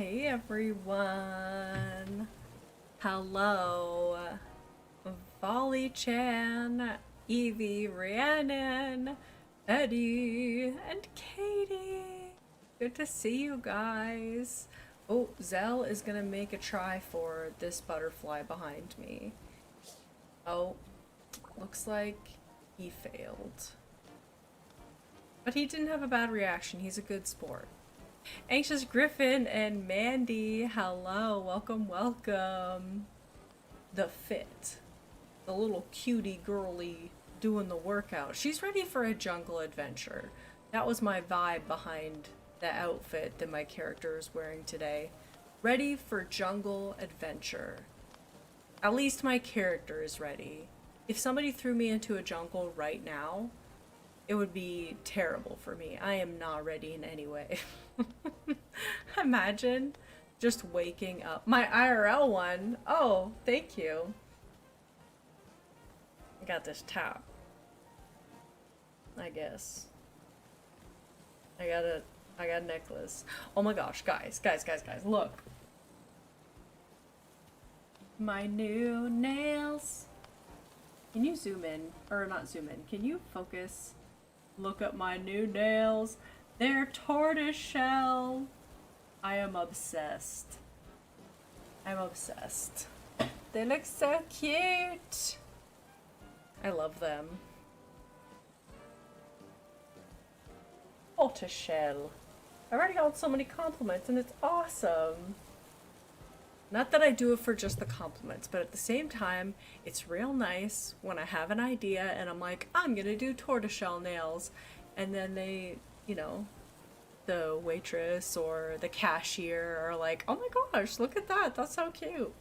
Hey everyone! Hello! Volley Chan, Evie, Rhiannon, Eddie, and Katie! Good to see you guys! Oh, Zell is gonna make a try for this butterfly behind me. Oh, looks like he failed. But he didn't have a bad reaction, he's a good sport. Anxious Griffin and Mandy, hello, welcome, welcome. The Fit, the little cutie girly doing the workout. She's ready for a jungle adventure. That was my vibe behind the outfit that my character is wearing today. Ready for jungle adventure. At least my character is ready. If somebody threw me into a jungle right now, it would be terrible for me. I am not ready in any way. Imagine just waking up. My IRL one. Oh, thank you. I got this top. I guess. I got a necklace. Oh my gosh, guys, look. My new nails. Can you zoom in? Or not zoom in. Can you focus? Look at my new nails. They're tortoiseshell. I am obsessed. I'm obsessed. They look so cute. I love them. Tortoiseshell. I already got so many compliments and it's awesome. Not that I do it for just the compliments, but at the same time, it's real nice when I have an idea and I'm like, I'm gonna do tortoiseshell nails. And then they, you know, the waitress or the cashier are like, oh my gosh, look at that, that's so cute.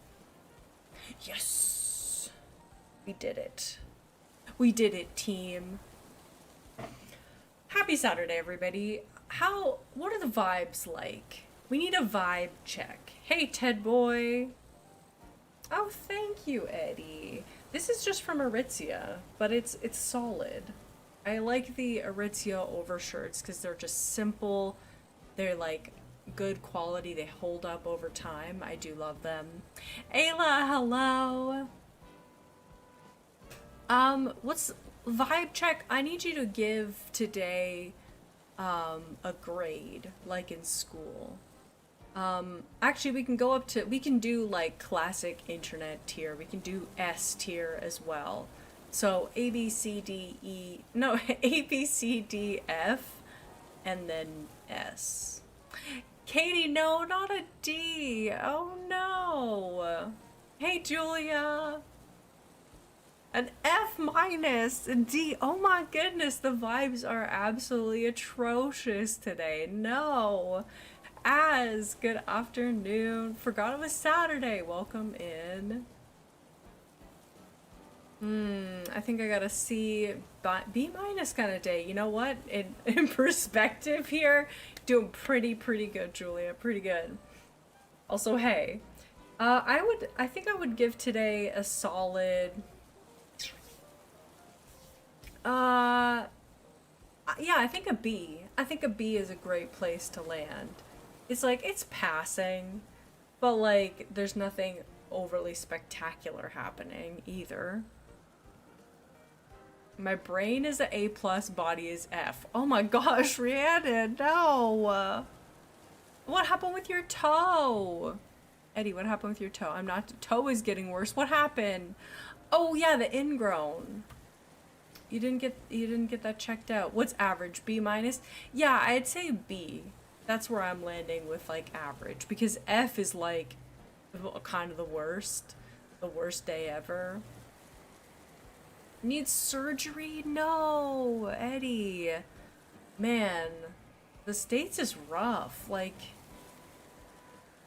Yes! We did it. We did it, team. Happy Saturday, everybody. What are the vibes like? We need a vibe check. Hey, Ted boy. Oh, thank you, Eddie. This is just from Aritzia, but it's solid. I like the Aritzia overshirts because they're just simple. They're like good quality. They hold up over time. I do love them. Ayla, hello. What's vibe check? I need you to give today a grade like in school. Actually we can do like classic internet tier. We can do S tier as well. So A, B, C, D, E, no, A, B, C, D, F, and then S. Katie, no, not a D. Oh no. Hey, Julia. An F minus, a D. Oh my goodness, the vibes are absolutely atrocious today. No. As, good afternoon. Forgot it was Saturday. Welcome in. I think I got a C, B minus kind of day. You know what? In perspective here, doing pretty good, Julia. Pretty good. Also, hey, I think I would give today a solid, yeah, I think a B. I think a B is a great place to land. It's like, it's passing, but like, there's nothing overly spectacular happening either. My brain is a A+, body is F. Oh my gosh, Rhiannon, no! What happened with your toe? Eddie, what happened with your toe? Toe is getting worse. What happened? Oh yeah, the ingrown. You didn't get that checked out. What's average? B minus? Yeah, I'd say B. That's where I'm landing with like average, because F is like kind of the worst day ever. Needs surgery? No, Eddie. Man, the States is rough. Like,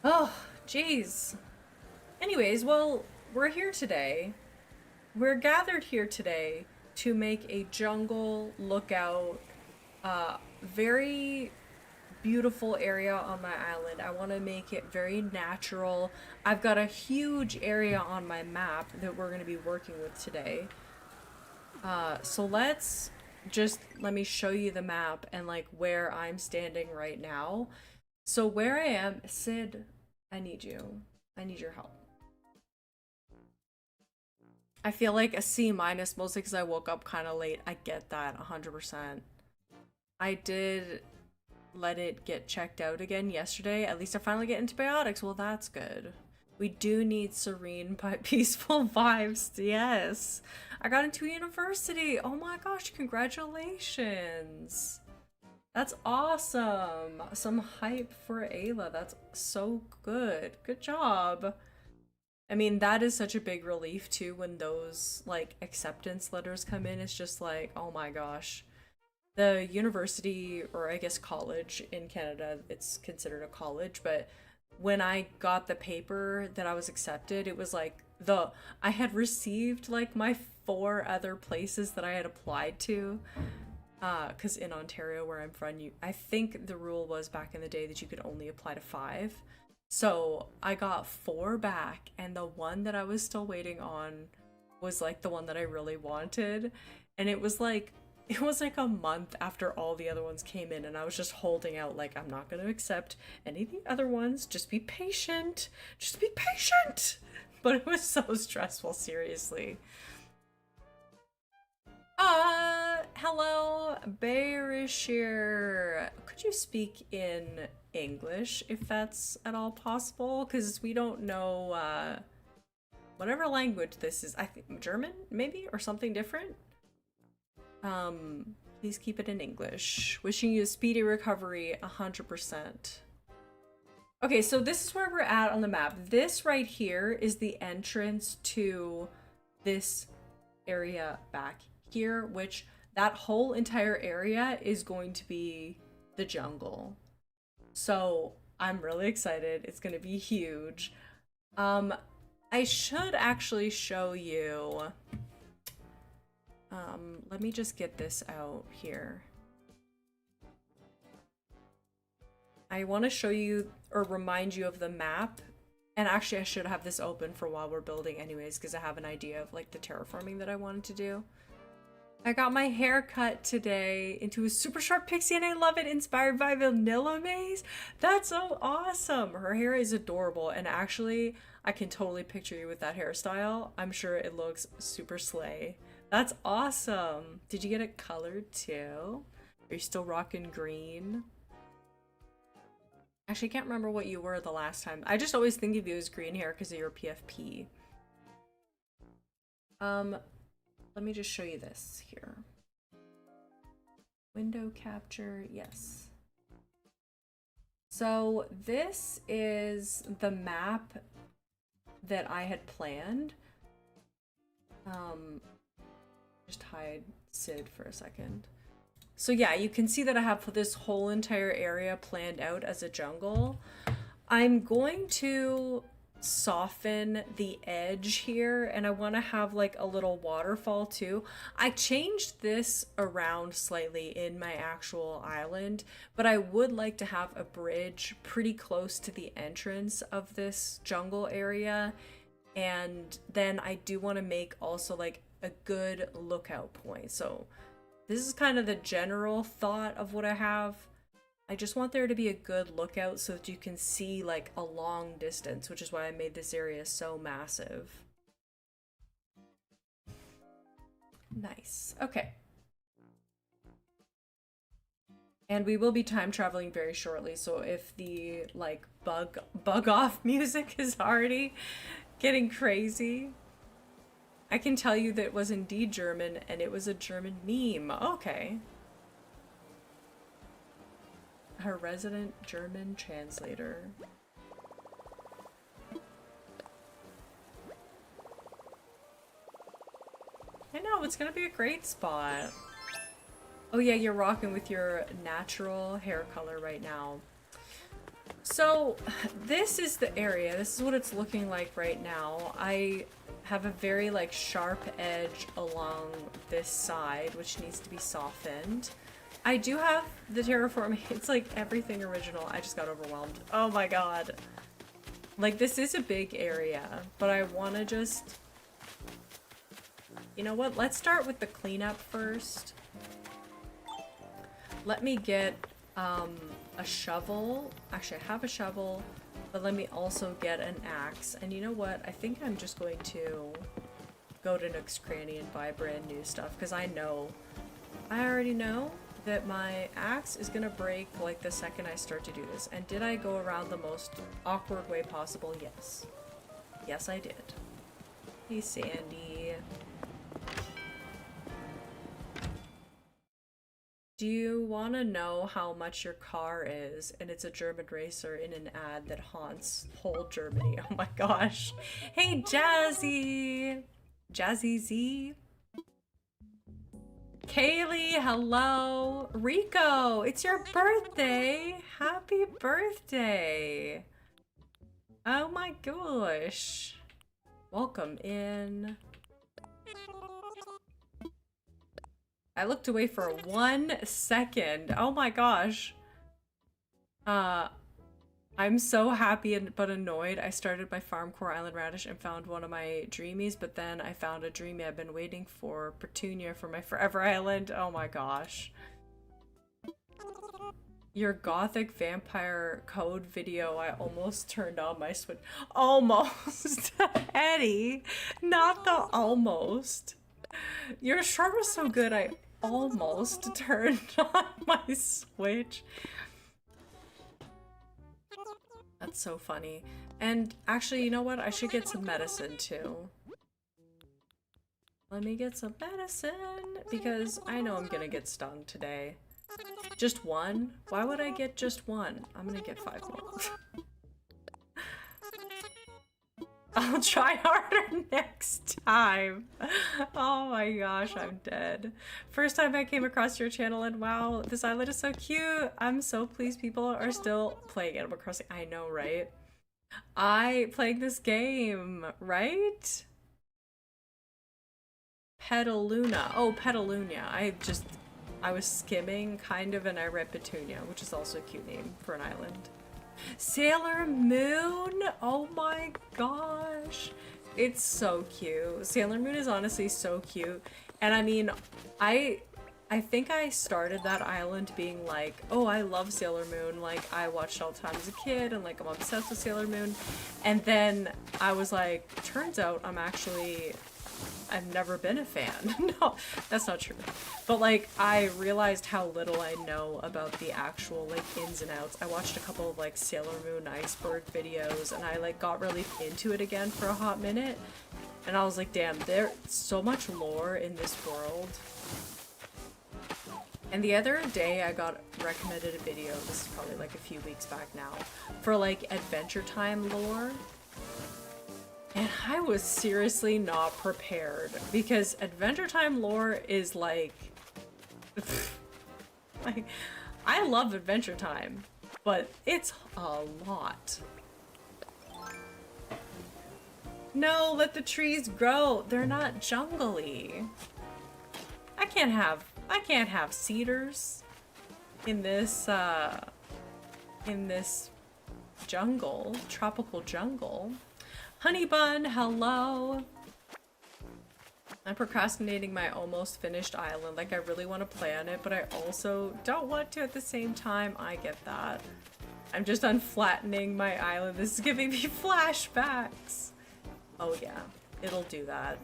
oh, jeez. Anyways, well, we're here today. We're gathered here today to make a jungle lookout, very beautiful area on my island. I want to make it very natural. I've got a huge area on my map that we're going to be working with today. So let me show you the map and like where I'm standing right now. So where I am, Sid, I need you. I need your help. I feel like a C minus mostly because I woke up kind of late. I get that 100%. I did let it get checked out again yesterday. At least I finally get antibiotics. Well, that's good. We do need serene but peaceful vibes. Yes. I got into university. Oh my gosh, congratulations. That's awesome. Some hype for Ayla. That's so good. Good job. I mean, that is such a big relief too when those like acceptance letters come in. It's just like, oh my gosh. The university, or I guess college in Canada, it's considered a college, but when I got the paper that I was accepted, it was like I had received like my 4 other places that I had applied to. Because in Ontario, where I'm from, I think the rule was back in the day that you could only apply to 5. So I got 4 back, and the one that I was still waiting on was like the one that I really wanted. And it was like a month after all the other ones came in, and I was just holding out like, I'm not going to accept any of the other ones. Just be patient. Just be patient. But it was so stressful, seriously. Hello, Berishir. Could you speak in English if that's at all possible? Because we don't know, whatever language this is. I think German, maybe, or something different. Please keep it in English. Wishing you a speedy recovery, 100%. Okay, so this is where we're at on the map. This right here is the entrance to this area back here, which that whole entire area is going to be the jungle. So I'm really excited. It's going to be huge. I should actually show you. Let me just get this out here. I want to show you or remind you of the map. And actually, I should have this open for while we're building anyways, because I have an idea of like the terraforming that I wanted to do. I got my hair cut today into a super short pixie and I love it, inspired by Vanilla Maze. That's so awesome. Her hair is adorable, and actually I can totally picture you with that hairstyle. I'm sure it looks super slay. That's awesome. Did you get it colored too? Are you still rocking green? Actually, I can't remember what you were the last time. I just always think of you as green hair because of your PFP. Let me just show you this here. Window capture, yes. So this is the map that I had planned. Just hide Sid for a second. So yeah, you can see that I have this whole entire area planned out as a jungle. I'm going to soften the edge here, and I want to have like a little waterfall too. I changed this around slightly in my actual island, but I would like to have a bridge pretty close to the entrance of this jungle area. And then I do want to make also like a good lookout point. So this is kind of the general thought of what I have. I just want there to be a good lookout so that you can see like a long distance, which is why I made this area so massive. Nice. Okay. And we will be time traveling very shortly, so if the like bug off music is already getting crazy, I can tell you that it was indeed German, and it was a German meme. Okay. Her resident German translator. I know, it's gonna be a great spot. Oh yeah, you're rocking with your natural hair color right now. So this is the area. This is what it's looking like right now. I have a very like sharp edge along this side, which needs to be softened. I do have the terraforming. It's like everything original. I just got overwhelmed. Oh my god. Like, this is a big area, but I want to just... You know what? Let's start with the cleanup first. Let me get a shovel. Actually, I have a shovel, but let me also get an axe. And you know what? I think I'm just going to go to Nook's Cranny and buy brand new stuff, because I already know that my axe is gonna break like the second I start to do this. And did I go around the most awkward way possible? Yes. Yes, I did. Hey, Sandy. Do you want to know how much your car is? And it's a German racer in an ad that haunts whole Germany. Oh my gosh. Hey, Jazzy! Jazzy Z. Kaylee, hello. Rico, it's your birthday. Happy birthday. Oh my gosh. Welcome in. I looked away for 1 second. Oh my gosh. I'm so happy but annoyed. I started my Farm Core Island Radish and found one of my dreamies, but then I found a dreamie I've been waiting for, Petunia, for my Forever Island. Oh my gosh. Your gothic vampire code video, I almost turned on my Switch. Almost! Eddie! Not the almost. Your shirt was so good, I almost turned on my Switch. That's so funny. And actually, you know what? I should get some medicine too. Let me get some medicine, because I know I'm gonna get stung today. Just one? Why would I get just one? I'm gonna get 5 more. I'll try harder next time. Oh my gosh, I'm dead. First time I came across your channel and wow, this island is so cute. I'm so pleased people are still playing Animal Crossing. I know, right? Playing this game, right? Petaluna. Oh, Petaluna. I was skimming kind of and I read Petunia, which is also a cute name for an island. Sailor Moon! Oh my gosh! It's so cute. Sailor Moon is honestly so cute. And I mean, I think I started that island being like, oh, I love Sailor Moon. Like, I watched all the time as a kid and like, I'm obsessed with Sailor Moon. And then I was like, turns out I've never been a fan. No, that's not true. But like, I realized how little I know about the actual like ins and outs. I watched a couple of like Sailor Moon Iceberg videos and I like got really into it again for a hot minute. And I was like, damn, there's so much lore in this world. And the other day I got recommended a video, this is probably like a few weeks back now, for like Adventure Time lore. And I was seriously not prepared, because Adventure Time lore is like, like, I love Adventure Time, but it's a lot. No, let the trees grow. They're not jungly. I can't have cedars in this jungle, tropical jungle. Honey Bun, hello. I'm procrastinating my almost finished island. Like, I really want to play on it, but I also don't want to at the same time. I get that. I'm just unflattening my island. This is giving me flashbacks. Oh yeah, it'll do that.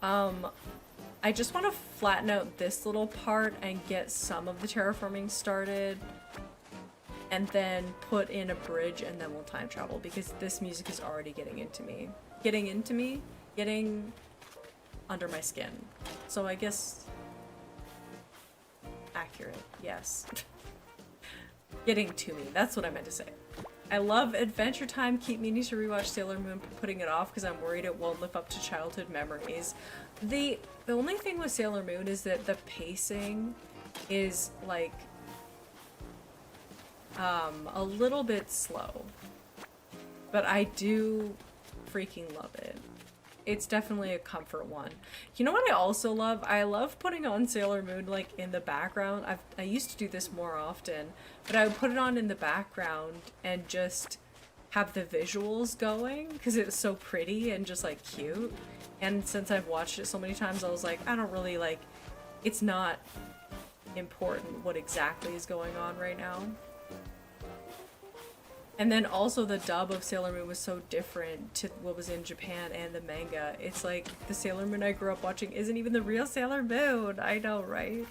I just want to flatten out this little part and get some of the terraforming started. And then put in a bridge and then we'll time travel, because this music is already getting into me. Getting under my skin. So I guess accurate, yes. Getting to me, that's what I meant to say. I love Adventure Time, keep meaning to rewatch Sailor Moon, putting it off because I'm worried it won't live up to childhood memories. The only thing with Sailor Moon is that the pacing is like a little bit slow, but I do freaking love it. It's definitely a comfort one. You know what I also love? I love putting on Sailor Moon like in the background. I used to do this more often, but I would put it on in the background and just have the visuals going because it's so pretty and just like cute. And since I've watched it so many times, I was like, I don't really like, it's not important what exactly is going on right now. And then also the dub of Sailor Moon was so different to what was in Japan and the manga. It's like the Sailor Moon I grew up watching isn't even the real Sailor Moon. I know, right?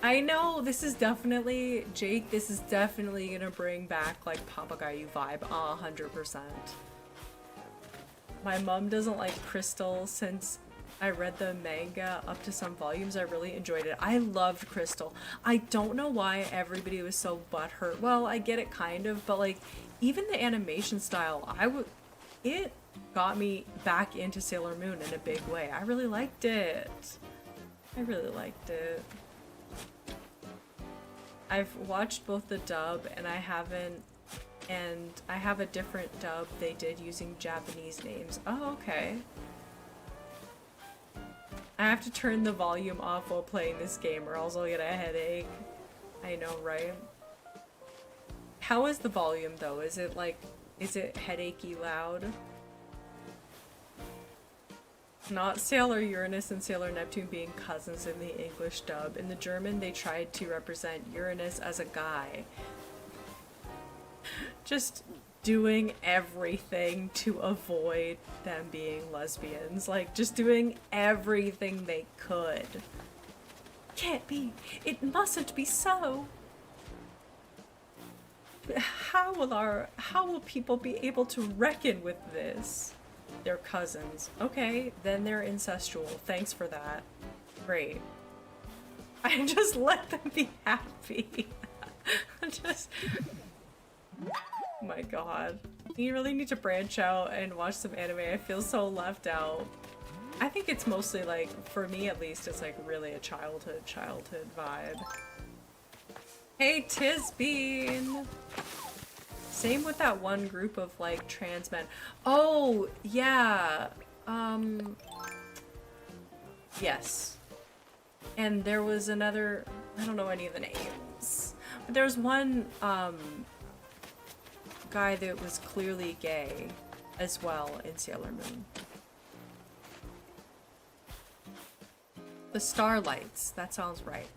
I know, this is definitely, Jake, this is definitely gonna bring back like Papagayu vibe 100%. My mom doesn't like Crystal since I read the manga up to some volumes. I really enjoyed it. I loved Crystal. I don't know why everybody was so butthurt. Well, I get it kind of, but like even the animation style, it got me back into Sailor Moon in a big way. I really liked it. I really liked it. I've watched both the dub and I have a different dub they did using Japanese names. Oh, okay. I have to turn the volume off while playing this game or else I'll get a headache. I know, right? How is the volume though? Is it headachy loud? Not Sailor Uranus and Sailor Neptune being cousins in the English dub. In the German, they tried to represent Uranus as a guy. Just doing everything to avoid them being lesbians. Like, just doing everything they could. Can't be. It mustn't be so. How will people be able to reckon with this? They're cousins. Okay, then they're incestual. Thanks for that. Great. I just let them be happy. Just... Oh my god. You really need to branch out and watch some anime. I feel so left out. I think it's mostly like, for me at least, it's like really a childhood vibe. Hey, Tisbean! Same with that one group of like trans men. Oh, yeah. Yes. And there was another, I don't know any of the names, but there was one, guy that was clearly gay as well in Sailor Moon. The Starlights, that sounds right.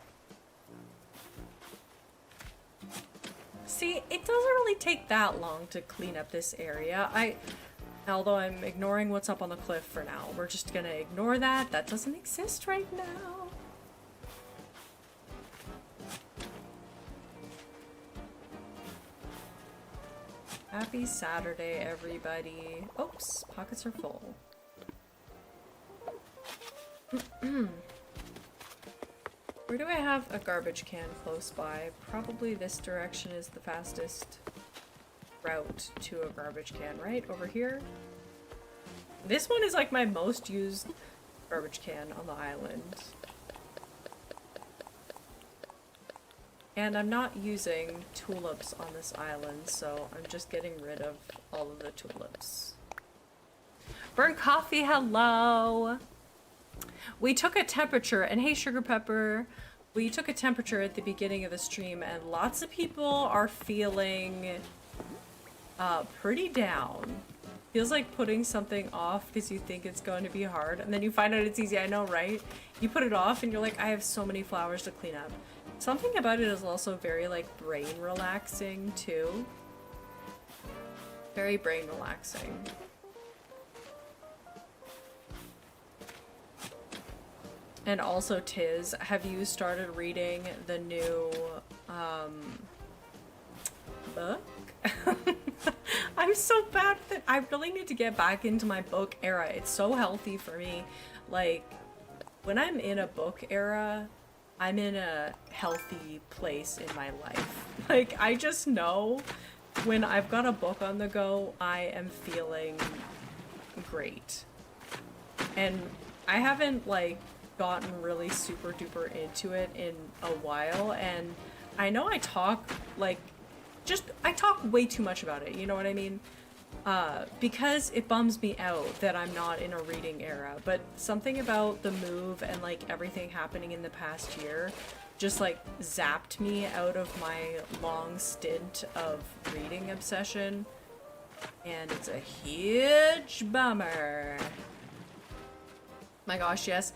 See, it doesn't really take that long to clean up this area. Although I'm ignoring what's up on the cliff for now. We're just gonna ignore that. That doesn't exist right now. Happy Saturday, everybody. Oops, pockets are full. Where do I have a garbage can close by? Probably this direction is the fastest route to a garbage can, right? Over here? This one is like my most used garbage can on the island. And I'm not using tulips on this island, so I'm just getting rid of all of the tulips. Burnt coffee, hello! We took a temperature, and hey Sugar Pepper, we took a temperature at the beginning of the stream, and lots of people are feeling pretty down. Feels like putting something off because you think it's going to be hard, and then you find out it's easy. I know, right? You put it off, and you're like, I have so many flowers to clean up. Something about it is also very, like, brain relaxing, too. Very brain relaxing. And also, Tiz, have you started reading the new, book? I'm so bad that I really need to get back into my book era. It's so healthy for me. Like, when I'm in a book era, I'm in a healthy place in my life. Like, I just know when I've got a book on the go, I am feeling great. And I haven't, like, gotten really super duper into it in a while, and I know I talk, like, I talk way too much about it, you know what I mean? Because it bums me out that I'm not in a reading era, but something about the move and like everything happening in the past year just like zapped me out of my long stint of reading obsession, and it's a huge bummer. My gosh, yes.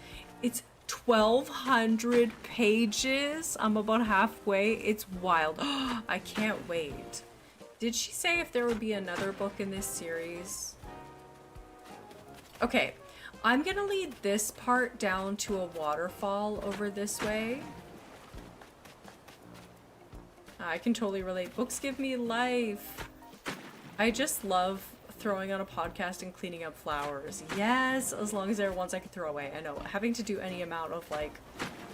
1,200 pages. I'm about halfway. It's wild. I can't wait. Did she say if there would be another book in this series? Okay, I'm gonna lead this part down to a waterfall over this way. I can totally relate. Books give me life. I just love throwing on a podcast and cleaning up flowers. Yes, as long as there are ones I can throw away. I know, having to do any amount of, like,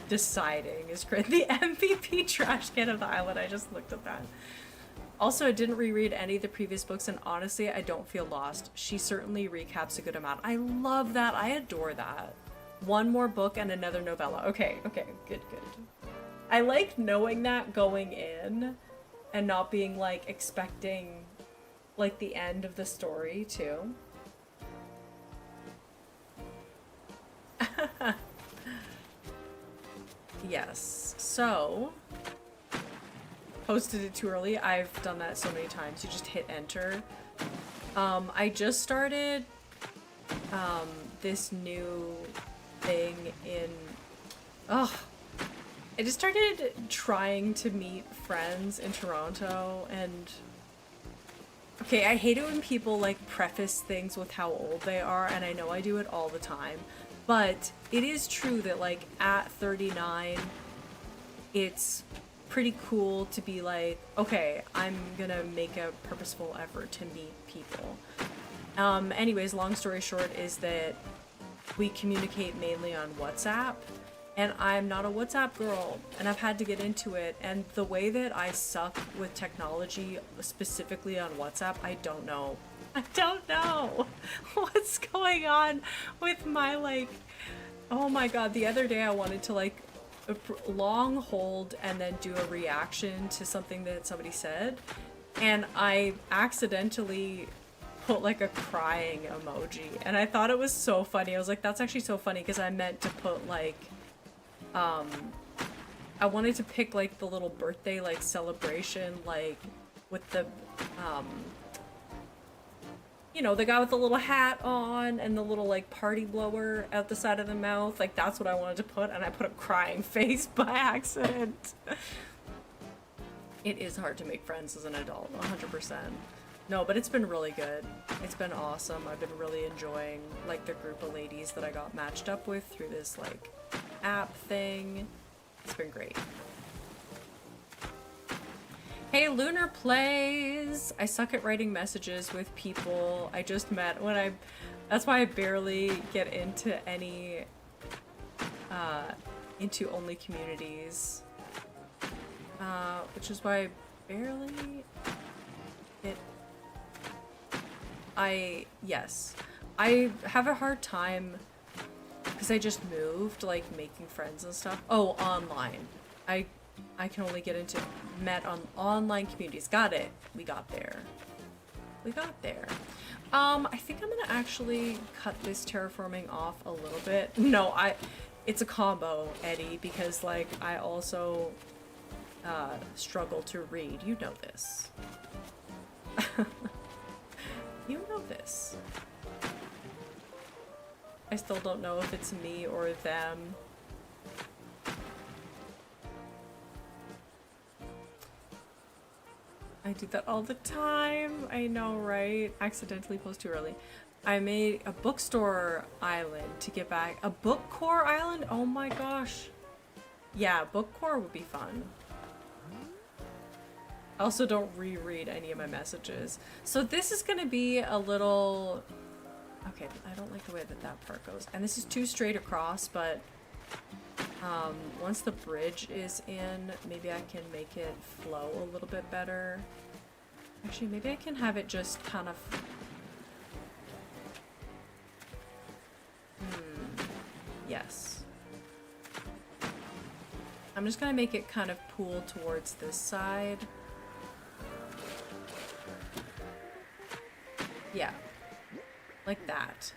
deciding is great. The MVP trash can of the island, I just looked at that. Also, I didn't reread any of the previous books, and honestly, I don't feel lost. She certainly recaps a good amount. I love that. I adore that. One more book and another novella. Okay, okay, good, good. I like knowing that going in and not being, like, expecting, like, the end of the story, too. Yes, so... posted it too early. I've done that so many times. You just hit enter. I just started this new thing in... Ugh. I just started trying to meet friends in Toronto, and... Okay, I hate it when people, like, preface things with how old they are, and I know I do it all the time, but it is true that, like, at 39, it's pretty cool to be like, okay, I'm gonna make a purposeful effort to meet people. Anyways, long story short is that we communicate mainly on WhatsApp, and I'm not a WhatsApp girl, and I've had to get into it, and the way that I suck with technology, specifically on WhatsApp, I don't know. I don't know what's going on with my, like, oh my god, the other day I wanted to, like, long hold and then do a reaction to something that somebody said, and I accidentally put like a crying emoji, and I thought it was so funny. I was like, that's actually so funny, because I meant to put like I wanted to pick like the little birthday like celebration, like with the you know, the guy with the little hat on and the little like party blower out the side of the mouth. Like, that's what I wanted to put, and I put a crying face by accident. It is hard to make friends as an adult, 100%. No, but it's been really good. It's been awesome. I've been really enjoying like the group of ladies that I got matched up with through this like app thing. It's been great. Hey, Lunar Plays! I suck at writing messages with people I just met when I... That's why I barely get into any... into only communities. Which is why I barely get... Yes. I have a hard time, because I just moved, like, making friends and stuff. Oh, online. I can only get into met on online communities. Got it. We got there. We got there. I think I'm gonna actually cut this terraforming off a little bit. No, it's a combo, Eddie, because like I also struggle to read. You know this. You know this. I still don't know if it's me or them. I do that all the time. I know, right? Accidentally post too early. I made a bookstore island to get back. A book core island? Oh my gosh. Yeah, book core would be fun. I also don't reread any of my messages. So this is gonna be a little... Okay, I don't like the way that that part goes. And this is too straight across, but... once the bridge is in, maybe I can make it flow a little bit better. Actually, maybe I can have it just kind of... Yes. I'm just gonna make it kind of pool towards this side. Yeah. Like that.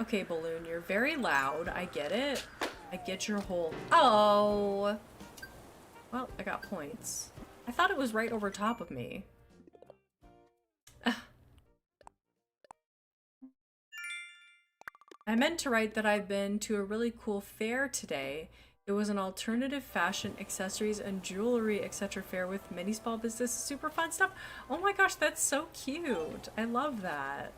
Okay, Balloon, you're very loud. I get it. I get your whole... Oh! Well, I got points. I thought it was right over top of me. I meant to write that I've been to a really cool fair today. It was an alternative fashion, accessories, and jewelry, etc. fair with many small businesses, super fun stuff. Oh my gosh, that's so cute. I love that.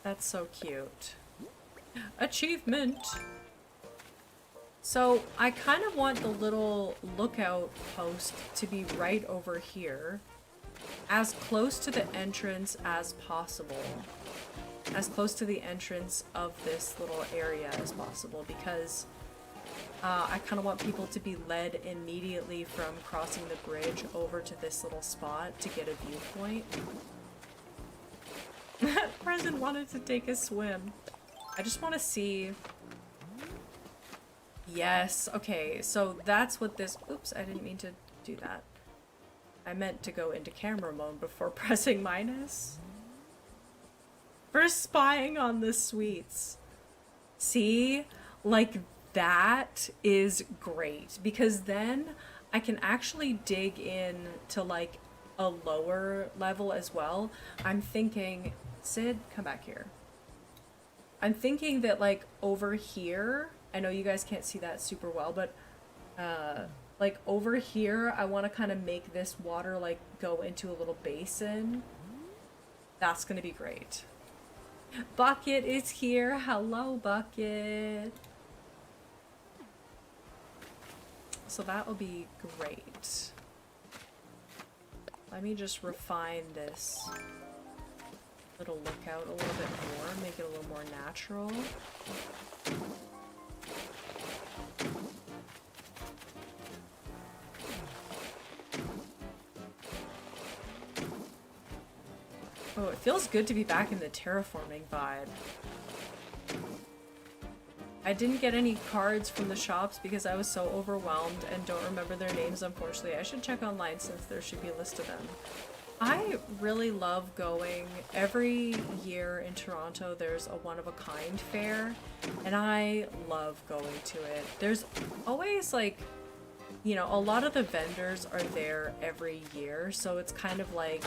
That's so cute. Achievement! So I kind of want the little lookout post to be right over here, as close to the entrance as possible. As close to the entrance of this little area as possible, because I kind of want people to be led immediately from crossing the bridge over to this little spot to get a viewpoint. Present wanted to take a swim. I just want to see. Yes, okay, so that's what this. Oops, I didn't mean to do that. I meant to go into camera mode before pressing minus. For spying on the sweets. See? Like, that is great. Because then I can actually dig in to, like, a lower level as well. I'm thinking... Sid, come back here. I'm thinking that, like, over here... I know you guys can't see that super well, but... like, over here, I want to kind of make this water, like, go into a little basin. That's gonna be great. Bucket is here. Hello, Bucket. So that will be great. Let me just refine this little lookout a little bit more, make it a little more natural. Oh, it feels good to be back in the terraforming vibe. I didn't get any cards from the shops because I was so overwhelmed and don't remember their names, unfortunately. I should check online since there should be a list of them. I really love going. Every year in Toronto, there's a one-of-a-kind fair, and I love going to it. There's always, like, you know, a lot of the vendors are there every year, so it's kind of like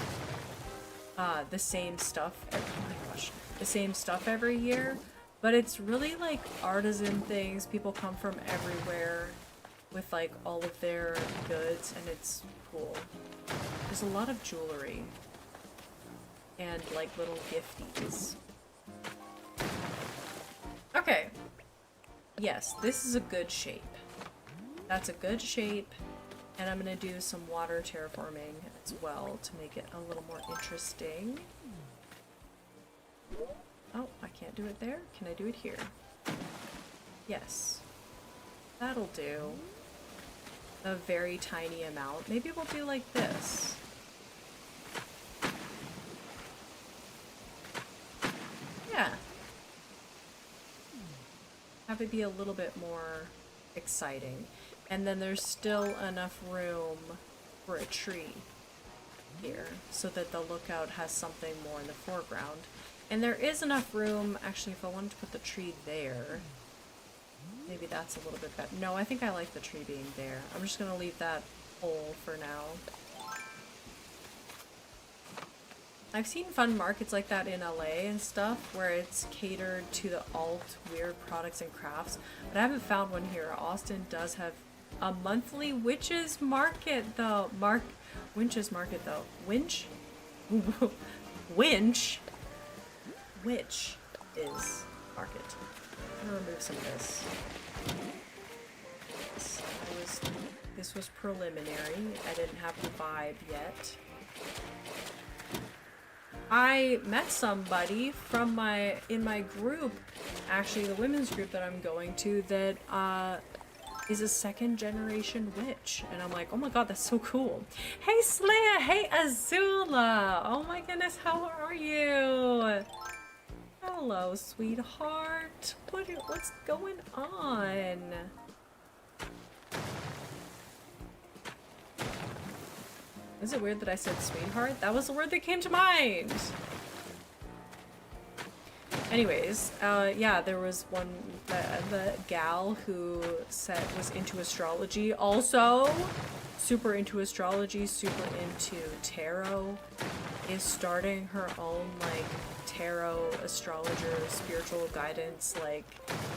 the same stuff. Oh my gosh, the same stuff every year, but it's really like artisan things. People come from everywhere with like all of their goods, and it's cool. There's a lot of jewelry and like little gifties. Okay. Yes, this is a good shape. That's a good shape. And I'm gonna do some water terraforming as well to make it a little more interesting. Oh, I can't do it there. Can I do it here? Yes. That'll do. A very tiny amount. Maybe we'll do like this. Yeah. Have it be a little bit more exciting. And then there's still enough room for a tree here so that the lookout has something more in the foreground. And there is enough room, actually, if I wanted to put the tree there, maybe that's a little bit better. No, I think I like the tree being there. I'm just gonna leave that whole for now. I've seen fun markets like that in LA and stuff, where it's catered to the alt weird products and crafts, but I haven't found one here. Austin does have a monthly witches market though. Winch's market though. Winch? Winch? Which is market. I'm gonna remove some of this. This was preliminary. I didn't have the vibe yet. I met somebody from in my group, actually the women's group that I'm going to, that is a second generation witch, and I'm like, oh my god, that's so cool. Hey Slayer, hey Azula, oh my goodness, how are you? Hello sweetheart, what's going on? Is it weird that I said sweetheart? That was the word that came to mind. Anyways, yeah, there was one, the gal who said was into astrology, also super into astrology, super into tarot, is starting her own, like, tarot, astrologer, spiritual guidance, like,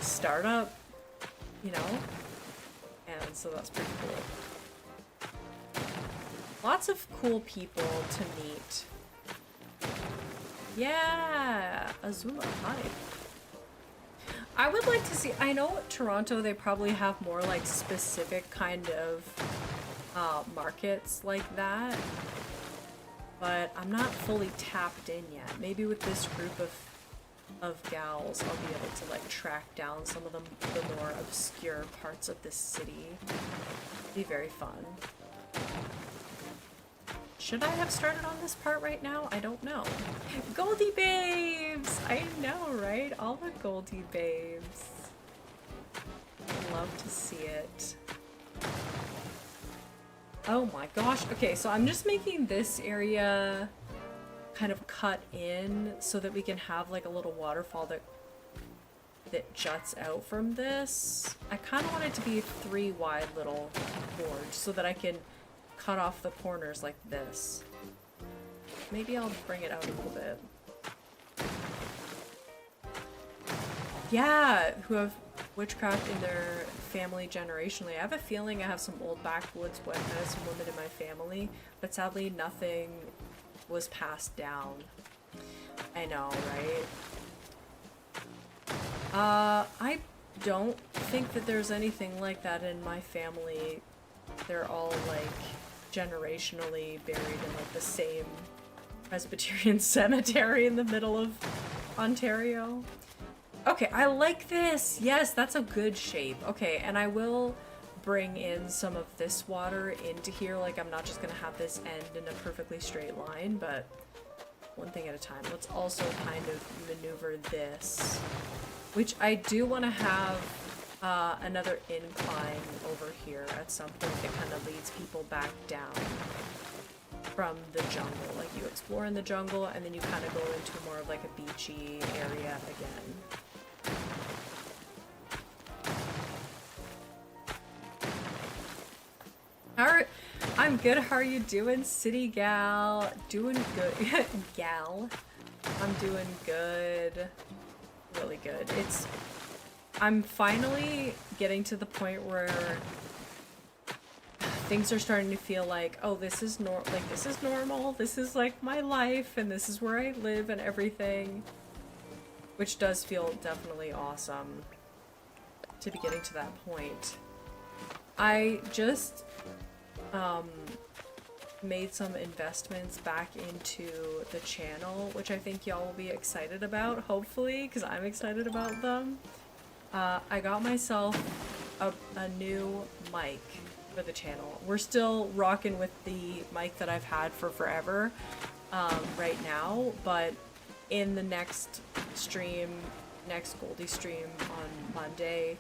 startup, you know? And so that's pretty cool. Lots of cool people to meet. Yeah, Azula, hi. I would like to see, I know Toronto, they probably have more like specific kind of markets like that, but I'm not fully tapped in yet. Maybe with this group of gals, I'll be able to like track down some of the more obscure parts of this city. It'd be very fun. Should I have started on this part right now? I don't know. Goldie babes! I know, right? All the Goldie babes. Love to see it. Oh my gosh. Okay, so I'm just making this area kind of cut in so that we can have like a little waterfall that juts out from this. I kind of want it to be 3 wide little gorge so that I can cut off the corners like this. Maybe I'll bring it out a little bit. Yeah, who have witchcraft in their family generationally. I have a feeling I have some old backwoods wet medicine women in my family, but sadly nothing was passed down. I know, right? I don't think that there's anything like that in my family. They're all like generationally buried in like the same Presbyterian cemetery in the middle of Ontario. Okay, I like this. Yes, that's a good shape. Okay, and I will bring in some of this water into here. Like, I'm not just gonna have this end in a perfectly straight line, but one thing at a time. Let's also kind of maneuver this, which I do want to have another incline over here at some point that kind of leads people back down from the jungle. Like, you explore in the jungle and then you kind of go into more of like a beachy area again. Alright, I'm good. How are you doing, city gal? Doing good. Gal. I'm doing good. Really good. I'm finally getting to the point where things are starting to feel like, oh, this is this is normal. This is like my life and this is where I live and everything. Which does feel definitely awesome to be getting to that point. I just made some investments back into the channel, which I think y'all will be excited about, hopefully, because I'm excited about them. I got myself a new mic for the channel. We're still rocking with the mic that I've had for forever right now, but in the next stream, next Goldie stream on Monday,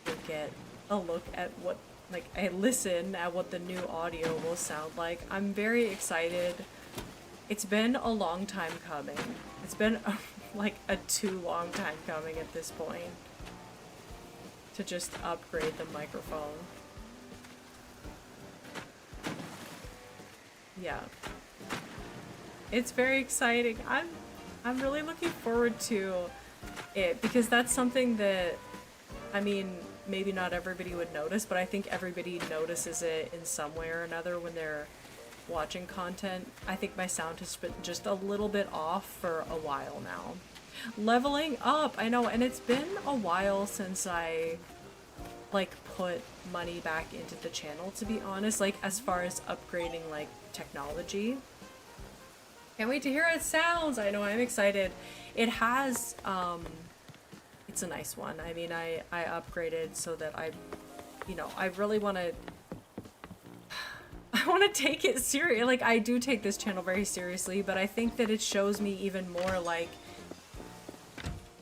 you'll get a look at what, like, a listen at what the new audio will sound like. I'm very excited. It's been a long time coming. It's been like a too long time coming at this point to just upgrade the microphone. Yeah. It's very exciting. I'm really looking forward to it because that's something that, I mean, maybe not everybody would notice, but I think everybody notices it in some way or another when they're watching content. I think my sound has been just a little bit off for a while now. Leveling up, I know, and it's been a while since I, like, put money back into the channel, to be honest, like, as far as upgrading, like, technology. Can't wait to hear how it sounds! I know, I'm excited. It has, it's a nice one. I mean, I upgraded so that I really want to, I want to take it serious. Like, I do take this channel very seriously, but I think that it shows me even more, like,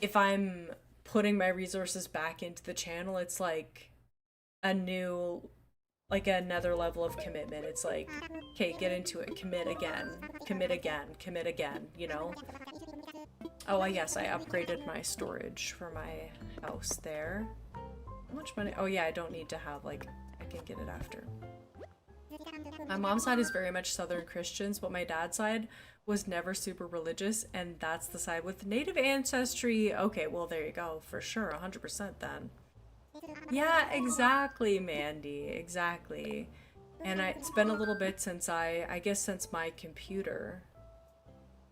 if I'm putting my resources back into the channel, it's like a new like another level of commitment. It's like, okay, get into it, commit again, commit again, commit again, you know? Oh, yes, I upgraded my storage for my house there. How much money? Oh yeah, I don't need to have, like, I can get it after. My mom's side is very much Southern Christians, but my dad's side was never super religious, and that's the side with native ancestry. Okay, well, there you go, for sure, 100% then. Yeah, exactly, Mandy, exactly. And it's been a little bit since I guess since my computer.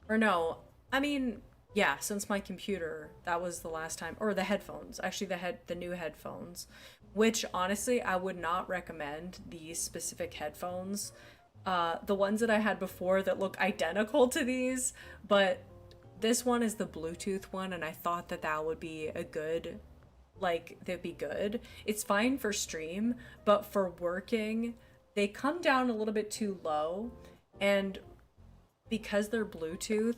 Or no, I mean, yeah, since my computer, that was the last time, or the headphones, actually the new headphones, which honestly, I would not recommend these specific headphones. The ones that I had before that look identical to these, but this one is the Bluetooth one, and I thought that that would be a good, like, they'd be good. It's fine for stream, but for working, they come down a little bit too low, and because they're Bluetooth,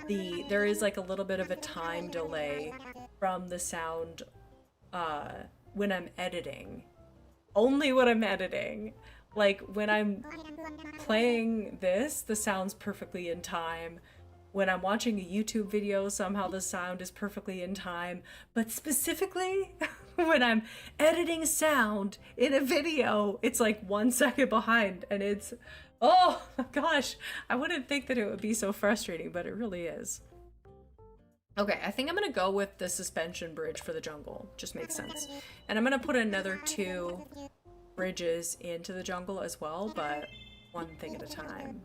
there is like a little bit of a time delay from the sound when I'm editing. Only when I'm editing. Like, when I'm playing this, the sound's perfectly in time. When I'm watching a YouTube video, somehow the sound is perfectly in time. But specifically, when I'm editing sound in a video, it's like 1 second behind, and it's, oh my gosh, I wouldn't think that it would be so frustrating, but it really is. Okay, I think I'm gonna go with the suspension bridge for the jungle. Just makes sense. And I'm gonna put another 2 bridges into the jungle as well, but one thing at a time.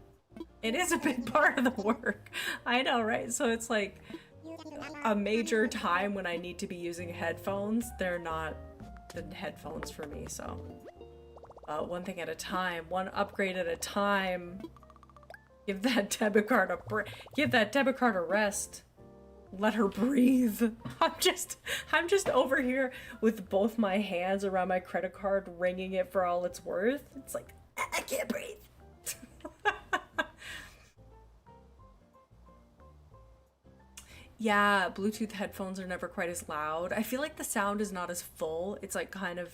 It is a big part of the work. I know, right? So it's like a major time when I need to be using headphones. They're not the headphones for me, so one thing at a time, one upgrade at a time. Give that debit card a rest. Let her breathe. I'm just over here with both my hands around my credit card, wringing it for all it's worth. It's like, I can't breathe. Yeah, Bluetooth headphones are never quite as loud. I feel like the sound is not as full. It's like kind of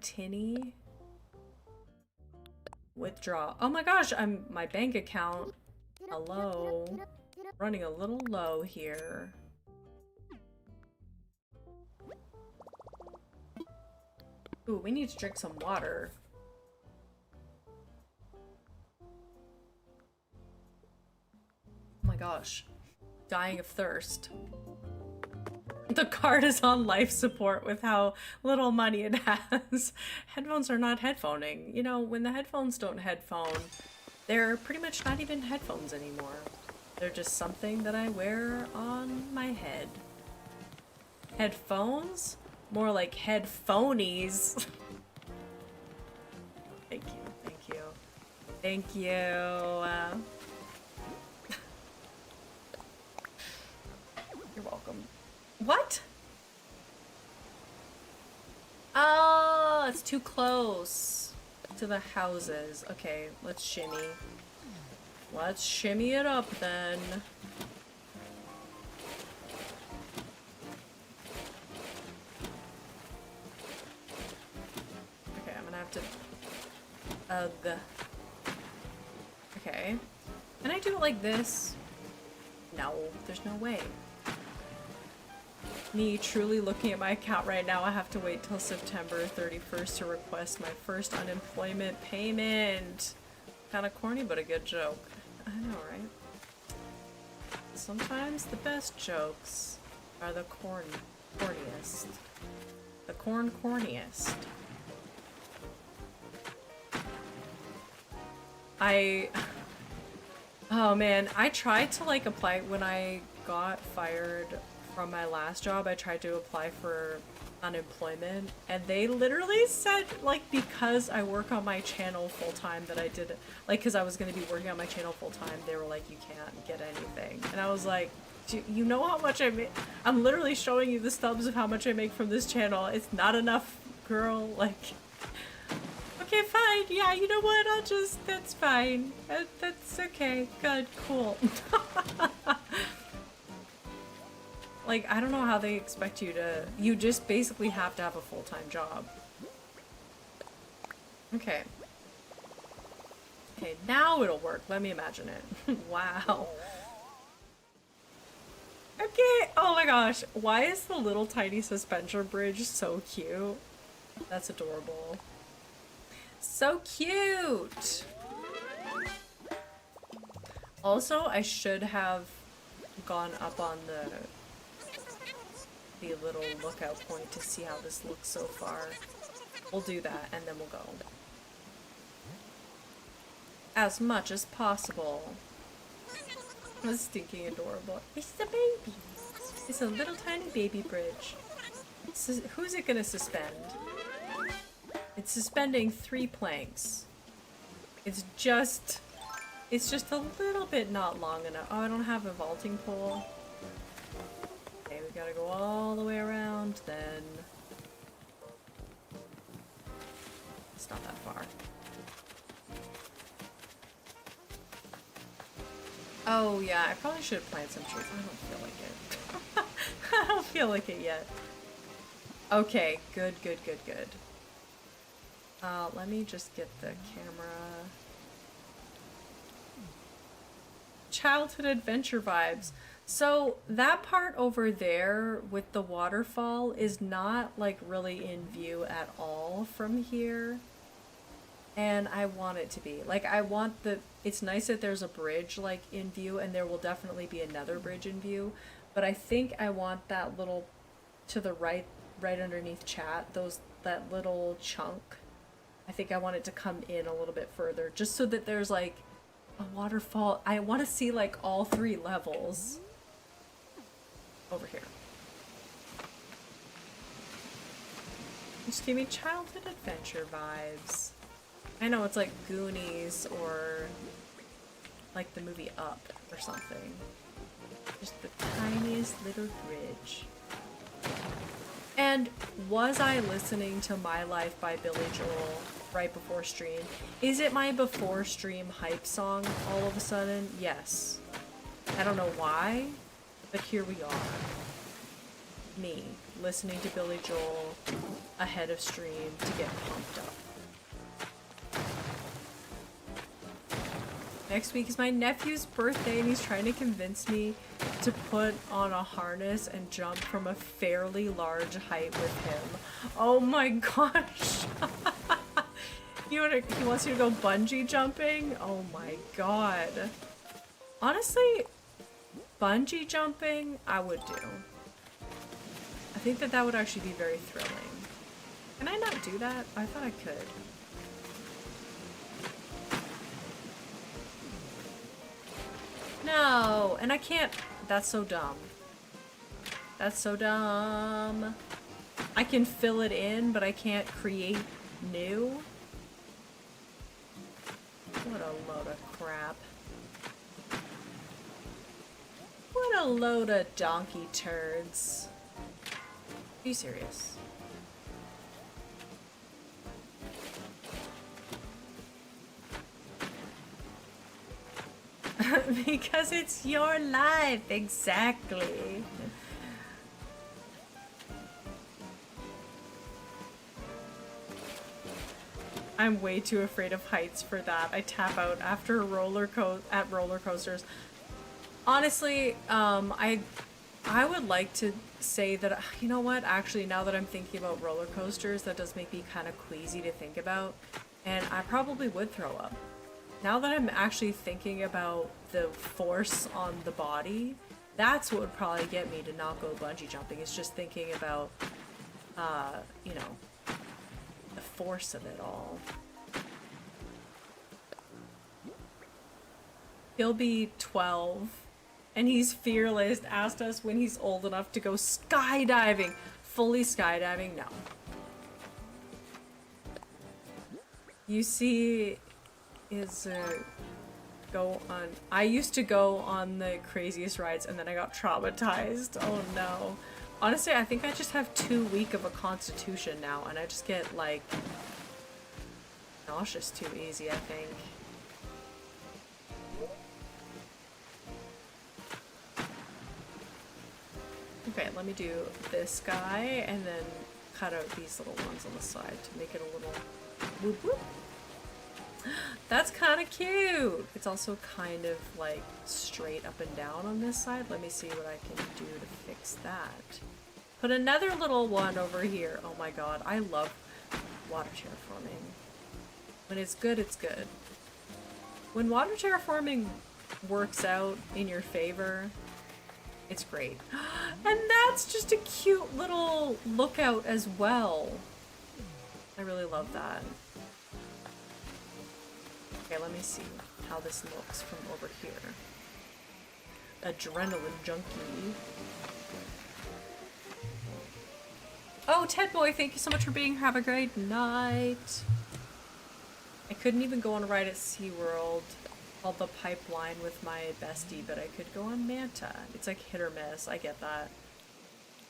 tinny. Withdraw. Oh my gosh, my bank account. Hello. Running a little low here. Ooh, we need to drink some water. Oh my gosh. Dying of thirst. The card is on life support with how little money it has. Headphones are not headphoning. You know, when the headphones don't headphone, they're pretty much not even headphones anymore. They're just something that I wear on my head. Headphones? More like headphonies. Thank you, thank you. Thank you. You're welcome. What? Oh, it's too close to the houses. Okay, let's shimmy. Let's shimmy it up then. Okay, I'm gonna have to... Ugh. Okay. Can I do it like this? No, there's no way. Me truly looking at my account right now, I have to wait till September 31st to request my first unemployment payment. Kinda corny, but a good joke. I know, right? Sometimes the best jokes are the corniest. The corniest. Oh man, I tried to like apply when I got fired from my last job. I tried to apply for unemployment, and they literally said, like, because I work on my channel full-time that I did, like, because I was going to be working on my channel full-time, they were like, you can't get anything. And I was like, you know how much I make? I'm literally showing you the stubs of how much I make from this channel. It's not enough, girl. Like, okay, fine. Yeah, you know what? That's fine. That's okay. Good, cool. Like, I don't know how they expect you to... You just basically have to have a full-time job. Okay. Okay, now it'll work. Let me imagine it. Wow. Okay, oh my gosh. Why is the little tiny suspension bridge so cute? That's adorable. So cute! Also, I should have gone up on the little lookout point to see how this looks so far. We'll do that and then we'll go. As much as possible. That's stinking adorable. It's the baby. It's a little tiny baby bridge. Who's it gonna suspend? It's suspending 3 planks. It's just a little bit not long enough. Oh, I don't have a vaulting pole. Okay, we gotta go all the way around then. It's not that far. Oh yeah, I probably should have planted some trees. I don't feel like it. I don't feel like it yet. Okay, good. Let me just get the camera. Childhood adventure vibes. So that part over there with the waterfall is not like really in view at all from here. And I want it to be. Like I want it's nice that there's a bridge like in view, and there will definitely be another bridge in view. But I think I want that little to the right underneath chat, that little chunk. I think I want it to come in a little bit further, just so that there's like a waterfall. I want to see like all 3 levels over here. Just give me childhood adventure vibes. I know it's like Goonies or like the movie Up or something. Just the tiniest little bridge. And was I listening to My Life by Billy Joel right before stream? Is it my before stream hype song all of a sudden? Yes. I don't know why, but here we are. Me, listening to Billy Joel ahead of stream to get pumped up. Next week is my nephew's birthday and he's trying to convince me to put on a harness and jump from a fairly large height with him. Oh my gosh. He wants you to go bungee jumping? Oh my god. Honestly, bungee jumping, I would do. I think that would actually be very thrilling. Can I not do that? I thought I could. No, and I can't. That's so dumb. That's so dumb. I can fill it in, but I can't create new. What a load of crap. What a load of donkey turds. Are you serious? Because it's your life, exactly. I'm way too afraid of heights for that. I tap out after roller coasters. Honestly, I would like to say that, you know what, actually now that I'm thinking about roller coasters, that does make me kind of queasy to think about, and I probably would throw up. Now that I'm actually thinking about the force on the body, that's what would probably get me to not go bungee jumping, is just thinking about, you know, the force of it all. He'll be 12, and he's fearless, asked us when he's old enough to go skydiving. Fully skydiving? No. You see... is go on. I used to go on the craziest rides and then I got traumatized. Oh no. Honestly, I think I just have too weak of a constitution now and I just get like nauseous too easy, I think. Okay, let me do this guy and then cut out these little ones on the side to make it a little whoop whoop. That's kind of cute. It's also kind of like straight up and down on this side. Let me see what I can do to fix that. Put another little one over here. Oh my god, I love water terraforming. When it's good, it's good. When water terraforming works out in your favor, it's great. And that's just a cute little lookout as well. I really love that. Okay, let me see how this looks from over here. Adrenaline junkie. Oh, Ted Boy, thank you so much for being here. Have a great night. I couldn't even go on a ride at SeaWorld called the Pipeline with my bestie, but I could go on Manta. It's like hit or miss. I get that.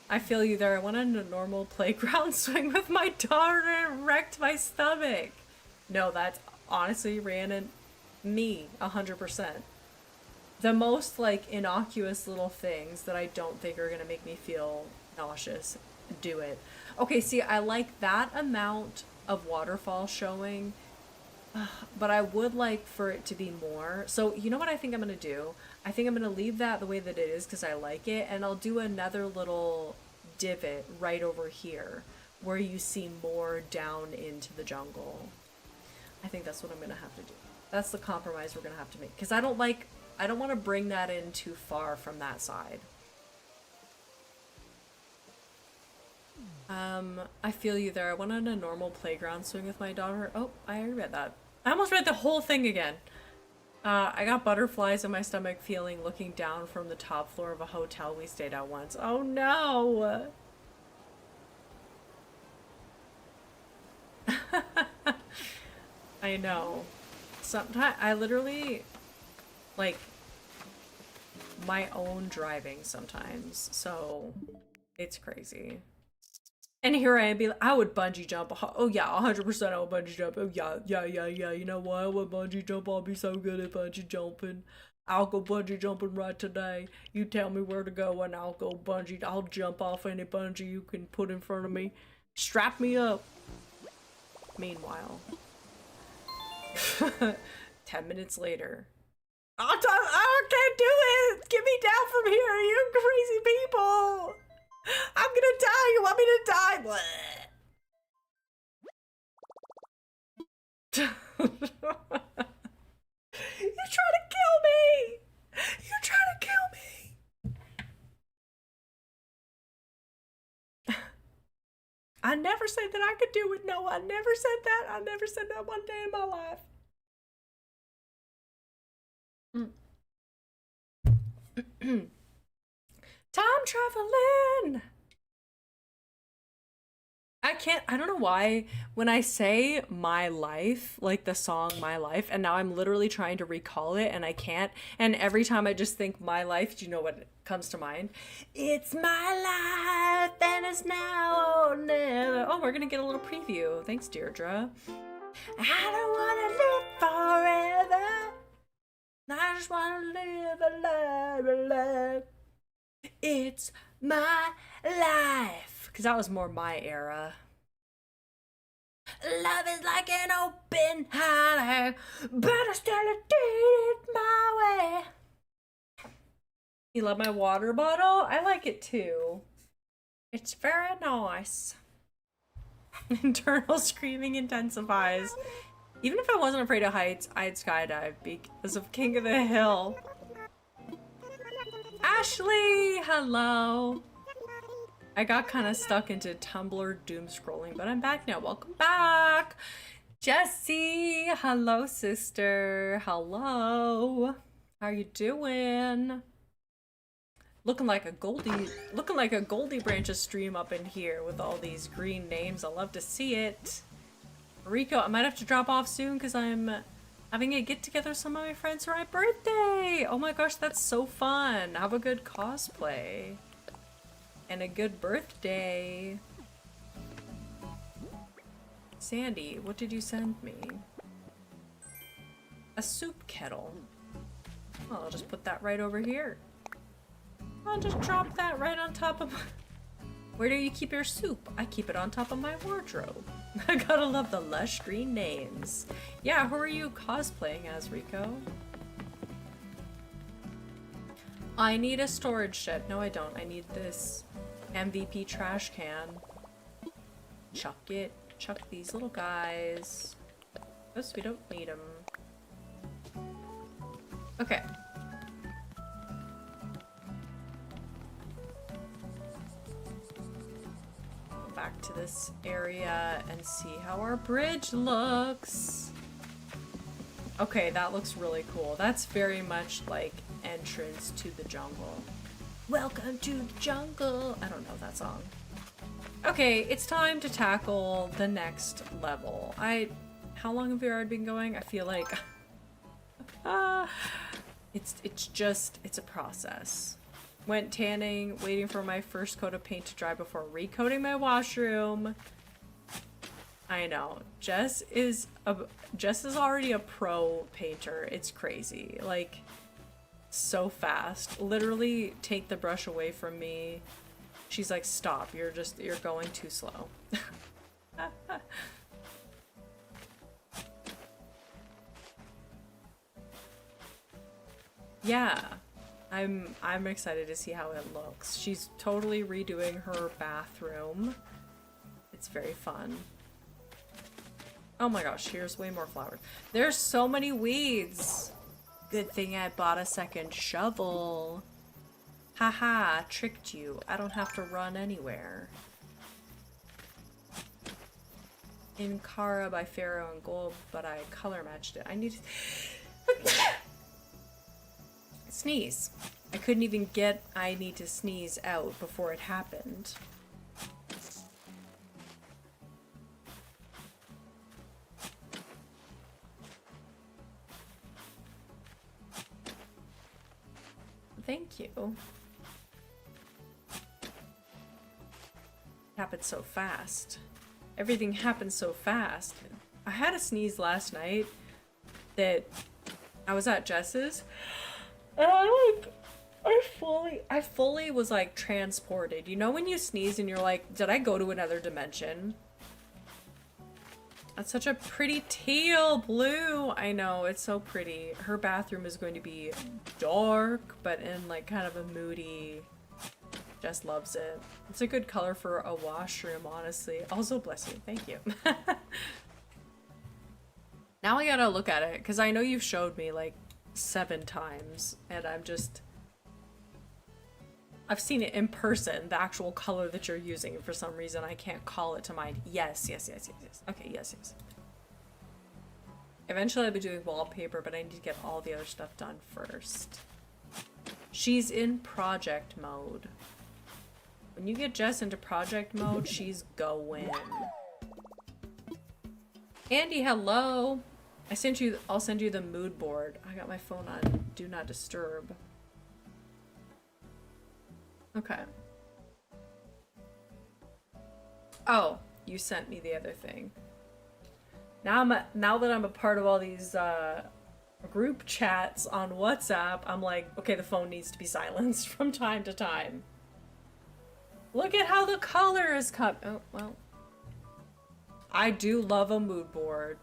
I feel you there. I went on a normal playground swing with my daughter and wrecked my stomach. No, that's honestly, Rhiannon, me, 100%. The most, like, innocuous little things that I don't think are gonna make me feel nauseous, do it. Okay, see, I like that amount of waterfall showing, but I would like for it to be more. So, you know what I think I'm gonna do? I think I'm gonna leave that the way that it is because I like it, and I'll do another little divot right over here where you see more down into the jungle. I think that's what I'm gonna have to do. That's the compromise we're gonna have to make. Because I don't want to bring that in too far from that side. I feel you there. I went on a normal playground swing with my daughter. Oh, I already read that. I almost read the whole thing again. I got butterflies in my stomach feeling looking down from the top floor of a hotel we stayed at once. Oh no! I know. Sometimes I literally like my own driving sometimes, so it's crazy. And here I am, I would bungee jump. Oh yeah, 100% I would bungee jump. Oh yeah. You know what? I would bungee jump. I'll be so good at bungee jumping. I'll go bungee jumping right today. You tell me where to go and I'll go bungee. I'll jump off any bungee you can put in front of me. Strap me up. Meanwhile. 10 minutes later. I can't do it! Get me down from here, you crazy people! I'm gonna die! You want me to die? You're trying to kill me! You're trying to kill me! I never said that I could do it. No, I never said that. I never said that one day in my life. Time traveling. I don't know why when I say my life, like the song My Life, and now I'm literally trying to recall it and I can't, and every time I just think my life, do you know what comes to mind? It's my life and it's now or never. Oh, we're gonna get a little preview. Thanks, Deirdre. I don't wanna live forever. I just wanna live a life. It's my life. Because that was more my era. Love is like an open highway, but I still did it my way. You love my water bottle? I like it too. It's very nice. Internal screaming intensifies. Even if I wasn't afraid of heights, I'd skydive because of King of the Hill. Ashley, hello. I got kind of stuck into Tumblr doom scrolling, but I'm back now. Welcome back. Jessie, hello sister. Hello. How you doing? Looking like a Goldie Branches stream up in here with all these green names. I love to see it. Rico, I might have to drop off soon because I'm having a get together with some of my friends for my birthday. Oh my gosh, that's so fun. Have a good cosplay. And a good birthday. Sandy, what did you send me? A soup kettle. Well, I'll just put that right over here. I'll just drop that right on top of my... Where do you keep your soup? I keep it on top of my wardrobe. I gotta love the lush green names. Yeah, who are you cosplaying as, Rico? I need a storage shed. No, I don't. I need this MVP trash can. Chuck it. Chuck these little guys. Oops, we don't need them. Okay. Go back to this area and see how our bridge looks. Okay, that looks really cool. That's very much like entrance to the jungle. Welcome to the jungle. I don't know that song. Okay, it's time to tackle the next level. How long have we already been going? I feel like it's a process. Went tanning, waiting for my first coat of paint to dry before recoating my washroom. I know. Jess is already a pro painter. It's crazy. Like, so fast. Literally take the brush away from me. She's like, stop, you're going too slow. Yeah, I'm excited to see how it looks. She's totally redoing her bathroom. It's very fun. Oh my gosh, here's way more flowers. There's so many weeds. Good thing I bought a second shovel. Haha, tricked you. I don't have to run anywhere. In Kara by Pharaoh and Gold, but I color matched it. I need to sneeze. I couldn't even get I need to sneeze out before it happened. Thank you. It happened so fast. Everything happened so fast. I had a sneeze last night that I was at Jess's and I fully was like transported. You know when you sneeze and you're like, did I go to another dimension? That's such a pretty teal blue. I know, it's so pretty. Her bathroom is going to be dark, but in like kind of a moody. Jess loves it. It's a good color for a washroom, honestly. Also, bless you. Thank you. Now I gotta look at it, because I know you've showed me like 7 times, and I've seen it in person, the actual color that you're using, and for some reason I can't call it to mind. Yes. Okay, yes. Eventually I'll be doing wallpaper, but I need to get all the other stuff done first. She's in project mode. When you get Jess into project mode, she's going. Andy, hello! I'll send you the mood board. I got my phone on Do Not Disturb. Okay. Oh, you sent me the other thing. Now that I'm a part of all these group chats on WhatsApp, I'm like, okay, the phone needs to be silenced from time to time. Look at how the color is cut. Oh, well. I do love a mood board.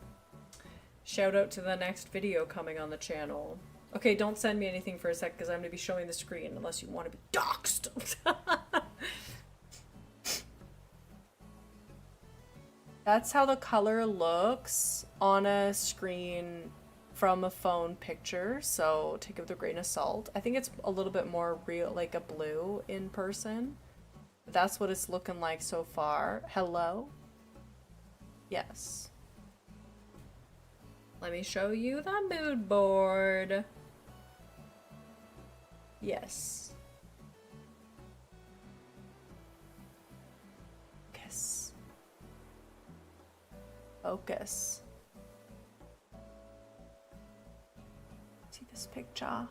Shout out to the next video coming on the channel. Okay, don't send me anything for a sec because I'm going to be showing the screen unless you want to be doxxed. That's how the color looks on a screen from a phone picture, so take it with a grain of salt. I think it's a little bit more real, like a blue in person. That's what it's looking like so far. Hello? Yes. Let me show you the mood board. Yes. Focus. Focus. See this picture?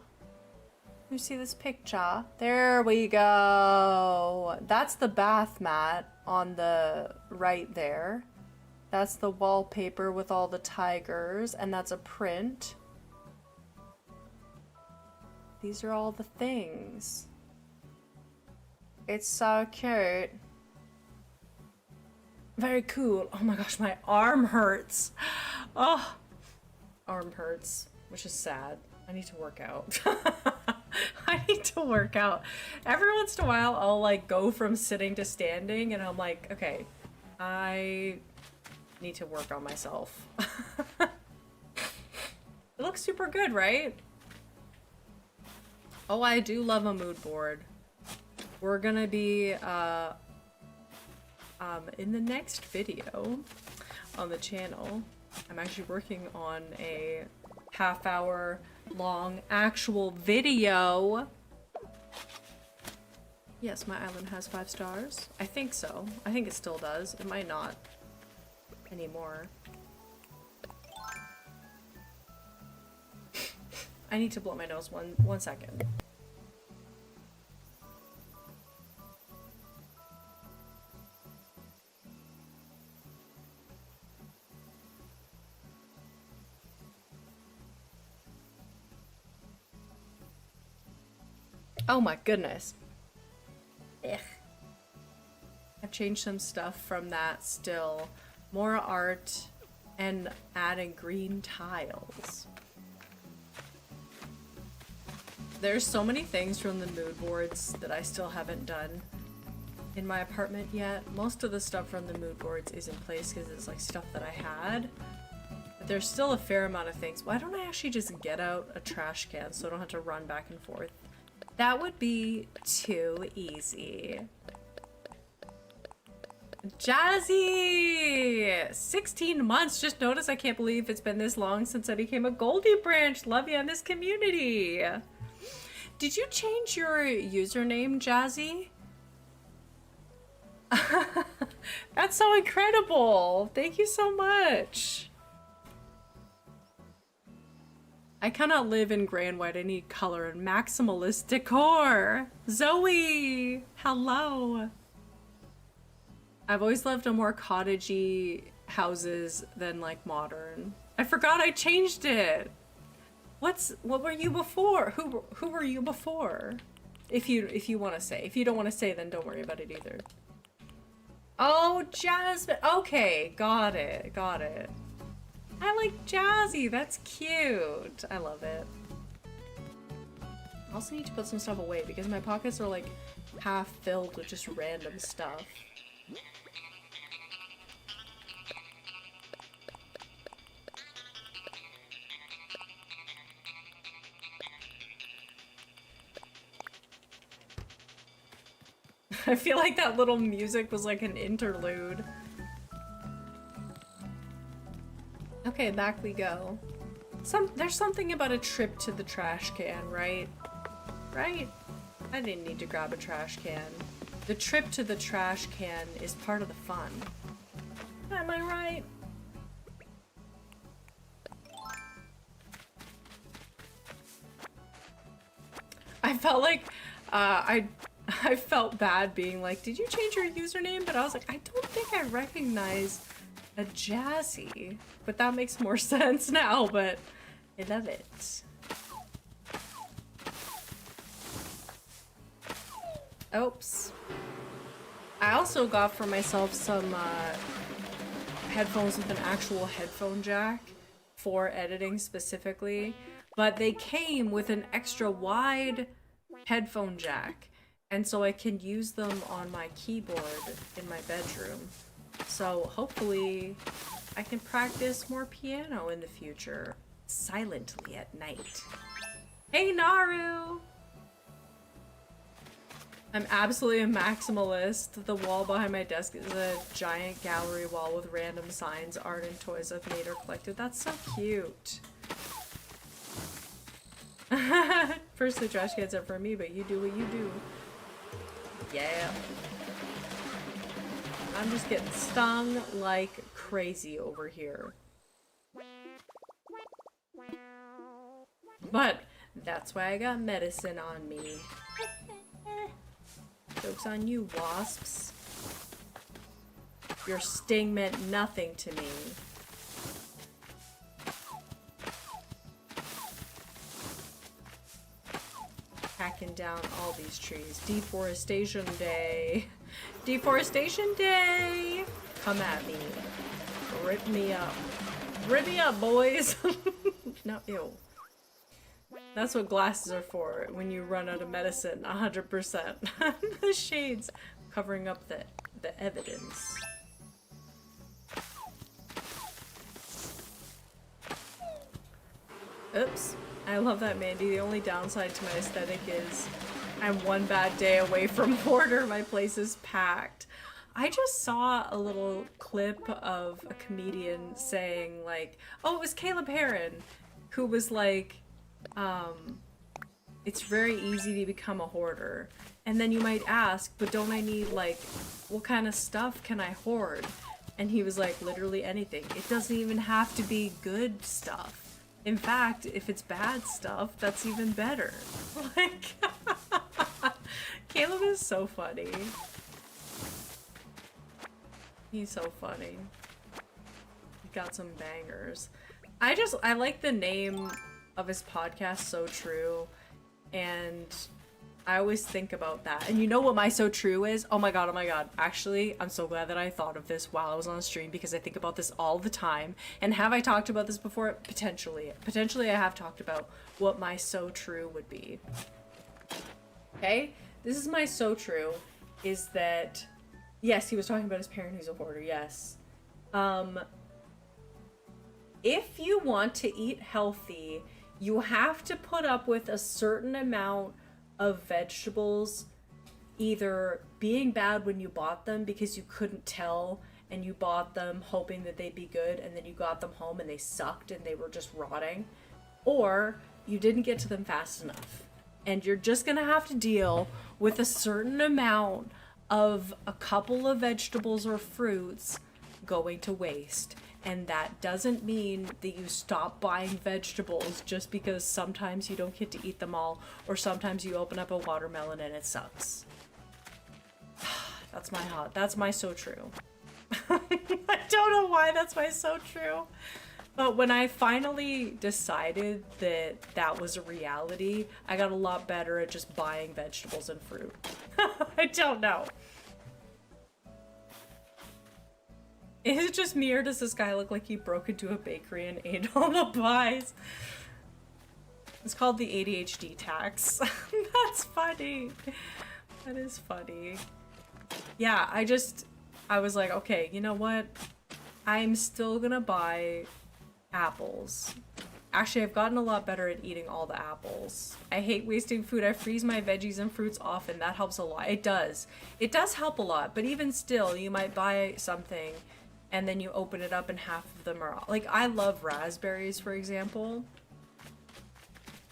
You see this picture? There we go. That's the bath mat on the right there. That's the wallpaper with all the tigers, and that's a print. These are all the things. It's so cute. Very cool. Oh my gosh, my arm hurts. Oh, arm hurts, which is sad. I need to work out. I need to work out. Every once in a while, I'll like go from sitting to standing and I'm like, okay, I need to work on myself. It looks super good, right? Oh, I do love a mood board. We're gonna be, in the next video on the channel, I'm actually working on a half-hour long actual video. Yes, my island has 5 stars. I think so. I think it still does. It might not anymore. I need to blow my nose one second. Oh my goodness. Ugh. I've changed some stuff from that still. More art and adding green tiles. There's so many things from the mood boards that I still haven't done in my apartment yet. Most of the stuff from the mood boards is in place because it's like stuff that I had. But there's still a fair amount of things. Why don't I actually just get out a trash can so I don't have to run back and forth? That would be too easy. Jazzy! 16 months! Just noticed, I can't believe it's been this long since I became a Goldie Branch. Love you in this community. Did you change your username, Jazzy? That's so incredible! Thank you so much! I cannot live in gray and white. I need color and maximalist decor. Zoe, hello. I've always loved a more cottagey houses than like modern. I forgot I changed it. What were you before? Who were you before? If you want to say. If you don't want to say, then don't worry about it either. Oh, Jasmine. Okay, got it. Got it. I like Jazzy. That's cute. I love it. I also need to put some stuff away because my pockets are like half filled with just random stuff. I feel like that little music was like an interlude. Okay, back we go. There's something about a trip to the trash can, right? Right? I didn't need to grab a trash can. The trip to the trash can is part of the fun. Am I right? I felt like, I felt bad being like, did you change your username? But I was like, I don't think I recognize a Jazzy. But that makes more sense now, but I love it. Oops. I also got for myself some headphones with an actual headphone jack for editing specifically, but they came with an extra wide headphone jack, and so I can use them on my keyboard in my bedroom. So hopefully I can practice more piano in the future, silently at night. Hey Naru! I'm absolutely a maximalist. The wall behind my desk is a giant gallery wall with random signs, art, and toys I've made or collected. That's so cute. First the trash cans are for me, but you do what you do. Yeah. I'm just getting stung like crazy over here. But that's why I got medicine on me. Joke's on you, wasps. Your sting meant nothing to me. Hacking down all these trees. Deforestation day. Deforestation day! Come at me. Rip me up. Rip me up, boys! No, ew. That's what glasses are for, when you run out of medicine, 100%. The shades covering up the evidence. Oops. I love that, Mandy. The only downside to my aesthetic is I'm one bad day away from hoarder. My place is packed. I just saw a little clip of a comedian saying, like, oh, it was Caleb Heron, who was like, it's very easy to become a hoarder. And then you might ask, but don't I need, like, what kind of stuff can I hoard? And he was like, literally anything. It doesn't even have to be good stuff. In fact, if it's bad stuff, that's even better. Like, Caleb is so funny. He's so funny. He got some bangers. I like the name of his podcast, So True, and I always think about that. And you know what my So True is? Oh my god, oh my god. Actually, I'm so glad that I thought of this while I was on the stream, because I think about this all the time. And have I talked about this before? Potentially. Potentially I have talked about what my So True would be. Okay? This is my So True, is that... Yes, he was talking about his parent who's a hoarder, yes. If you want to eat healthy, you have to put up with a certain amount of vegetables either being bad when you bought them because you couldn't tell and you bought them hoping that they'd be good, and then you got them home and they sucked and they were just rotting, or you didn't get to them fast enough. And you're just gonna have to deal with a certain amount of a couple of vegetables or fruits going to waste. And that doesn't mean that you stop buying vegetables just because sometimes you don't get to eat them all, or sometimes you open up a watermelon and it sucks. That's my So True. I don't know why that's my So True. But when I finally decided that that was a reality, I got a lot better at just buying vegetables and fruit. I don't know. Is it just me, or does this guy look like he broke into a bakery and ate all the pies? It's called the ADHD tax. That's funny. That is funny. Yeah, I was like, okay, you know what? I'm still gonna buy apples. Actually, I've gotten a lot better at eating all the apples. I hate wasting food. I freeze my veggies and fruits often. That helps a lot. It does. It does help a lot, but even still, you might buy something and then you open it up and half of them are... Like, I love raspberries, for example.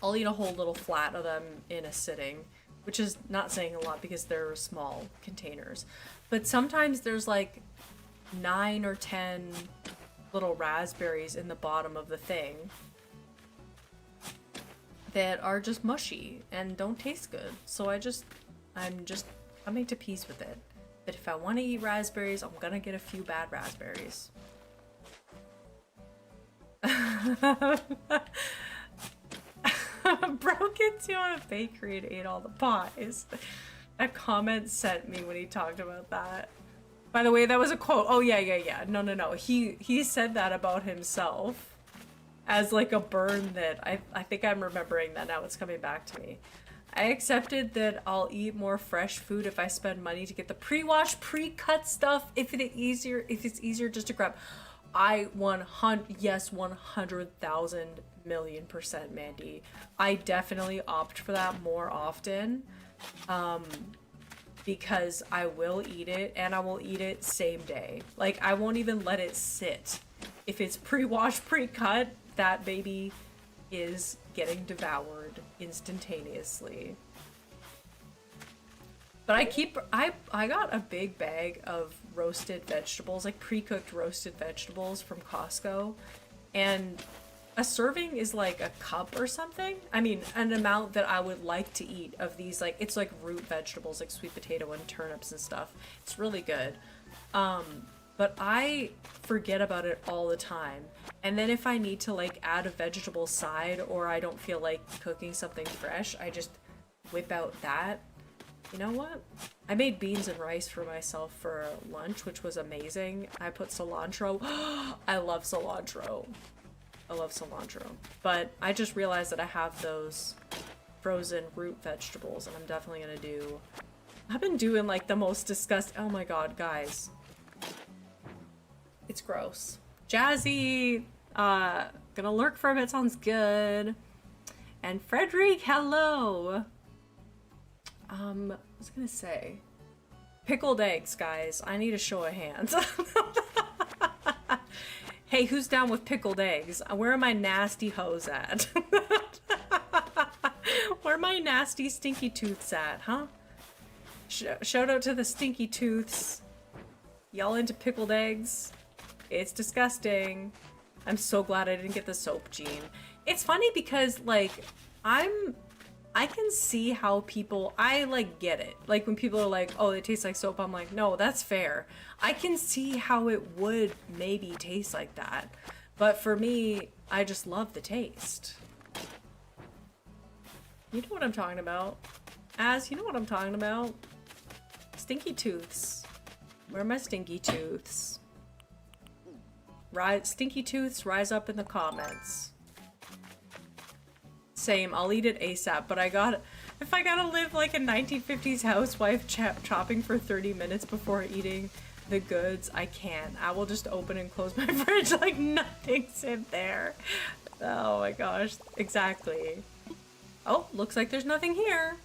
I'll eat a whole little flat of them in a sitting, which is not saying a lot because they're small containers. But sometimes there's like 9 or 10 little raspberries in the bottom of the thing that are just mushy and don't taste good. So I'm just coming to peace with it. That if I want to eat raspberries, I'm gonna get a few bad raspberries. Broke into a bakery and ate all the pies. That comment sent me when he talked about that. By the way, that was a quote. Oh yeah. No. He said that about himself as like a burn that I think I'm remembering that now. It's coming back to me. I accepted that I'll eat more fresh food if I spend money to get the pre-washed, pre-cut stuff if it's easier just to grab. Yes, 100,000 million%, Mandy. I definitely opt for that more often. Because I will eat it, and I will eat it same day. Like, I won't even let it sit. If it's pre-washed, pre-cut, that baby is getting devoured instantaneously. But I got a big bag of roasted vegetables, like pre-cooked roasted vegetables from Costco, and a serving is like a cup or something. I mean, an amount that I would like to eat of these, like, it's like root vegetables, like sweet potato and turnips and stuff. It's really good. But I forget about it all the time. And then if I need to like add a vegetable side, or I don't feel like cooking something fresh, I just whip out that. You know what? I made beans and rice for myself for lunch, which was amazing. I put cilantro. I love cilantro. I love cilantro. But I just realized that I have those frozen root vegetables, and I'm definitely gonna do... I've been doing like the most disgusting... Oh my god, guys. It's gross. Jazzy! Gonna lurk for a bit, sounds good. And Frederick, hello! I was gonna say... Pickled eggs, guys. I need a show of hands. Hey, who's down with pickled eggs? Where are my nasty hoes at? Where are my nasty stinky tooths at, huh? Shout out to the stinky tooths. Y'all into pickled eggs? It's disgusting. I'm so glad I didn't get the soap gene. It's funny because, like, I can see how people, I, like, get it. Like, when people are like, oh, it tastes like soap, I'm like, no, that's fair. I can see how it would maybe taste like that. But for me, I just love the taste. You know what I'm talking about. Az, you know what I'm talking about. Stinky tooths. Where are my stinky tooths? Stinky tooths, rise up in the comments. Same, I'll eat it ASAP, but if I gotta live like a 1950s housewife chopping for 30 minutes before eating the goods, I can't. I will just open and close my fridge like nothing's in there. Oh my gosh, exactly. Oh, looks like there's nothing here.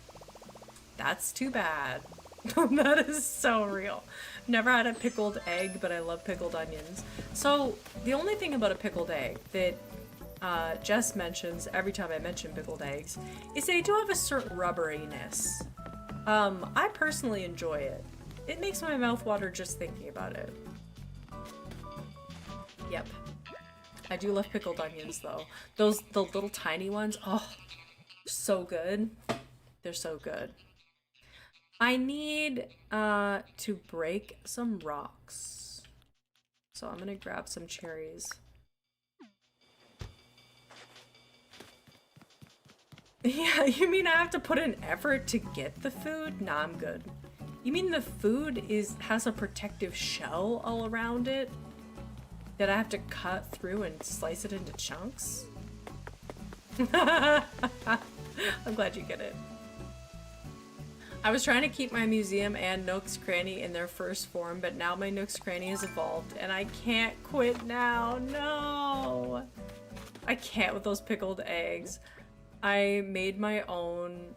That's too bad. That is so real. Never had a pickled egg, but I love pickled onions. So the only thing about a pickled egg that Jess mentions every time I mention pickled eggs is they do have a certain rubberiness. I personally enjoy it. It makes my mouth water just thinking about it. Yep. I do love pickled onions though. The little tiny ones, oh, so good. They're so good. I need to break some rocks. So I'm gonna grab some cherries. Yeah, you mean I have to put an effort to get the food? Nah, I'm good. You mean the food has a protective shell all around it that I have to cut through and slice it into chunks? I'm glad you get it. I was trying to keep my museum and Nook's Cranny in their first form, but now my Nook's Cranny has evolved and I can't quit now. No! I can't with those pickled eggs. I made my own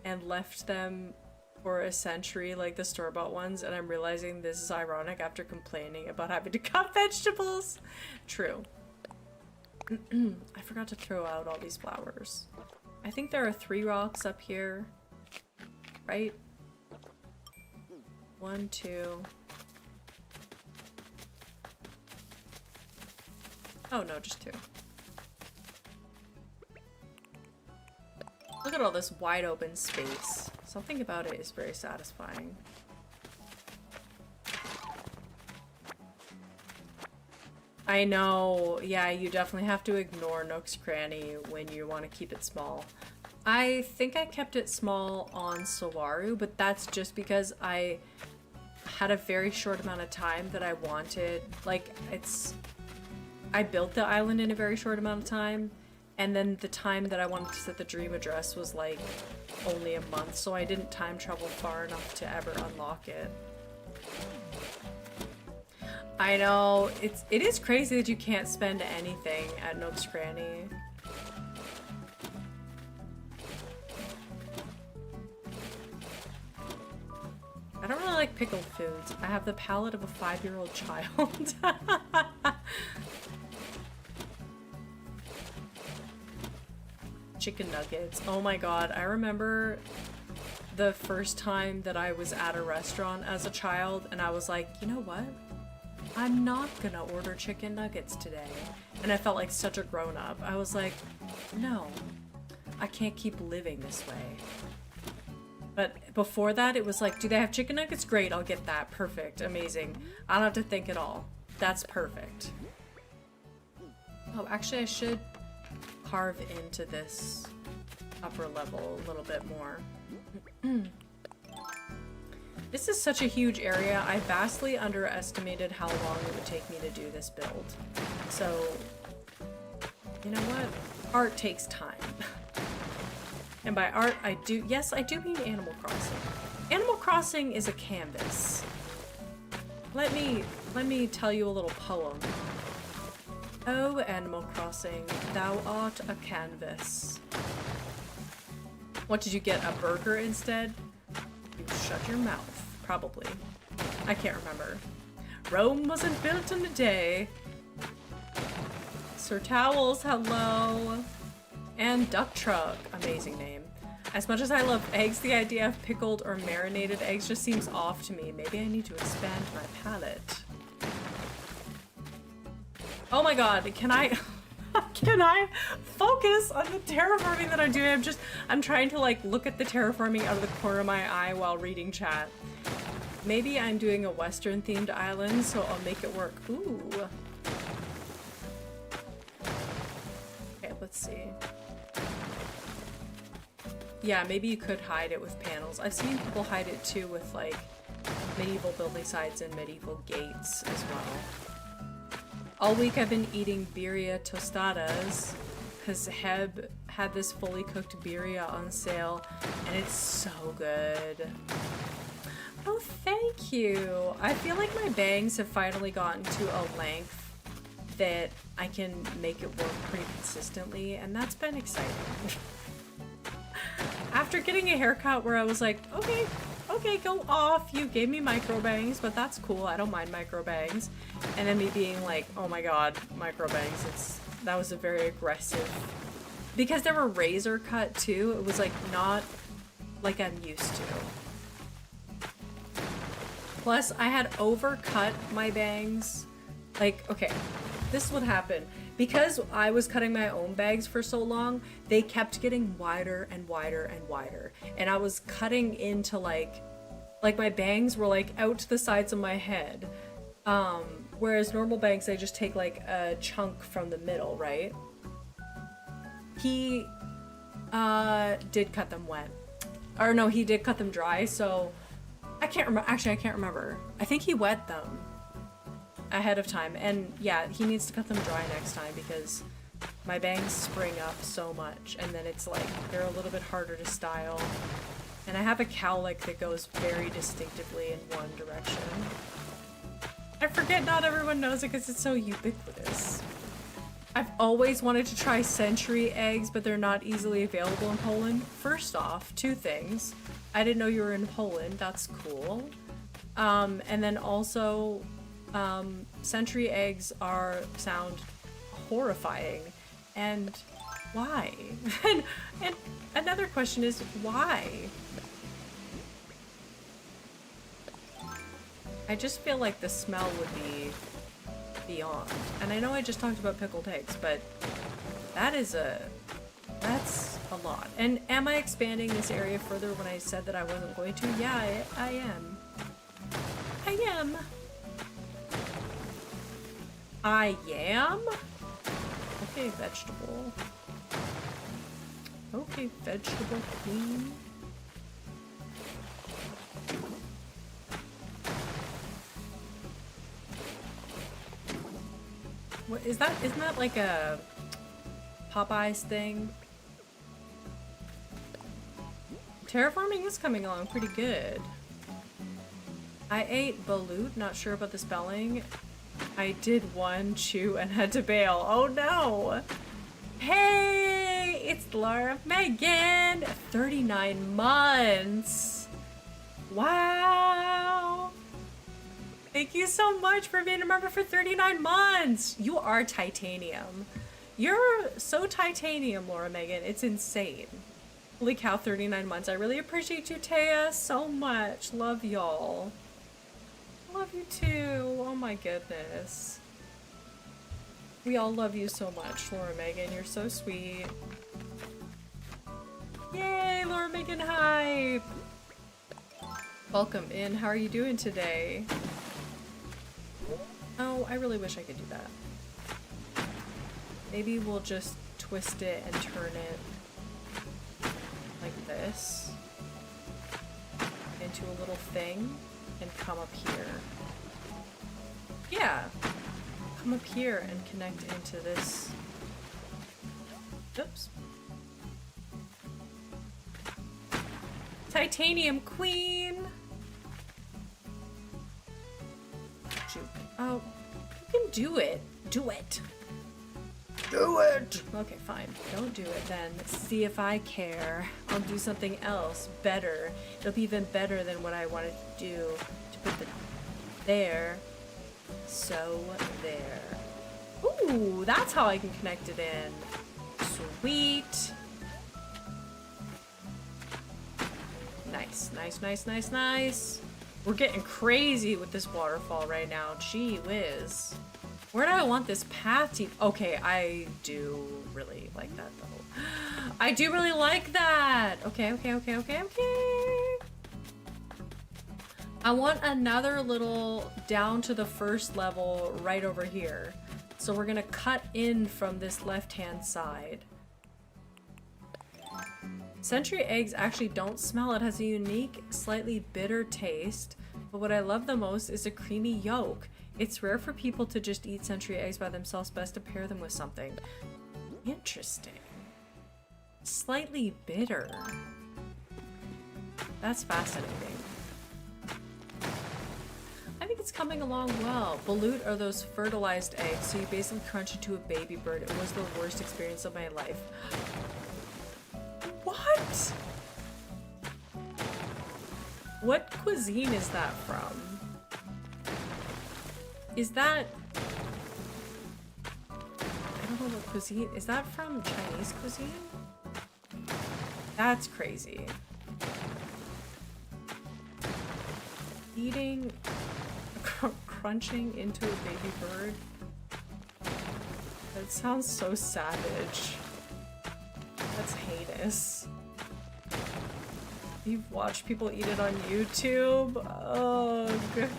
and left them for a century, like the store-bought ones, and I'm realizing this is ironic after complaining about having to cut vegetables. True. I forgot to throw out all these flowers. I think there are 3 rocks up here. Right? 1, 2. Oh no, just 2. Look at all this wide open space. Something about it is very satisfying. I know, yeah, you definitely have to ignore Nook's Cranny when you want to keep it small. I think I kept it small on Sawaru, but that's just because I had a very short amount of time that I wanted. Like, I built the island in a very short amount of time, and then the time that I wanted to set the dream address was like only a month, so I didn't time travel far enough to ever unlock it. I know, it is crazy that you can't spend anything at Nook's Cranny. I don't really like pickled foods. I have the palate of a 5-year-old child. Chicken nuggets. Oh my god, I remember the first time that I was at a restaurant as a child and I was like, you know what? I'm not gonna order chicken nuggets today. And I felt like such a grown-up. I was like, no, I can't keep living this way. But before that, it was like, do they have chicken nuggets? Great, I'll get that. Perfect, amazing. I don't have to think at all. That's perfect. Oh, actually I should carve into this upper level a little bit more. This is such a huge area. I vastly underestimated how long it would take me to do this build. So, you know what? Art takes time. And by art, I do mean Animal Crossing. Animal Crossing is a canvas. Let me tell you a little poem. Oh, Animal Crossing, thou art a canvas. What, did you get a burger instead? You shut your mouth. Probably. I can't remember. Rome wasn't built in a day. Sir Towels, hello. And Duck Truck, amazing name. As much as I love eggs, the idea of pickled or marinated eggs just seems off to me. Maybe I need to expand my palate. Oh my god, can I focus on the terraforming that I'm doing? I'm trying to like look at the terraforming out of the corner of my eye while reading chat. Maybe I'm doing a Western themed island, so I'll make it work. Ooh. Okay, let's see. Yeah, maybe you could hide it with panels. I've seen people hide it too with like medieval building sites and medieval gates as well. All week I've been eating birria tostadas because Heb had this fully cooked birria on sale and it's so good. Oh, thank you. I feel like my bangs have finally gotten to a length that I can make it work pretty consistently, and that's been exciting. After getting a haircut where I was like, okay, go off. You gave me micro bangs, but that's cool. I don't mind micro bangs. And then me being like, oh my god, micro bangs. That was a very aggressive. Because they were razor cut too, it was like not like I'm used to. Plus, I had overcut my bangs. Like, okay, this is what happened. Because I was cutting my own bangs for so long, they kept getting wider and wider and wider. And I was cutting into like my bangs were like out to the sides of my head. Whereas normal bangs, they just take like a chunk from the middle, right? He did cut them wet. Or no, he did cut them dry, so I can't remember. Actually, I can't remember. I think he wet them ahead of time, and yeah, he needs to cut them dry next time because my bangs spring up so much, and then it's like they're a little bit harder to style. And I have a cowlick that goes very distinctively in one direction. I forget not everyone knows it because it's so ubiquitous. I've always wanted to try century eggs, but they're not easily available in Poland. First off, two things. I didn't know you were in Poland. That's cool. And then also, century eggs sound horrifying. And why? and another question is why? I just feel like the smell would be beyond. And I know I just talked about pickled eggs, but that's a lot. And am I expanding this area further when I said that I wasn't going to? Yeah, I am. I am. I am? Okay, vegetable. Okay, vegetable queen. What is that? Isn't that like a Popeyes thing? Terraforming is coming along pretty good. I ate balut, not sure about the spelling. I did one chew and had to bail. Oh no! Hey! It's Laura Megan! 39 months! Wow! Thank you so much for being a member for 39 months! You are titanium. You're so titanium, Laura Megan. It's insane. Holy cow, 39 months. I really appreciate you, Taya, so much. Love y'all. Love you too. Oh my goodness. We all love you so much, Laura Megan. You're so sweet. Yay, Laura Megan hype! Welcome in. How are you doing today? Oh, I really wish I could do that. Maybe we'll just twist it and turn it like this. into a little thing and come up here. Yeah. Come up here and connect into this. Oops. Titanium Queen! Oh, you can do it. Do it. Do it! Okay, fine. Don't do it then. See if I care. I'll do something else better. It'll be even better than what I wanted to do. To put the there. So there. Ooh, that's how I can connect it in. Sweet. Nice, nice, nice, nice, nice. We're getting crazy with this waterfall right now. Gee whiz. Where do I want this path to? Okay, I do really like that though. I do really like that. Okay, okay, okay, okay, okay. I want another little down to the first level right over here. So we're gonna cut in from this left-hand side. Century eggs actually don't smell. It has a unique, slightly bitter taste. But what I love the most is a creamy yolk. It's rare for people to just eat century eggs by themselves. Best to pair them with something. Interesting. Slightly bitter. That's fascinating. I think it's coming along well. Balut are those fertilized eggs, so you basically crunch into a baby bird. It was the worst experience of my life. What? What cuisine is that from? Is that... I don't know what cuisine... Is that from Chinese cuisine? That's crazy. Eating... crunching into a baby bird? That sounds so savage. That's heinous. You've watched people eat it on YouTube? Ugh.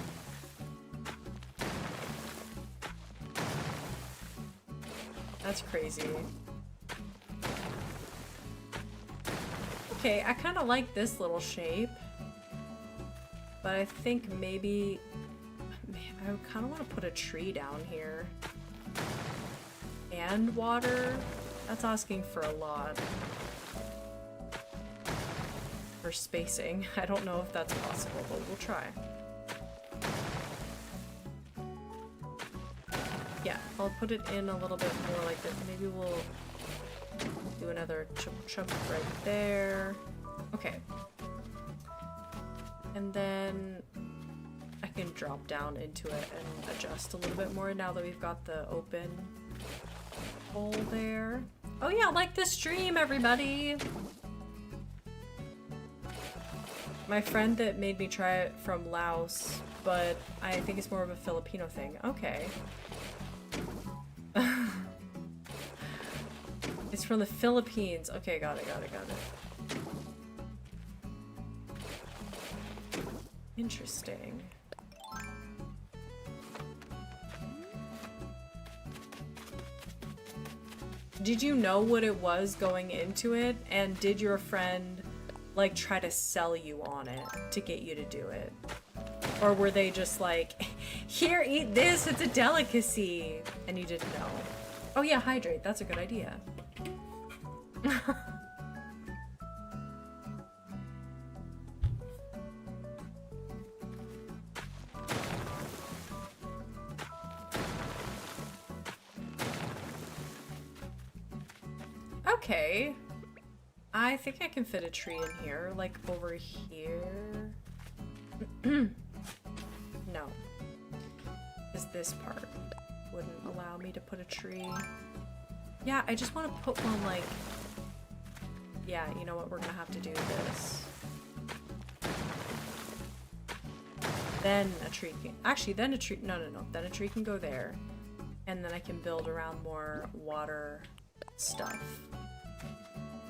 That's crazy. Okay, I kind of like this little shape. But I think maybe... I kind of want to put a tree down here. And water? That's asking for a lot. For spacing. I don't know if that's possible, but we'll try. Yeah, I'll put it in a little bit more like that. Maybe we'll do another chunk right there. Okay. And then I can drop down into it and adjust a little bit more now that we've got the open hole there. Oh yeah, like the stream, everybody! My friend that made me try it from Laos, but I think it's more of a Filipino thing. Okay. It's from the Philippines. Okay, got it, got it, got it. Interesting. Did you know what it was going into it? And did your friend like try to sell you on it to get you to do it? Or were they just like, here, eat this, it's a delicacy, and you didn't know? Oh yeah, hydrate, that's a good idea. Okay. I think I can fit a tree in here, like over here. No. Because this part wouldn't allow me to put a tree. Yeah, I just want to put one like... Yeah, you know what? We're gonna have to do this. Then a tree can... Actually, then a tree... No, no, no. Then a tree can go there. And then I can build around more water stuff.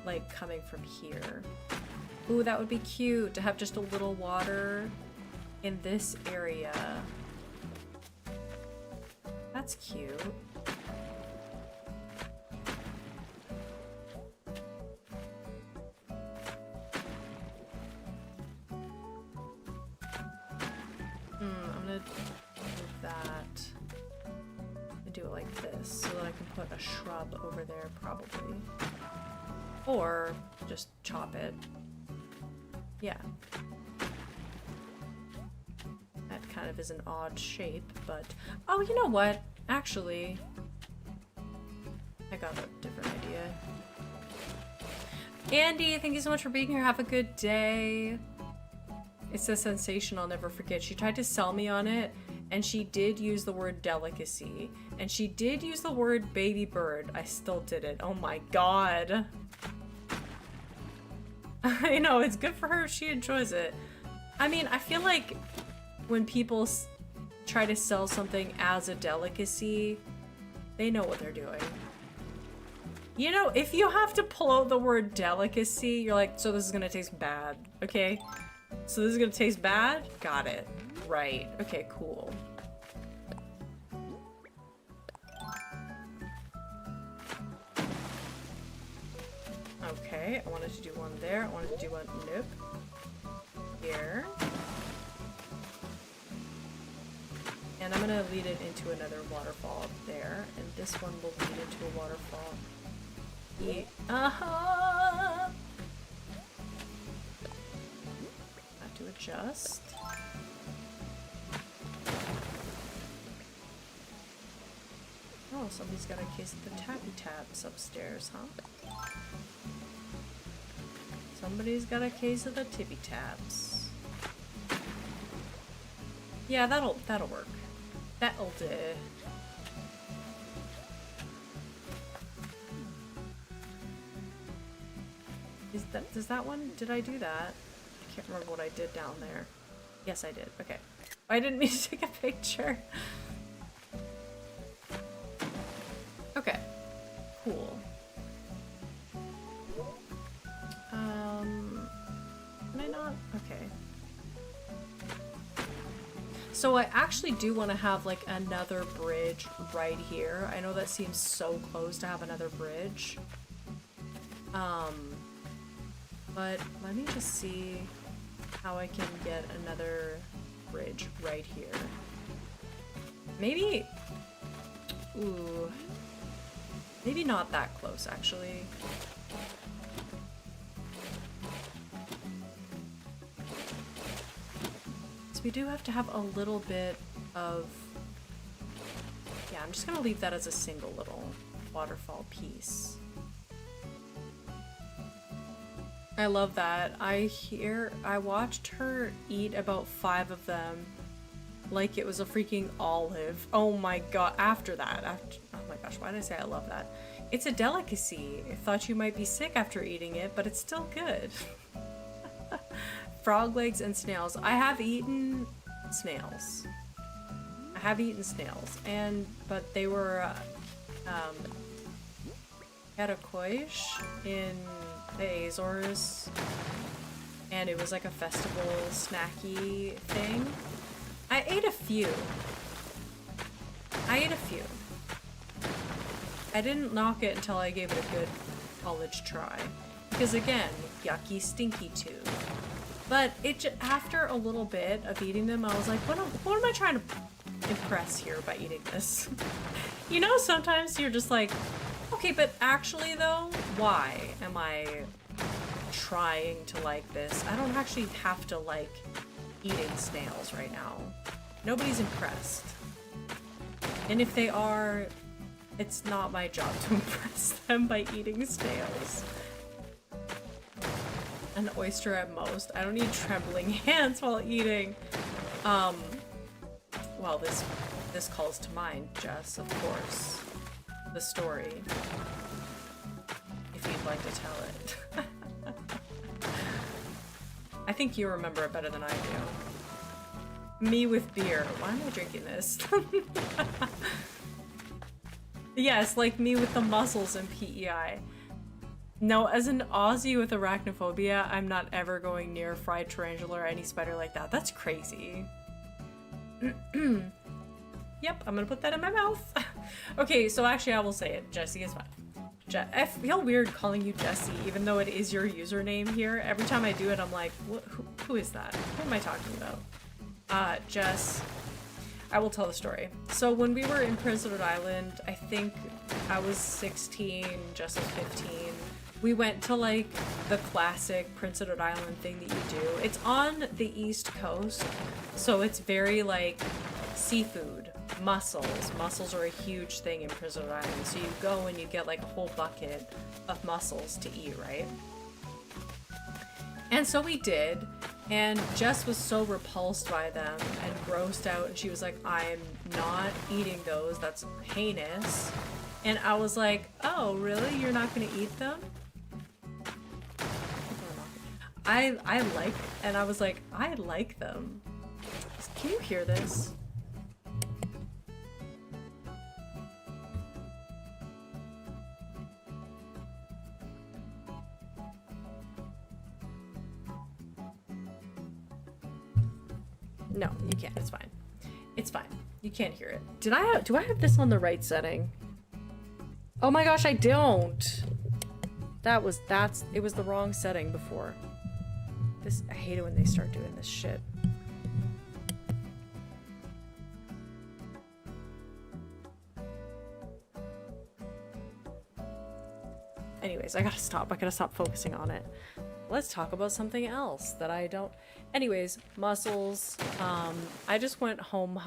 Like, coming from here. Ooh, that would be cute to have just a little water in this area. That's cute. I can put a shrub over there, probably. Or just chop it. Yeah. That kind of is an odd shape, but... Oh, you know what? Actually, I got a different idea. Andy, thank you so much for being here. Have a good day. It's a sensation I'll never forget. She tried to sell me on it, and she did use the word delicacy. And she did use the word baby bird. I still did it. Oh my god. I know, it's good for her if she enjoys it. I mean, I feel like when people try to sell something as a delicacy, they know what they're doing. You know, if you have to pull out the word delicacy, you're like, so this is gonna taste bad, okay? So this is gonna taste bad? Got it. Right. Okay, cool. Okay, I wanted to do one there. I wanted to do one, nope. Here. And I'm gonna lead it into another waterfall up there, and this one will lead into a waterfall. Have to adjust. Oh, somebody's got a case of the tappy taps upstairs, huh? Somebody's got a case of the tippy taps. Yeah, that'll work. That'll do. Does that one? Did I do that? I can't remember what I did down there. Yes, I did. Okay. I didn't mean to take a picture. Okay. Cool. Can I not? Okay. So I actually do want to have like another bridge right here. I know that seems so close to have another bridge. But let me just see how I can get another bridge right here. Maybe, ooh, maybe not that close actually. So we do have to have a little bit of, yeah, I'm just gonna leave that as a single little waterfall piece. I love that. I watched her eat about 5 of them like it was a freaking olive. Oh my god, after that, oh my gosh, why did I say I love that? It's a delicacy. I thought you might be sick after eating it, but it's still good. Frog legs and snails. I have eaten snails. But they were Karakoish in the Azores, and it was like a festival snacky thing. I ate a few. I didn't knock it until I gave it a good college try. Because again, yucky, stinky too. But after a little bit of eating them, I was like, what am I trying to impress here by eating this? You know, sometimes you're just like, okay, but actually though, why am I trying to like this? I don't actually have to like eating snails right now. Nobody's impressed. And if they are, it's not my job to impress them by eating snails. An oyster at most. I don't need trembling hands while eating. Well, this calls to mind, Jess, of course. The story, if you'd like to tell it. I think you remember it better than I do. Me with beer. Why am I drinking this? Yes, like me with the muscles and PEI. No, as an Aussie with arachnophobia, I'm not ever going near fried tarantula or any spider like that. That's crazy. Yep, I'm gonna put that in my mouth. Okay, so actually I will say it. Jessie is fine. I feel weird calling you Jessie, even though it is your username here. Every time I do it, I'm like, who is that? Who am I talking about? Jess. I will tell the story. So when we were in Prince Edward Island, I think I was 16, Jess was 15. We went to like the classic Prince Edward Island thing that you do. It's on the East Coast, so it's very like seafood, mussels. Mussels are a huge thing in Prince Edward Island. So you go and you get like a whole bucket of mussels to eat, right? And so we did, and Jess was so repulsed by them and grossed out, and she was like, I'm not eating those, that's heinous. And I was like, oh, really? You're not gonna eat them? I like, and I was like, I like them. Can you hear this? No, you can't. It's fine. It's fine. You can't hear it. Do I have this on the right setting? Oh my gosh, I don't. It was the wrong setting before. I hate it when they start doing this shit. Anyways, I gotta stop focusing on it. Let's talk about something else that I don't... Anyways, mussels. I just went home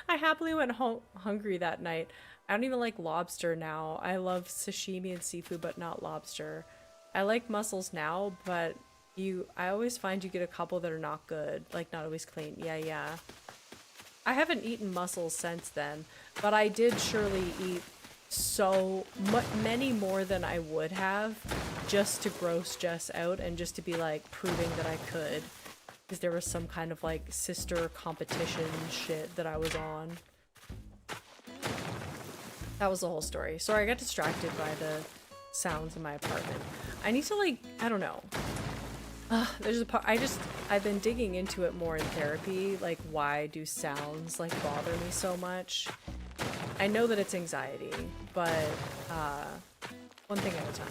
I happily went home hungry that night. I don't even like lobster now. I love sashimi and seafood, but not lobster. I like mussels now, but I always find you get a couple that are not good. Like, not always clean. Yeah. I haven't eaten mussels since then, but I did surely eat so many more than I would have, just to gross Jess out and just to be like proving that I could, because there was some kind of like sister competition shit that I was on. That was the whole story. Sorry, I got distracted by the sounds in my apartment. I need to like, I don't know. There's a part, I've been digging into it more in therapy, like why do sounds like bother me so much? I know that it's anxiety, but one thing at a time.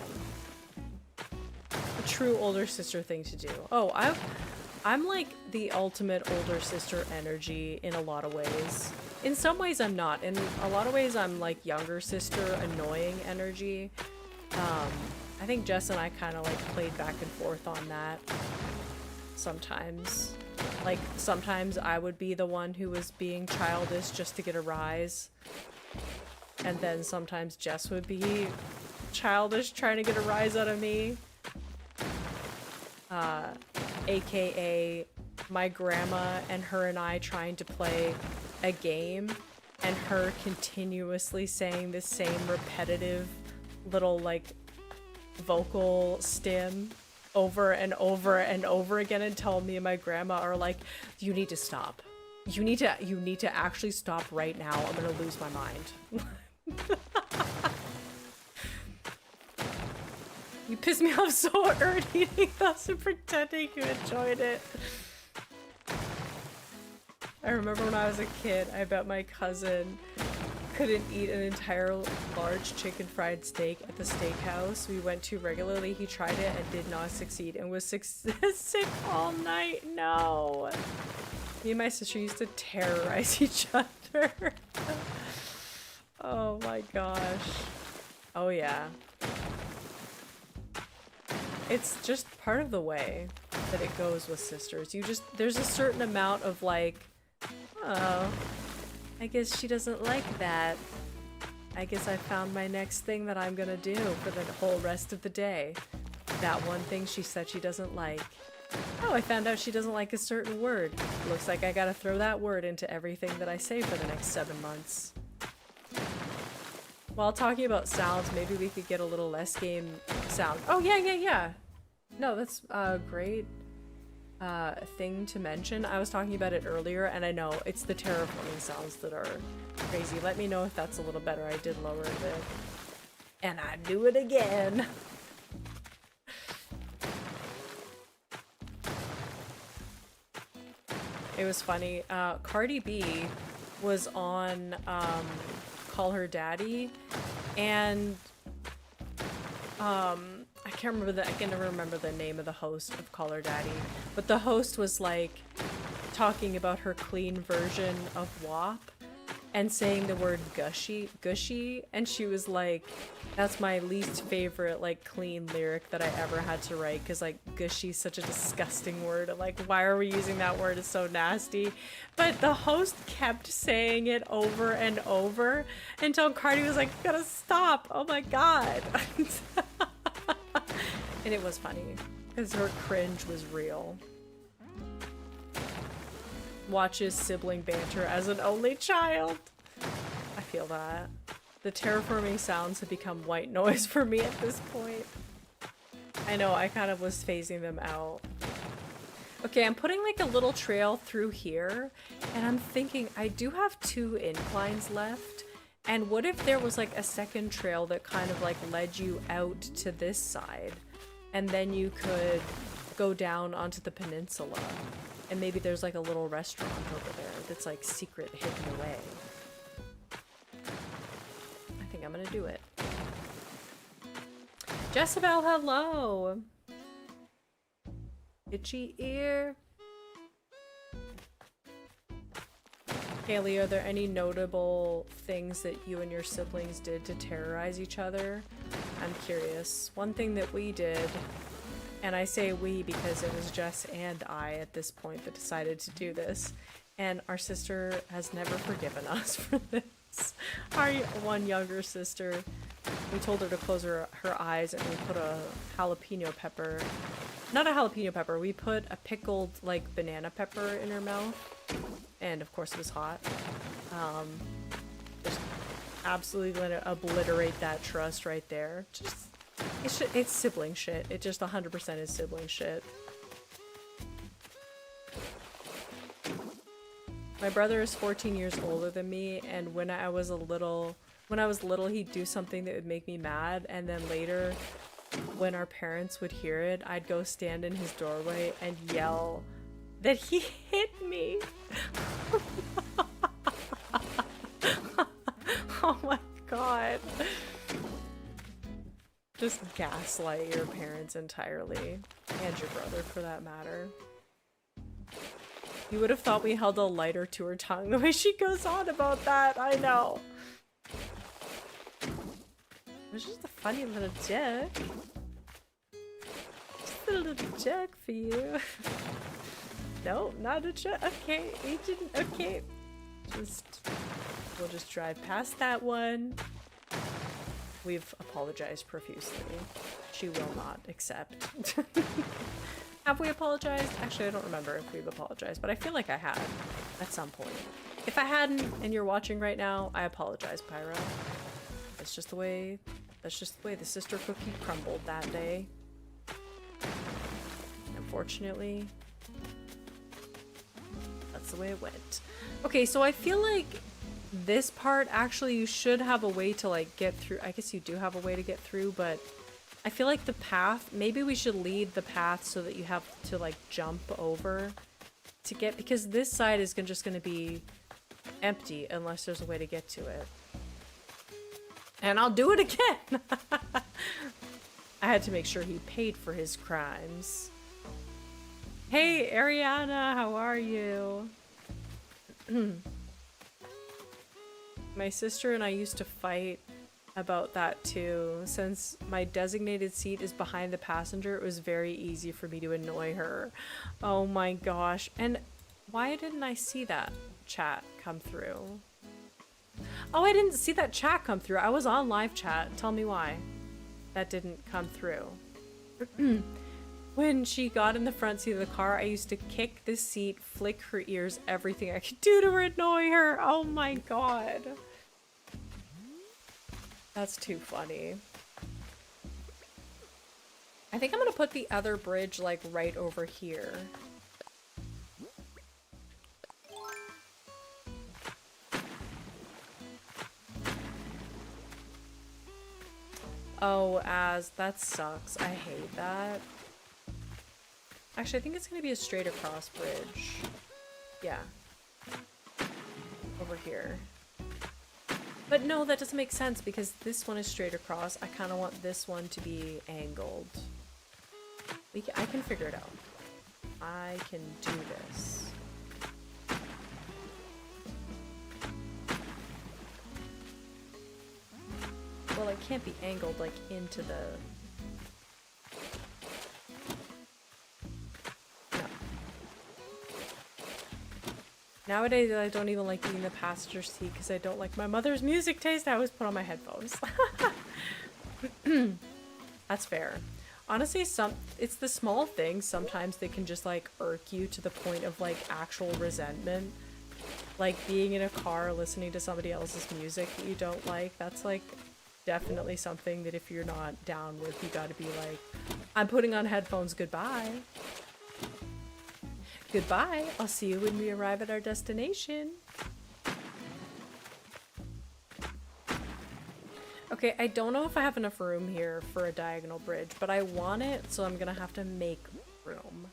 A true older sister thing to do. Oh, I'm like the ultimate older sister energy in a lot of ways. In some ways I'm not. In a lot of ways I'm like younger sister annoying energy. I think Jess and I kind of like played back and forth on that sometimes. Like sometimes I would be the one who was being childish just to get a rise. And then sometimes Jess would be childish trying to get a rise out of me. AKA my grandma and her and I trying to play a game and her continuously saying the same repetitive little like vocal stim over and over and over again until me and my grandma are like, you need to stop. You need to actually stop right now. I'm gonna lose my mind. You pissed me off so hard eating those and pretending you enjoyed it. I remember when I was a kid, I bet my cousin couldn't eat an entire large chicken fried steak at the steakhouse we went to regularly. He tried it and did not succeed and was sick all night. No. Me and my sister used to terrorize each other. Oh my gosh. Oh yeah. It's just part of the way that it goes with sisters. There's a certain amount of like, oh, I guess she doesn't like that. I guess I found my next thing that I'm gonna do for the whole rest of the day. That one thing she said she doesn't like. Oh, I found out she doesn't like a certain word. Looks like I gotta throw that word into everything that I say for the next 7 months. While talking about sounds, maybe we could get a little less game sound. Oh, yeah. No, that's a great thing to mention. I was talking about it earlier, and I know it's the terraforming sounds that are crazy. Let me know if that's a little better. I did lower it a bit. And I do it again. It was funny. Cardi B was on Call Her Daddy, and I can never remember the name of the host of Call Her Daddy, but the host was like talking about her clean version of WAP, and saying the word gushy, and she was like, that's my least favorite, like, clean lyric that I ever had to write, because, like, gushy is such a disgusting word, and, like, why are we using that word? It's so nasty. But the host kept saying it over and over until Cardi was like, gotta stop, oh my god. And it was funny, because her cringe was real. Watches sibling banter as an only child. I feel that. The terraforming sounds have become white noise for me at this point. I know, I kind of was phasing them out. Okay, I'm putting like a little trail through here, and I'm thinking I do have 2 inclines left, and what if there was like a second trail that kind of like led you out to this side, and then you could go down onto the peninsula? And maybe there's like a little restaurant over there that's like secret hidden away. I think I'm gonna do it. Jezebel, hello! Itchy ear. Haley, are there any notable things that you and your siblings did to terrorize each other? I'm curious. One thing that we did, and I say we because it was Jess and I at this point that decided to do this, and our sister has never forgiven us for this. Our one younger sister, we told her to close her eyes, and we put a jalapeno pepper, not a jalapeno pepper, we put a pickled like banana pepper in her mouth, and of course it was hot. Just absolutely gonna obliterate that trust right there. Just it's sibling shit. It just 100% is sibling shit. My brother is 14 years older than me, and when I was little, he'd do something that would make me mad, and then later, when our parents would hear it, I'd go stand in his doorway and yell that he hit me. Oh my god. Just gaslight your parents entirely, and your brother for that matter. You would have thought we held a lighter to her tongue the way she goes on about that, I know. It was just a funny little joke. Just a little joke for you. No, not a joke. Okay, you didn't. Okay. We'll just drive past that one. We've apologized profusely. She will not accept. Have we apologized? Actually, I don't remember if we've apologized, but I feel like I had at some point. If I hadn't and you're watching right now, I apologize, Pyro. That's just the way the sister cookie crumbled that day. Unfortunately, that's the way it went. Okay, so I feel like this part, actually, you should have a way to, like, get through. I guess you do have a way to get through, but I feel like the path, maybe we should lead the path so that you have to, like, jump over to get, because this side is just going to be empty unless there's a way to get to it. And I'll do it again! I had to make sure he paid for his crimes. Hey, Ariana, how are you? My sister and I used to fight about that too. Since my designated seat is behind the passenger, it was very easy for me to annoy her. Oh my gosh. And why didn't I see that chat come through? Oh, I didn't see that chat come through. I was on live chat. Tell me why that didn't come through. When she got in the front seat of the car, I used to kick the seat, flick her ears, everything I could do to annoy her. Oh my god. That's too funny. I think I'm gonna put the other bridge, like, right over here. Oh, that sucks. I hate that. Actually, I think it's gonna be a straight across bridge. Yeah. Over here. But no, that doesn't make sense because this one is straight across. I kind of want this one to be angled. I can figure it out. I can do this. Well, it can't be angled, like, into the... No. Nowadays, I don't even like being in the passenger seat because I don't like my mother's music taste. I always put on my headphones. That's fair. Honestly, it's the small things. Sometimes they can just, like, irk you to the point of, like, actual resentment. Like, being in a car listening to somebody else's music that you don't like. That's, like, definitely something that if you're not down with, you gotta be like, I'm putting on headphones, goodbye. Goodbye. I'll see you when we arrive at our destination. Okay, I don't know if I have enough room here for a diagonal bridge, but I want it, so I'm gonna have to make room.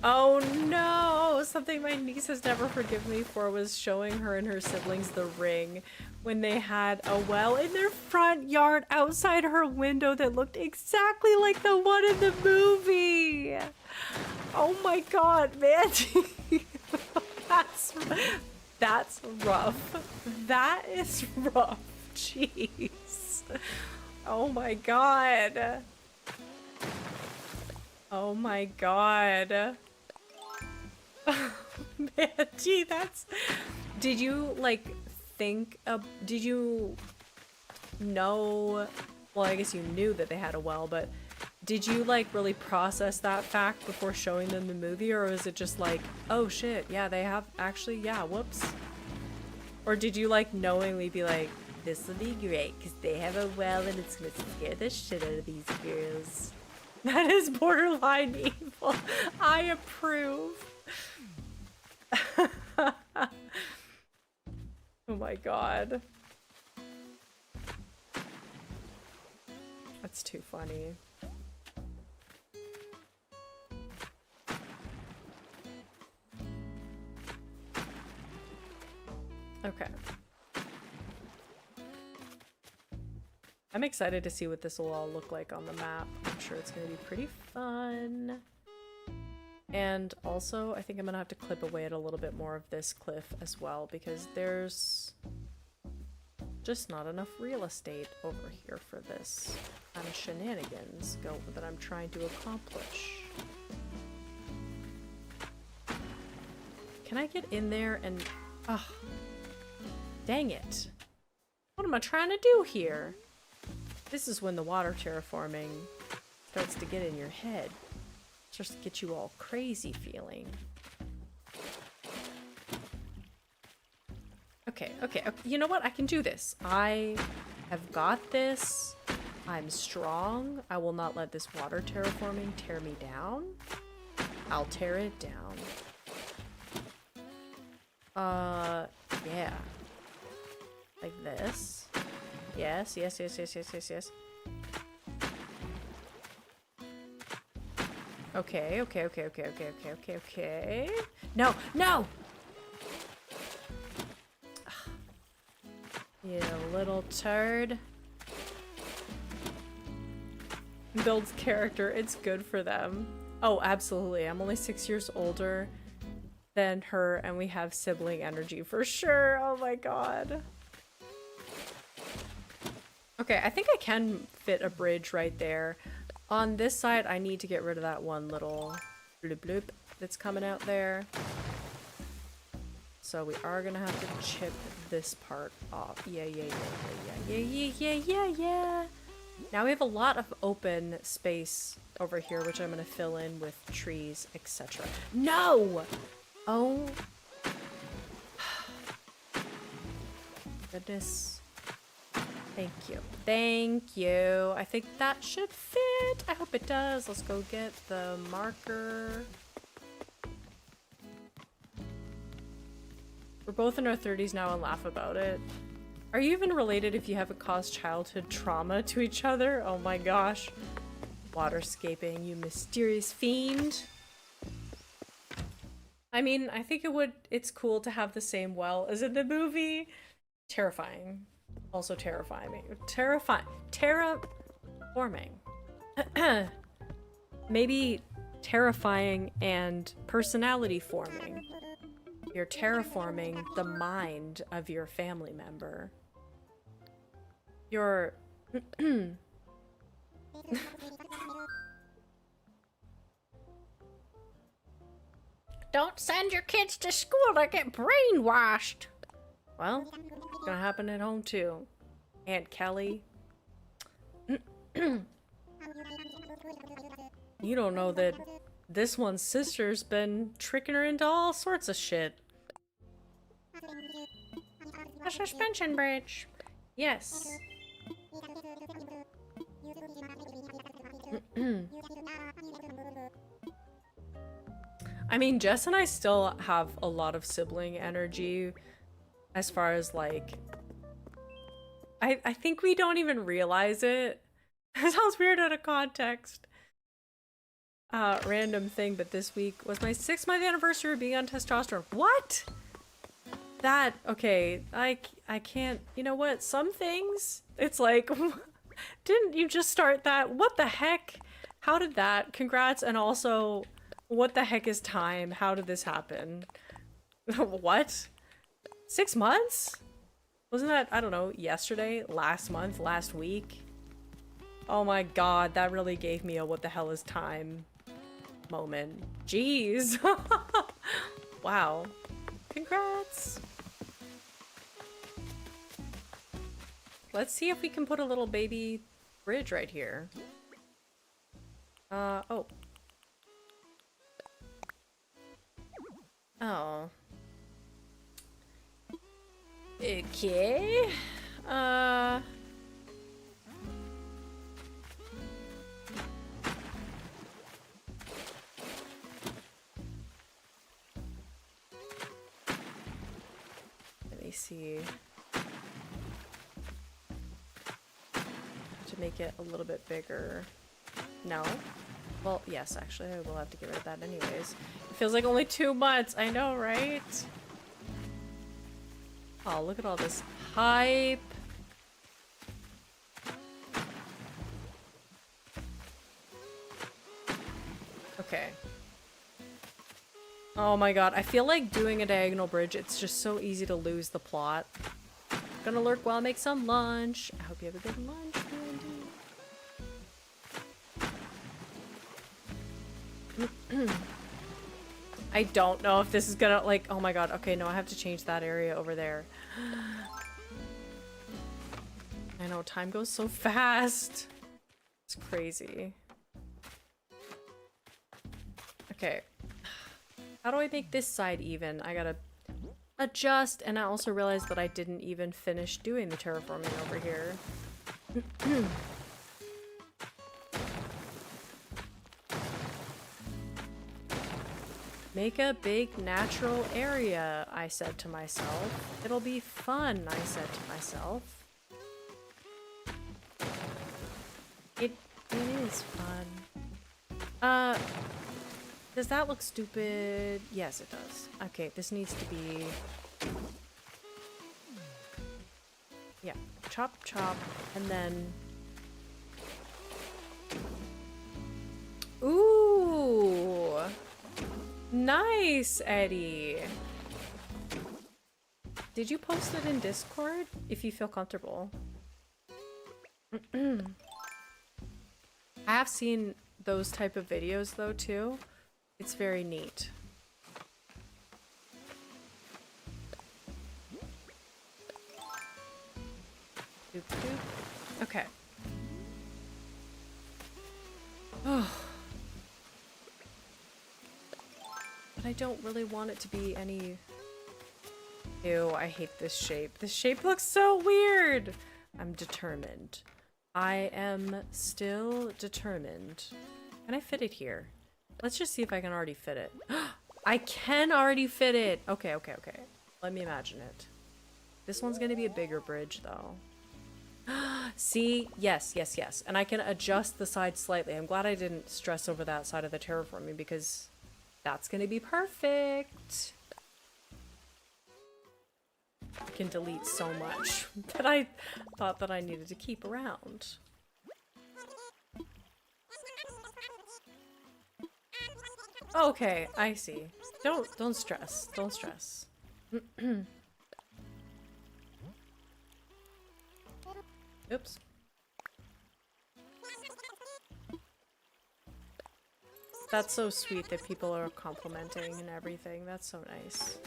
Oh no! Something my niece has never forgiven me for was showing her and her siblings the ring when they had a well in their front yard outside her window that looked exactly like the one in the movie! Oh my god, man! That's rough. That is rough. Jeez. Oh my god. Oh my god. Man, gee, that's... Did you, like, think of... Did you know... Well, I guess you knew that they had a well, but did you, like, really process that fact before showing them the movie, or was it just like, oh shit, yeah, they have... Actually, yeah, whoops. Or did you, like, knowingly be like, this will be great, because they have a well and it's gonna scare the shit out of these girls. That is borderline evil. I approve. Oh my god. That's too funny. Okay. I'm excited to see what this will all look like on the map. I'm sure it's going to be pretty fun. And also, I think I'm going to have to clip away at a little bit more of this cliff as well, because there's just not enough real estate over here for this kind of shenanigans that I'm trying to accomplish. Can I get in there and... Oh, dang it. What am I trying to do here? This is when the water terraforming starts to get in your head. Starts to get you all crazy feeling. Okay, okay, okay. You know what? I can do this. I have got this. I'm strong. I will not let this water terraforming tear me down. I'll tear it down. Yeah. Like this. Yes, yes, yes, yes, yes, yes, yes. Okay, okay, okay, okay, okay, okay, okay, okay. No, no! You little turd. Builds character. It's good for them. Oh, absolutely. I'm only 6 years older than her, and we have sibling energy for sure. Oh my god. Okay, I think I can fit a bridge right there. On this side, I need to get rid of that one little bloop bloop that's coming out there. So we are gonna have to chip this part off. Yeah, yeah, yeah, yeah, yeah, yeah, yeah, yeah, yeah. Now we have a lot of open space over here, which I'm gonna fill in with trees, etc. No! Oh. Goodness. Thank you. Thank you. I think that should fit. I hope it does. Let's go get the marker. We're both in our 30s now and laugh about it. Are you even related if you haven't caused childhood trauma to each other? Oh my gosh. Waterscaping, you mysterious fiend. I mean, I think it's cool to have the same well as in the movie. Terrifying. Also terrifying. Terraforming. Maybe terrifying and personality forming. You're terraforming the mind of your family member. You're... Don't send your kids to school to get brainwashed! Well, it's gonna happen at home too. Aunt Kelly. You don't know that this one's sister's been tricking her into all sorts of shit. A suspension bridge. Yes. I mean, Jess and I still have a lot of sibling energy as far as like... I think we don't even realize it. It sounds weird out of context. Random thing, but this week was my 6-month anniversary of being on testosterone. What? That, okay, I can't, you know what, some things, it's like, didn't you just start that? What the heck? How did that? Congrats, and also, what the heck is time? How did this happen? What? 6 months? Wasn't that, I don't know, yesterday? Last month? Last week? Oh my god, that really gave me a what the hell is time moment. Jeez. Wow. Congrats. Let's see if we can put a little baby bridge right here. Oh. Oh. Okay. Let me see. To make it a little bit bigger. No? Well, yes, actually, I will have to get rid of that anyways. It feels like only 2 months. I know, right? Oh, look at all this hype. Okay. Oh my god, I feel like doing a diagonal bridge, it's just so easy to lose the plot. Gonna lurk while I make some lunch. I hope you have a good lunch, Mandy. I don't know if this is gonna, like, oh my god, okay, no, I have to change that area over there. I know, time goes so fast. It's crazy. Okay. How do I make this side even? I gotta adjust, and I also realized that I didn't even finish doing the terraforming over here. Make a big natural area, I said to myself. It'll be fun, I said to myself. It is fun. Does that look stupid? Yes, it does. Okay, this needs to be... Yeah, chop, chop, and then... Ooh! Nice, Eddie! Did you post it in Discord? If you feel comfortable. I have seen those type of videos though too. It's very neat. Doop, doop. Okay. Oh. But I don't really want it to be any... Ew, I hate this shape. This shape looks so weird! I'm determined. I am still determined. Can I fit it here? Let's just see if I can already fit it. I can already fit it! Okay, okay, okay. Let me imagine it. This one's gonna be a bigger bridge, though. See? Yes, yes, yes. And I can adjust the side slightly. I'm glad I didn't stress over that side of the terraforming because that's gonna be perfect. I can delete so much that I thought that I needed to keep around. Okay, I see. Don't stress. Don't stress. Oops. That's so sweet that people are complimenting and everything. That's so nice.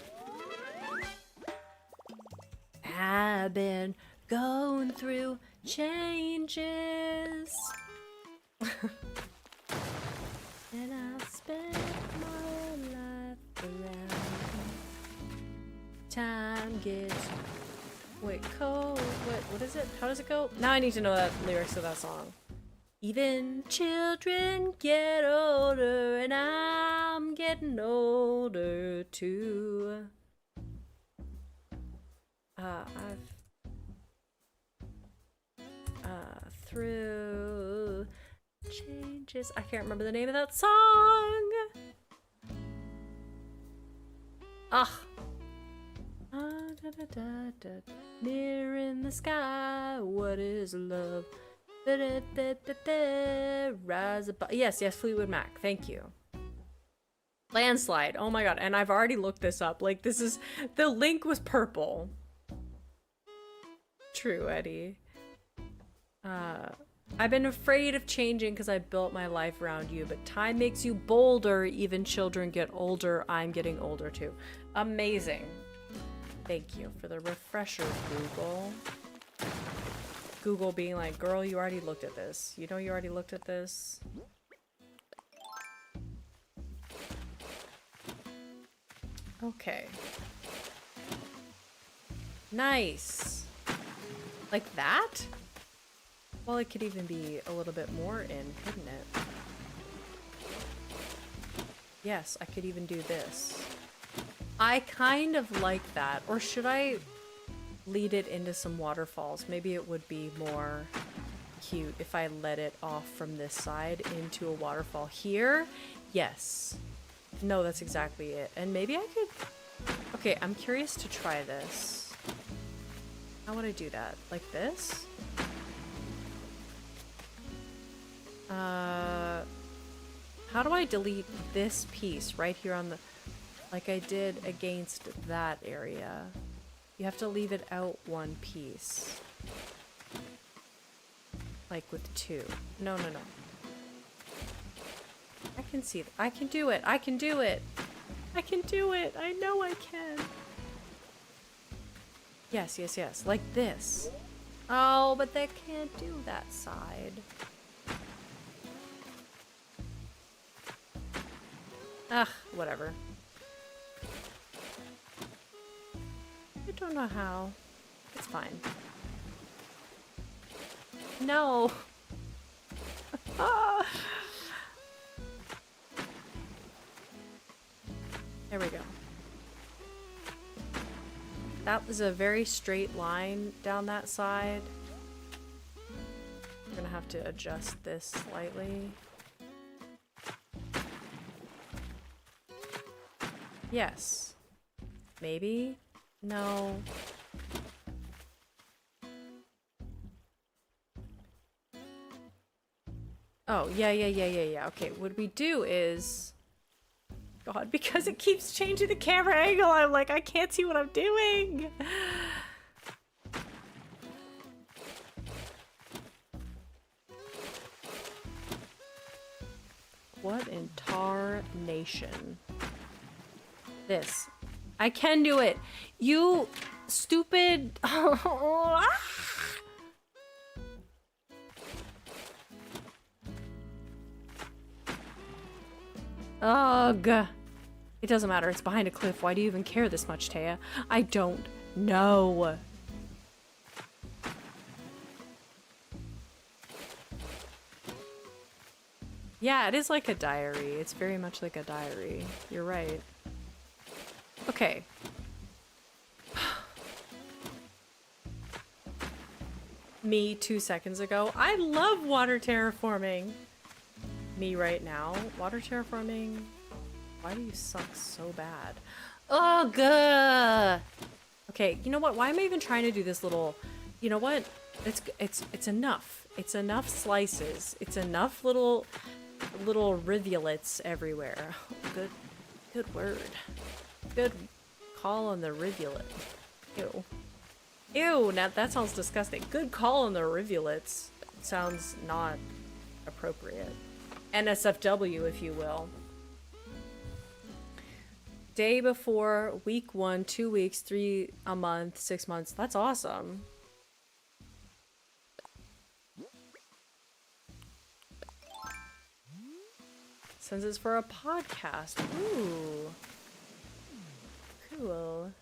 I've been going through changes. And I spent my life around. Time gets cold. What is it? How does it go? Now I need to know the lyrics of that song. Even children get older, and I'm getting older too. Through changes. I can't remember the name of that song. Ugh. Near in the sky, what is love? Rise above. Yes, Fleetwood Mac. Thank you. Landslide. Oh my god. And I've already looked this up. Like, this is... The link was purple. True, Eddie. I've been afraid of changing because I built my life around you, but time makes you bolder. Even children get older. I'm getting older too. Amazing. Thank you for the refresher, Google. Google being like, girl, you already looked at this. You know you already looked at this. Okay. Nice. Like that? Well, it could even be a little bit more in, couldn't it? Yes, I could even do this. I kind of like that. Or should I lead it into some waterfalls? Maybe it would be more cute if I led it off from this side into a waterfall here. Yes. No, that's exactly it. And maybe I could... Okay, I'm curious to try this. How would I do that? Like this? How do I delete this piece right here on the... Like I did against that area? You have to leave it out one piece. Like with two. No. I can see it. I can do it. I can do it. I can do it. I know I can. Yes. Like this. Oh, but they can't do that side. Ugh, whatever. I don't know how. It's fine. No. There we go. That was a very straight line down that side. I'm gonna have to adjust this slightly. Yes. Maybe? No. Oh, yeah. Okay, what we do is... God, because it keeps changing the camera angle, I'm like, I can't see what I'm doing! What in tar nation? This. I can do it! You stupid... Ugh. It doesn't matter. It's behind a cliff. Why do you even care this much, Taya? I don't know. Yeah, it is like a diary. It's very much like a diary. You're right. Okay. Me 2 seconds ago. I love water terraforming. Me right now. Water terraforming. Why do you suck so bad? Ugh! Okay, you know what? Why am I even trying to do this little... You know what? It's enough. It's enough slices. It's enough little rivulets everywhere. Good. Good word. Good call on the rivulet. Ew. Ew, now that sounds disgusting. Good call on the rivulets. Sounds not appropriate. NSFW, if you will. Day before, week 1, 2 weeks, 3 a month, 6 months. That's awesome. Since it's for a podcast. Ooh. Cool.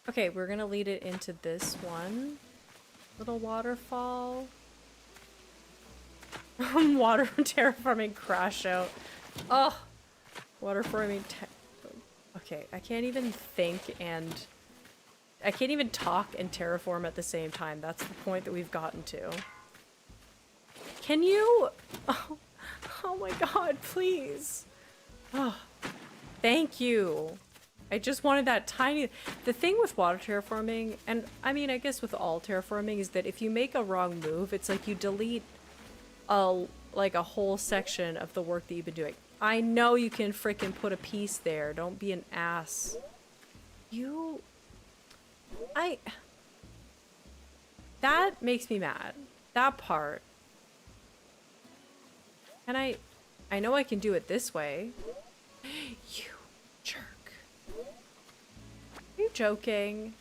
Okay, we're gonna lead it into this one. Little waterfall. Water terraforming crash out. Oh! Waterforming okay, I can't even think and... I can't even talk and terraform at the same time. That's the point that we've gotten to. Can you... Oh, oh my god, please. Oh, thank you. I just wanted that tiny... The thing with water terraforming, and I mean, I guess with all terraforming, is that if you make a wrong move, it's like you delete like a whole section of the work that you've been doing. I know you can frickin' put a piece there. Don't be an ass. That makes me mad. That part. And I know I can do it this way. You jerk. Are you joking?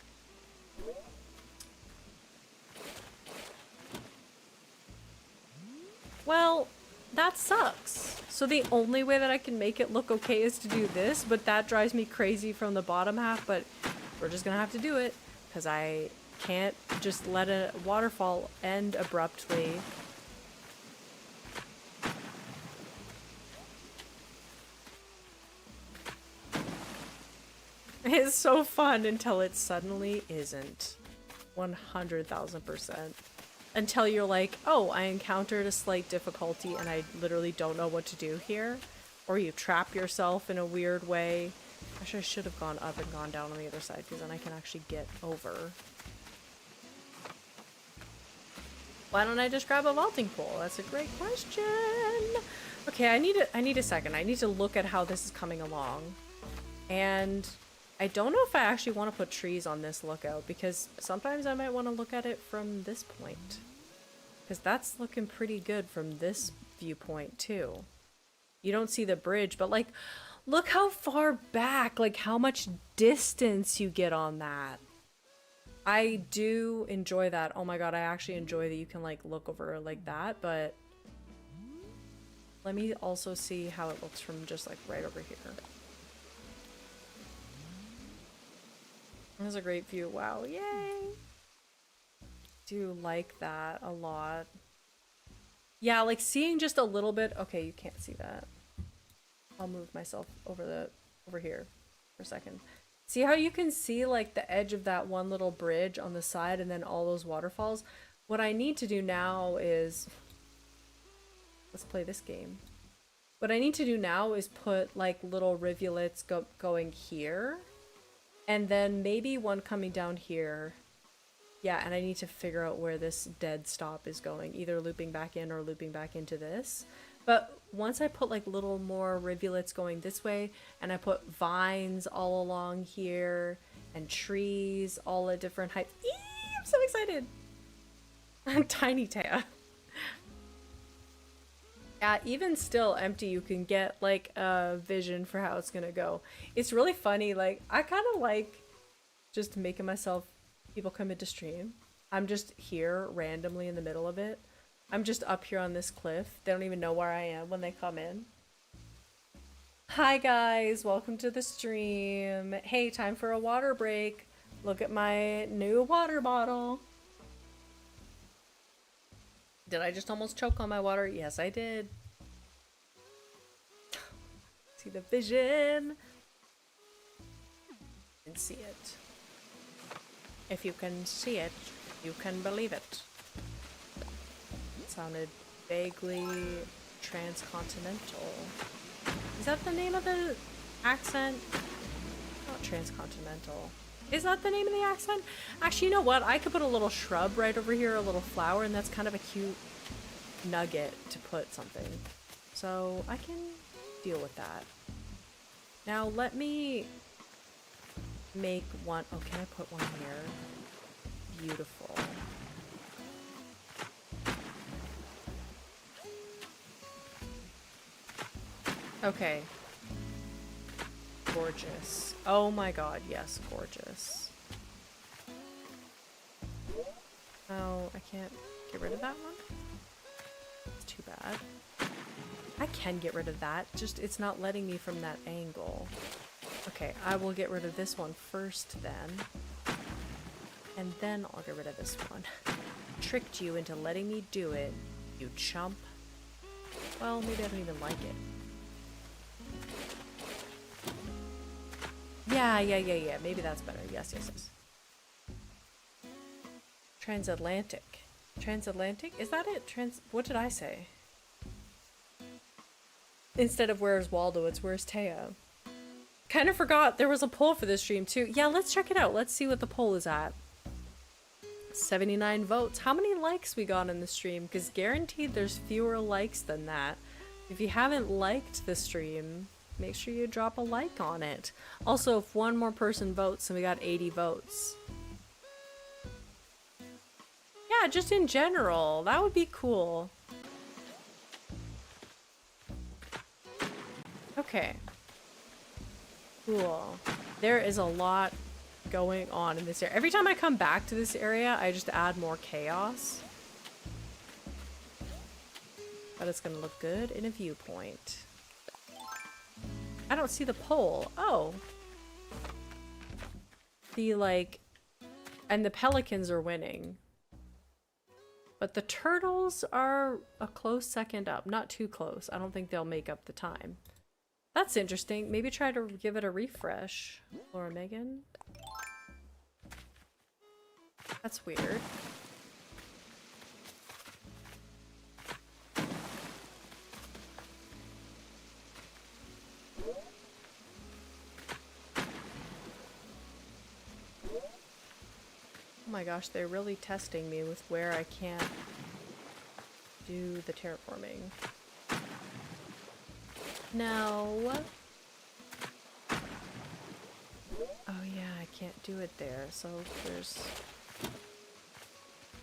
Well, that sucks. So the only way that I can make it look okay is to do this, but that drives me crazy from the bottom half, but we're just gonna have to do it, because I can't just let a waterfall end abruptly. It's so fun until it suddenly isn't. 100,000%. Until you're like, oh, I encountered a slight difficulty and I literally don't know what to do here. Or you trap yourself in a weird way. Actually, I should have gone up and gone down on the other side because then I can actually get over. Why don't I just grab a vaulting pole? That's a great question. Okay, I need a second. I need to look at how this is coming along. And I don't know if I actually want to put trees on this lookout, because sometimes I might want to look at it from this point. Because that's looking pretty good from this viewpoint too. You don't see the bridge, but like, look how far back, like how much distance you get on that. I do enjoy that. Oh my god, I actually enjoy that you can like look over like that, but let me also see how it looks from just like right over here. That's a great view. Wow, yay! Do like that a lot. Yeah, like seeing just a little bit. Okay, you can't see that. I'll move myself over here for a second. See how you can see like the edge of that one little bridge on the side and then all those waterfalls? What I need to do now is... Let's play this game. What I need to do now is put like little rivulets going here. And then maybe one coming down here. Yeah, and I need to figure out where this dead stop is going. Either looping back in or looping back into this. But once I put like little more rivulets going this way, and I put vines all along here, and trees all at different heights. Eee, I'm so excited! Tiny Taya. Yeah, even still empty, you can get like a vision for how it's gonna go. It's really funny, like, I kind of like just making myself, people come into stream. I'm just here randomly in the middle of it. I'm just up here on this cliff. They don't even know where I am when they come in. Hi guys, welcome to the stream. Hey, time for a water break. Look at my new water bottle. Did I just almost choke on my water? Yes, I did. See the vision. You can see it. If you can see it, you can believe it. It sounded vaguely transcontinental. Is that the name of the accent? Not transcontinental. Is that the name of the accent? Actually, you know what? I could put a little shrub right over here, a little flower, and that's kind of a cute nugget to put something. So I can deal with that. Now let me make one. Oh, can I put one here? Beautiful. Okay. Gorgeous. Oh my god, yes, gorgeous. Oh, I can't get rid of that one? It's too bad. I can get rid of that, just it's not letting me from that angle. Okay, I will get rid of this one first then. And then I'll get rid of this one. Tricked you into letting me do it, you chump. Well, maybe I don't even like it. Yeah. Maybe that's better. Yes. Transatlantic. Transatlantic? Is that it? What did I say? Instead of where's Waldo, it's where's Taya. Kind of forgot there was a poll for this stream too. Yeah, let's check it out. Let's see what the poll is at. 79 votes. How many likes we got in the stream? Because guaranteed there's fewer likes than that. If you haven't liked the stream, make sure you drop a like on it. Also, if one more person votes, then we got 80 votes. Yeah, just in general. That would be cool. Okay. Cool. There is a lot going on in this area. Every time I come back to this area, I just add more chaos. But it's gonna look good in a viewpoint. I don't see the poll. Oh. And the pelicans are winning. But the turtles are a close second up. Not too close. I don't think they'll make up the time. That's interesting. Maybe try to give it a refresh. Laura Megan. That's weird. Oh my gosh, they're really testing me with where I can't do the terraforming. No. Oh yeah, I can't do it there, so there's...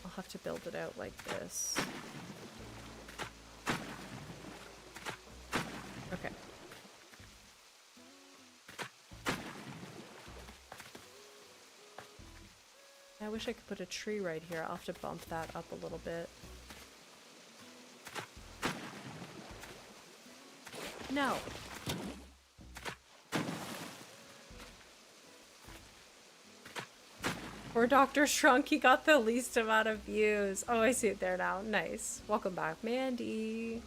I'll have to build it out like this. Okay. I wish I could put a tree right here. I'll have to bump that up a little bit. No. Poor Dr. Shrunk, he got the least amount of views. Oh, I see it there now. Nice. Welcome back, Mandy.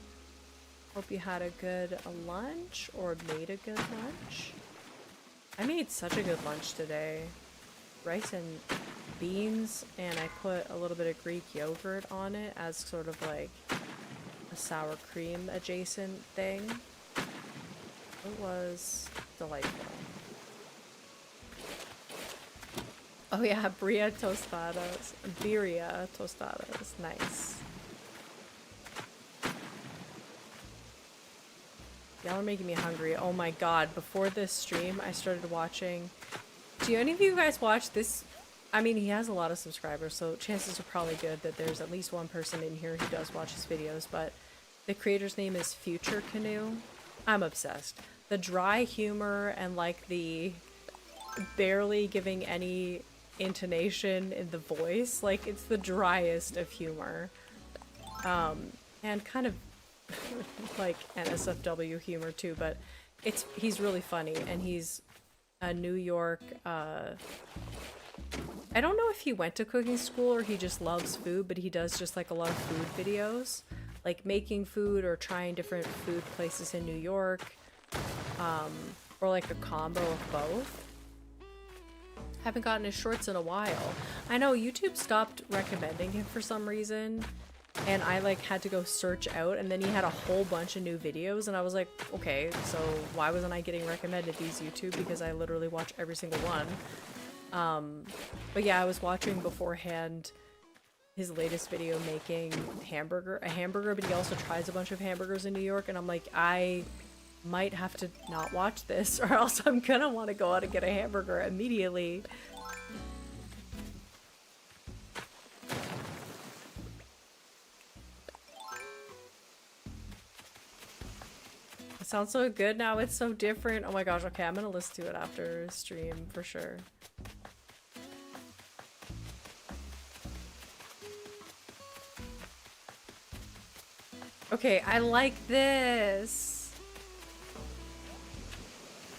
Hope you had a good lunch or made a good lunch. I made such a good lunch today. Rice and beans, and I put a little bit of Greek yogurt on it as sort of like a sour cream adjacent thing. It was delightful. Oh yeah, birria tostadas. Birria tostadas. Nice. Y'all are making me hungry. Oh my god, before this stream, I started watching... Do any of you guys watch this? I mean, he has a lot of subscribers, so chances are probably good that there's at least one person in here who does watch his videos, but the creator's name is Future Canoe. I'm obsessed. The dry humor and like the barely giving any intonation in the voice, like it's the driest of humor. And kind of like NSFW humor too, but he's really funny, and he's a New York, I don't know if he went to cooking school or he just loves food, but he does just like a lot of food videos, like making food or trying different food places in New York, or like a combo of both. Haven't gotten his shorts in a while. I know YouTube stopped recommending him for some reason, and I like had to go search out, and then he had a whole bunch of new videos, and I was like, okay, so why wasn't I getting recommended these YouTube? Because I literally watch every single one. But yeah, I was watching beforehand his latest video making a hamburger, but he also tries a bunch of hamburgers in New York, and I'm like, I might have to not watch this, or else I'm gonna want to go out and get a hamburger immediately. It sounds so good now, it's so different. Oh my gosh, okay, I'm gonna listen to it after stream for sure. Okay, I like this.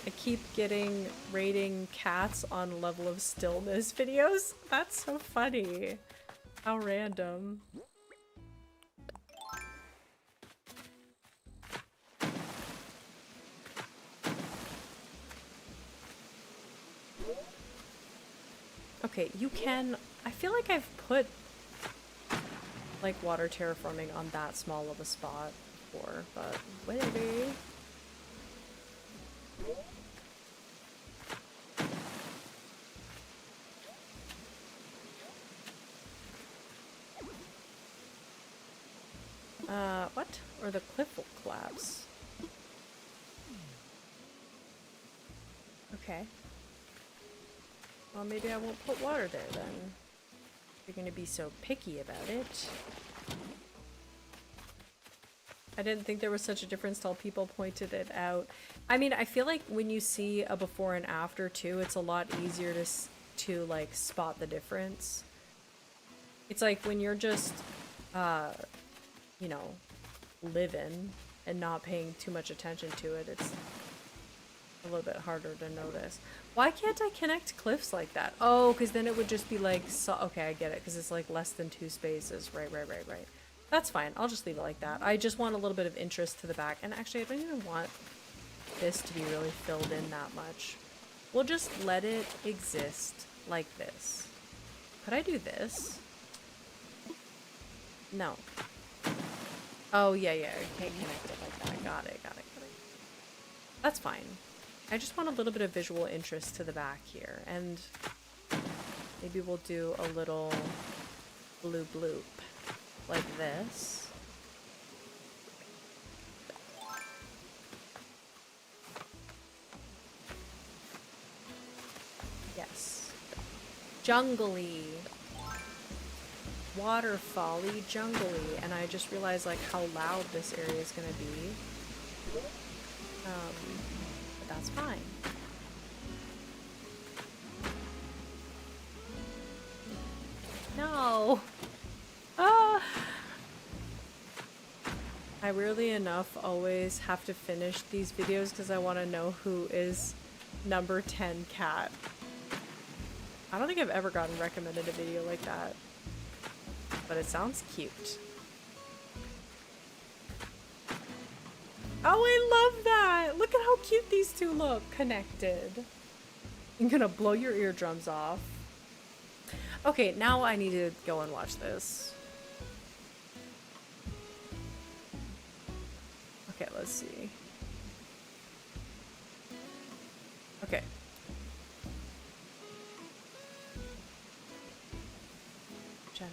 I keep rating cats on level of stillness videos. That's so funny. How random. Okay, you can... I feel like I've put like water terraforming on that small of a spot before, but maybe. What? Or the cliff will collapse. Okay. Well, maybe I won't put water there then. You're gonna be so picky about it. I didn't think there was such a difference till people pointed it out. I mean, I feel like when you see a before and after too, it's a lot easier to like spot the difference. It's like when you're just, you know, living and not paying too much attention to it, it's a little bit harder to notice. Why can't I connect cliffs like that? Oh, because then it would just be like, so okay, I get it, because it's like less than 2 spaces. Right. That's fine. I'll just leave it like that. I just want a little bit of interest to the back. And actually, I don't even want this to be really filled in that much. We'll just let it exist like this. Could I do this? No. Oh, yeah, I can't connect it like that. Got it. That's fine. I just want a little bit of visual interest to the back here. And maybe we'll do a little bloop like this. Yes. Jungly. Waterfall-y, jungly. And I just realized like how loud this area is gonna be. But that's fine. No! Ah! I really enough always have to finish these videos because I want to know who is number 10 cat. I don't think I've ever gotten recommended a video like that, but it sounds cute. Oh, I love that! Look at how cute these two look connected. I'm gonna blow your eardrums off. Okay, now I need to go and watch this. Okay, let's see. Okay. General.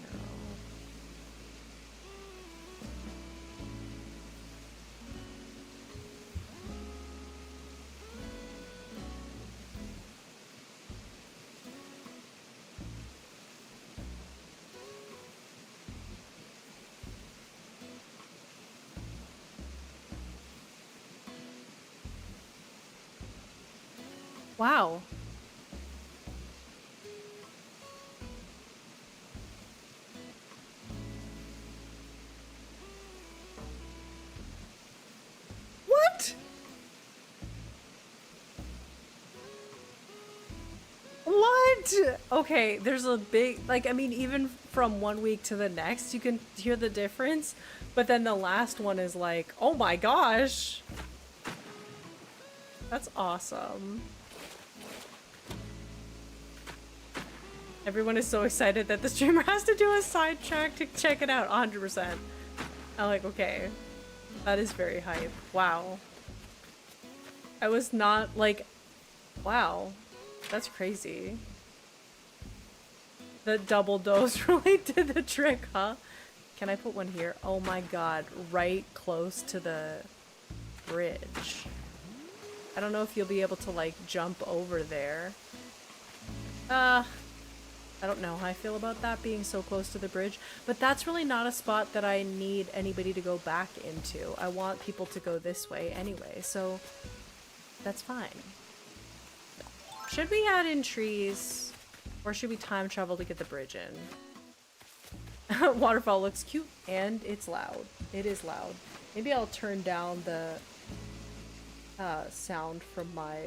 Wow. What? What? Okay, there's a big, like, I mean, even from one week to the next, you can hear the difference, but then the last one is like, oh my gosh. That's awesome. Everyone is so excited that the streamer has to do a sidetrack to check it out, 100%. I'm like, okay. That is very hype. Wow. I was not, like, wow. That's crazy. The double dose really did the trick, huh? Can I put one here? Oh my god, right close to the bridge. I don't know if you'll be able to, like, jump over there. I don't know how I feel about that being so close to the bridge, but that's really not a spot that I need anybody to go back into. I want people to go this way anyway, so that's fine. Should we add in trees, or should we time travel to get the bridge in? Waterfall looks cute, and it's loud. It is loud. Maybe I'll turn down the sound from my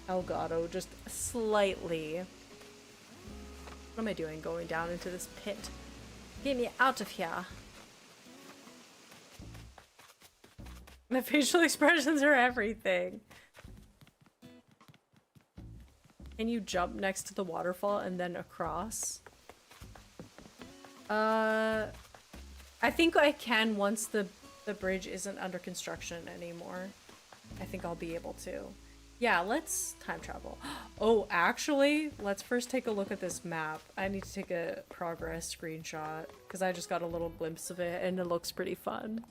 Elgato just slightly. What am I doing going down into this pit? Get me out of here. My facial expressions are everything. Can you jump next to the waterfall and then across? I think I can once the bridge isn't under construction anymore. I think I'll be able to. Yeah, let's time travel. Oh, actually, let's first take a look at this map. I need to take a progress screenshot because I just got a little glimpse of it and it looks pretty fun.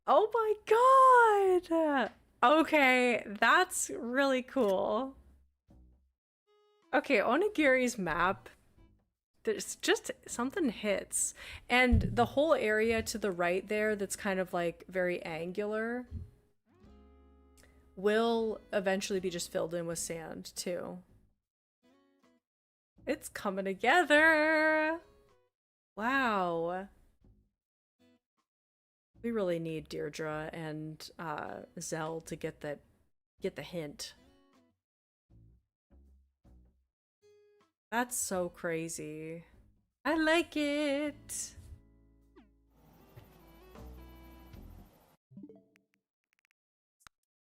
Oh my god! Okay, that's really cool. Okay, Onigiri's map, there's just something hits. And the whole area to the right there that's kind of like very angular will eventually be just filled in with sand too. It's coming together! Wow. We really need Deirdre and Zell to get the hint. That's so crazy. I like it.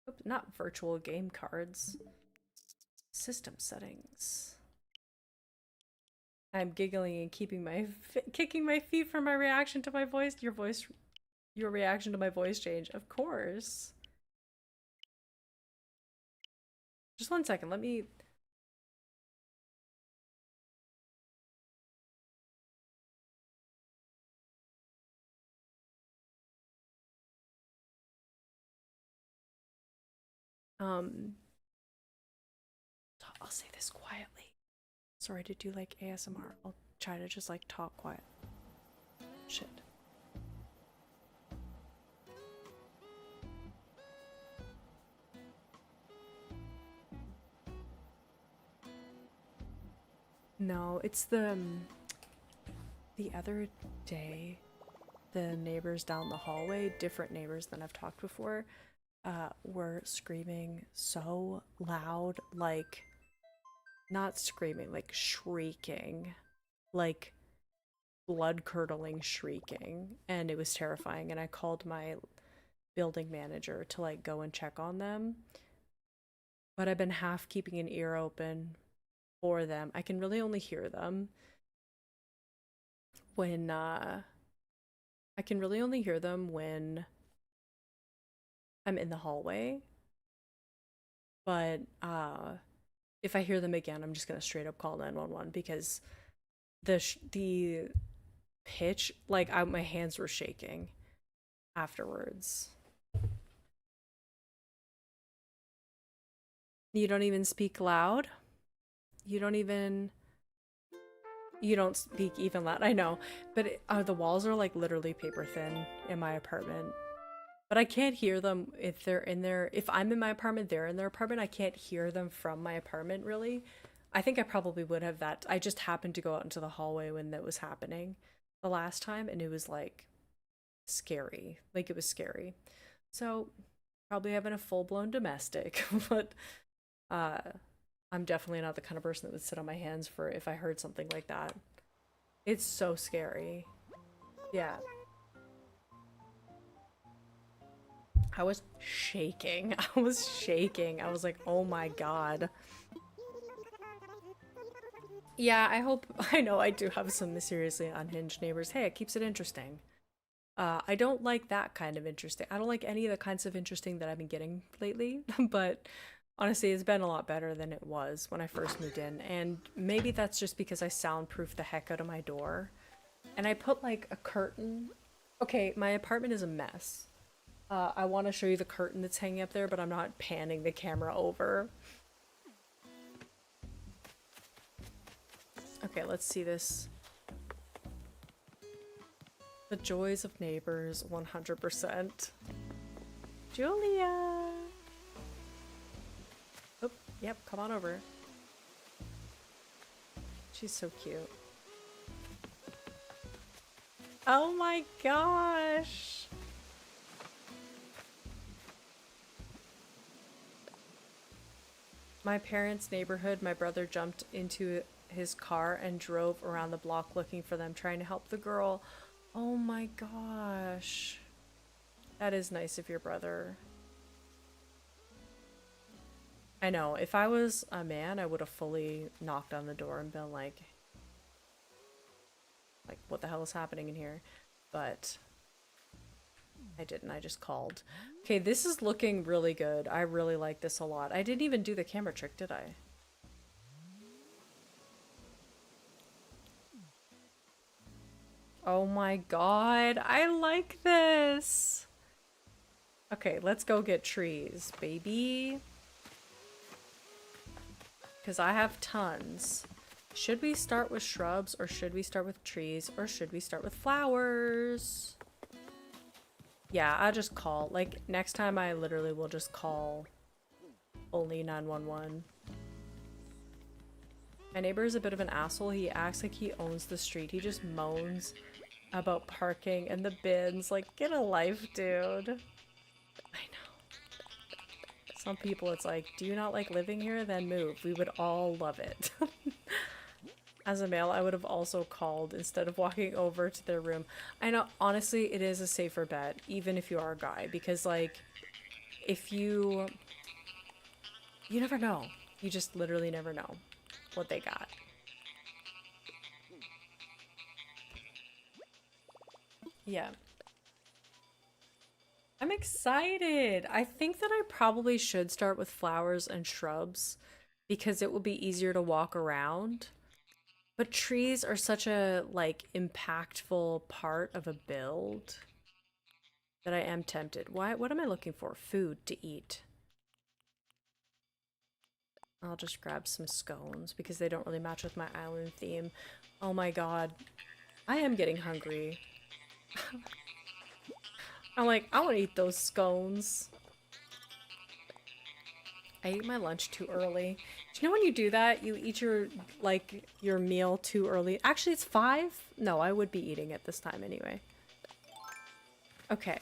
Oops, not virtual game cards. System settings. I'm giggling and kicking my feet for my reaction to my voice. Your reaction to my voice change. Of course. Just 1 second. Let me. I'll say this quietly. Sorry to do like ASMR. I'll try to just like talk quiet. Shit. No, it's the other day, the neighbors down the hallway, different neighbors than I've talked before, were screaming so loud, like, not screaming, like shrieking, like blood-curdling shrieking, and it was terrifying, and I called my building manager to like go and check on them, but I've been half keeping an ear open for them. I can really only hear them when I'm in the hallway, but if I hear them again, I'm just gonna straight up call 911 because the pitch, like my hands were shaking afterwards. You don't even speak loud? You don't speak even loud. I know, but the walls are like literally paper thin in my apartment. But I can't hear them if they're in there. If I'm in my apartment, they're in their apartment. I can't hear them from my apartment, really. I think I probably would have that. I just happened to go out into the hallway when that was happening the last time, and it was like scary. Like it was scary. So probably having a full-blown domestic, but I'm definitely not the kind of person that would sit on my hands for if I heard something like that. It's so scary. Yeah. I was shaking. I was shaking. I was like, oh my god. Yeah, I know I do have some seriously unhinged neighbors. Hey, it keeps it interesting. I don't like that kind of interesting. I don't like any of the kinds of interesting that I've been getting lately, but honestly, it's been a lot better than it was when I first moved in, and maybe that's just because I soundproof the heck out of my door. And I put like a curtain. Okay, my apartment is a mess. I want to show you the curtain that's hanging up there, but I'm not panning the camera over. Okay, let's see this. The joys of neighbors, 100%. Julia! Oh, yep, come on over. She's so cute. Oh my gosh! My parents' neighborhood, my brother jumped into his car and drove around the block looking for them, trying to help the girl. Oh my gosh. That is nice of your brother. I know, if I was a man, I would have fully knocked on the door and been like, what the hell is happening in here? But I didn't, I just called. Okay, this is looking really good. I really like this a lot. I didn't even do the camera trick, did I? Oh my god, I like this! Okay, let's go get trees, baby. Because I have tons. Should we start with shrubs, or should we start with trees, or should we start with flowers? Yeah, I'll just call. Like, next time I literally will just call only 911. My neighbor is a bit of an asshole. He acts like he owns the street. He just moans about parking and the bins. Like, get a life, dude. I know. Some people, it's like, do you not like living here? Then move. We would all love it. As a male, I would have also called instead of walking over to their room. I know, honestly, it is a safer bet, even if you are a guy, because, like, if you never know. You just literally never know what they got. Yeah. I'm excited. I think that I probably should start with flowers and shrubs because it will be easier to walk around. But trees are such a, like, impactful part of a build that I am tempted. What am I looking for? Food to eat. I'll just grab some scones because they don't really match with my island theme. Oh my god. I am getting hungry. I'm like, I want to eat those scones. I ate my lunch too early. Do you know when you do that? You eat your, like, your meal too early. Actually, it's 5? No, I would be eating it this time anyway. Okay.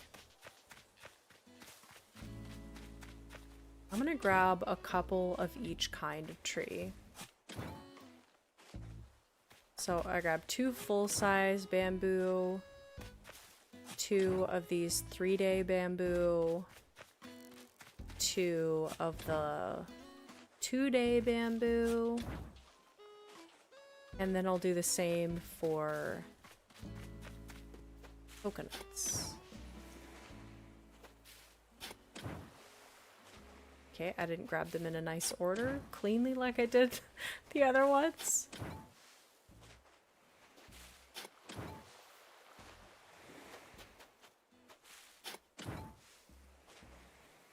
I'm gonna grab a couple of each kind of tree. So I grabbed 2 full-size bamboo, 2 of these 3-day bamboo, 2 of the 2-day bamboo, and then I'll do the same for coconuts. Okay, I didn't grab them in a nice order, cleanly like I did the other ones.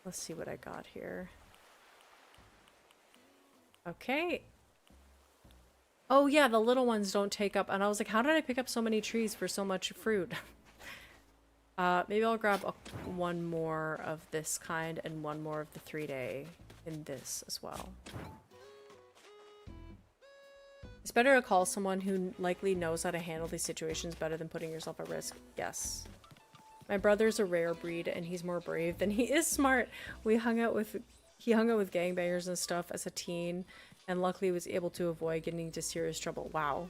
Let's see what I got here. Okay. Oh yeah, the little ones don't take up, and I was like, how did I pick up so many trees for so much fruit? Maybe I'll grab one more of this kind and one more of the 3-day in this as well. It's better to call someone who likely knows how to handle these situations better than putting yourself at risk. Yes. My brother's a rare breed and he's more brave than he is smart. He hung out with gangbangers and stuff as a teen and luckily was able to avoid getting into serious trouble. Wow.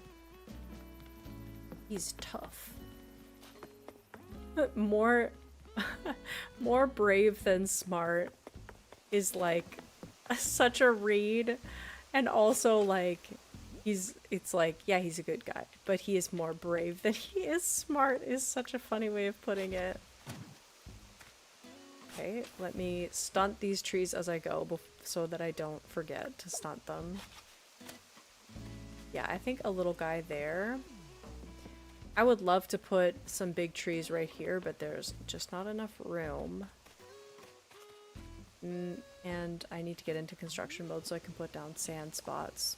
He's tough. More brave than smart is like such a read, and also like it's like, yeah, he's a good guy, but he is more brave than he is smart is such a funny way of putting it. Okay, let me stunt these trees as I go so that I don't forget to stunt them. Yeah, I think a little guy there. I would love to put some big trees right here, but there's just not enough room. And I need to get into construction mode so I can put down sand spots.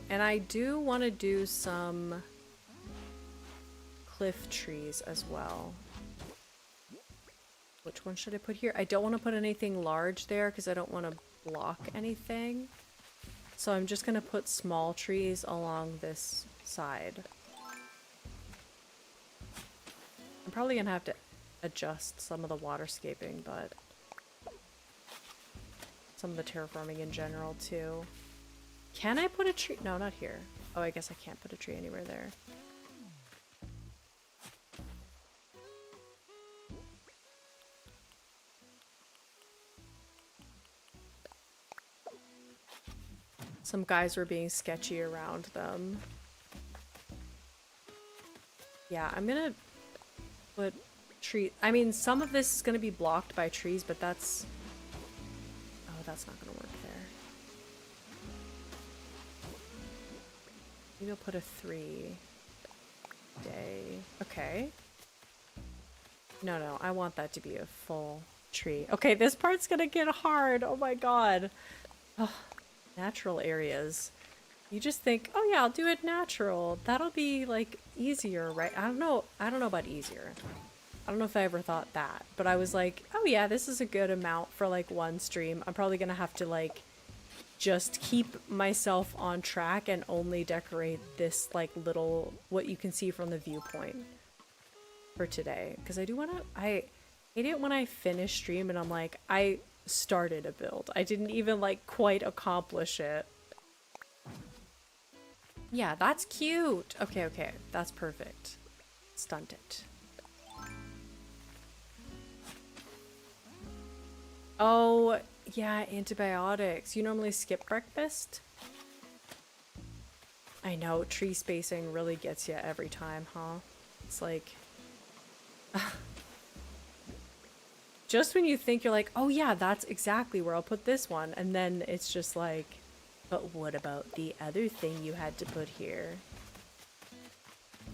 And I do want to do some cliff trees as well. Which one should I put here? I don't want to put anything large there because I don't want to block anything. So I'm just going to put small trees along this side. I'm probably going to have to adjust some of the waterscaping, but some of the terraforming in general too. Can I put a tree? No, not here. Oh, I guess I can't put a tree anywhere there. Some guys were being sketchy around them. Yeah, I'm gonna put tree. I mean, some of this is gonna be blocked by trees, but that's... Oh, that's not gonna work there. Maybe I'll put a 3 day. Okay. No, I want that to be a full tree. Okay, this part's gonna get hard. Oh my god. Oh, natural areas. You just think, oh yeah, I'll do it natural. That'll be like easier, right? I don't know about easier. I don't know if I ever thought that, but I was like, oh yeah, this is a good amount for like one stream. I'm probably gonna have to like just keep myself on track and only decorate this like little, what you can see from the viewpoint for today. Because I do want to, I hate it when I finish stream and I'm like, I started a build. I didn't even like quite accomplish it. Yeah, that's cute. Okay, that's perfect. Stunt it. Oh, yeah, antibiotics. You normally skip breakfast? I know, tree spacing really gets you every time, huh? It's like... just when you think you're like, oh yeah, that's exactly where I'll put this one, and then it's just like, but what about the other thing you had to put here?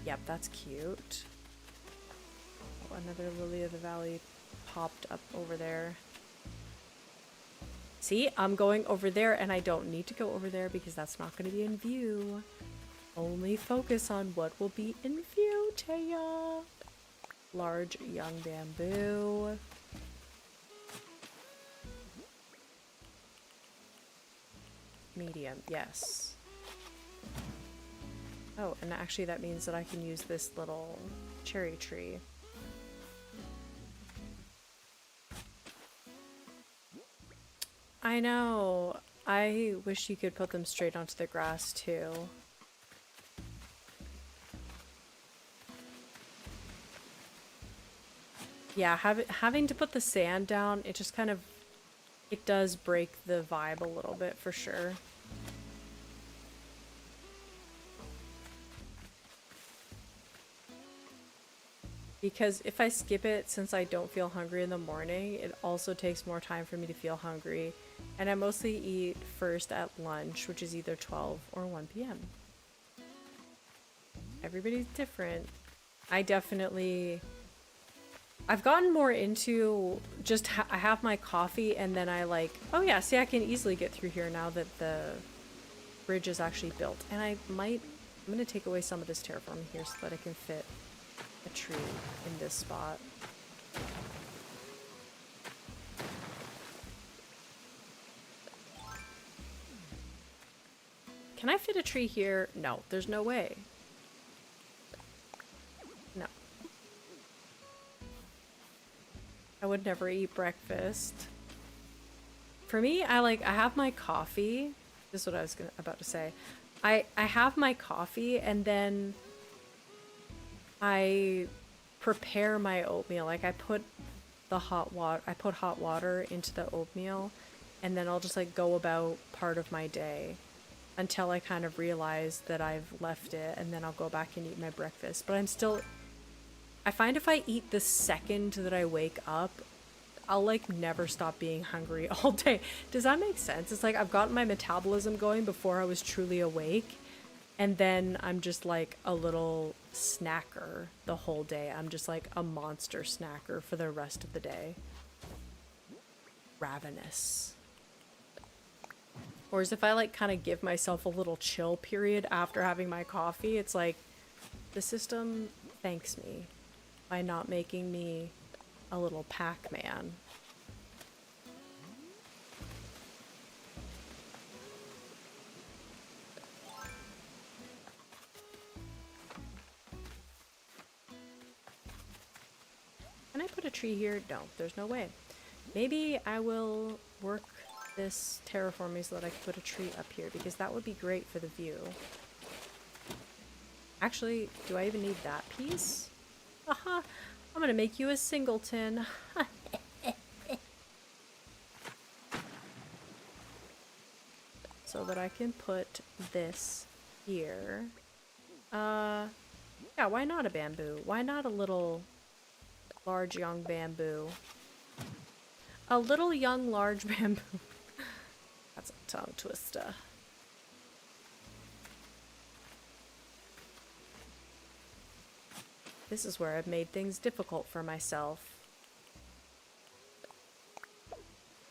Yep, that's cute. Oh, another lily of the valley popped up over there. See, I'm going over there and I don't need to go over there because that's not going to be in view. Only focus on what will be in view, Taya. Large young bamboo. Medium, yes. Oh, and actually that means that I can use this little cherry tree. I know. I wish you could put them straight onto the grass too. Yeah, having to put the sand down, it just kind of, it does break the vibe a little bit for sure. Because if I skip it, since I don't feel hungry in the morning, it also takes more time for me to feel hungry. And I mostly eat first at lunch, which is either 12 or 1 p.m. Everybody's different. I've gotten more into just, I have my coffee and then I like, oh yeah, see, I can easily get through here now that the bridge is actually built. And I'm gonna take away some of this terraforming here so that I can fit a tree in this spot. Can I fit a tree here? No, there's no way. No. I would never eat breakfast. For me, I have my coffee. This is what I was about to say. I have my coffee and then I prepare my oatmeal. Like I put hot water into the oatmeal and then I'll just like go about part of my day until I kind of realize that I've left it, and then I'll go back and eat my breakfast. But I'm still I find if I eat the second that I wake up, I'll like never stop being hungry all day. Does that make sense? It's like I've gotten my metabolism going before I was truly awake, and then I'm just like a little snacker the whole day. I'm just like a monster snacker for the rest of the day. Ravenous. Or as if I like kind of give myself a little chill period after having my coffee, it's like the system thanks me by not making me a little Pac-Man. Can I put a tree here? No, there's no way. Maybe I will work this terraforming so that I can put a tree up here, because that would be great for the view. Actually, do I even need that piece? Haha, I'm gonna make you a singleton. So that I can put this here. Yeah, why not a bamboo? Why not a little large young bamboo? A little young large bamboo. That's a tongue twister. This is where I've made things difficult for myself. I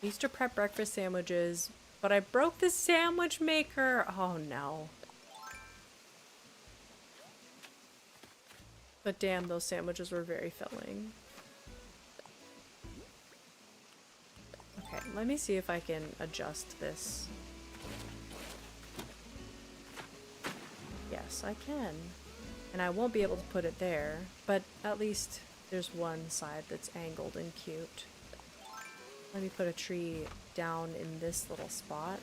used to prep breakfast sandwiches, but I broke the sandwich maker. Oh no. But damn, those sandwiches were very filling. Okay, let me see if I can adjust this. Yes, I can. And I won't be able to put it there, but at least there's one side that's angled and cute. Let me put a tree down in this little spot.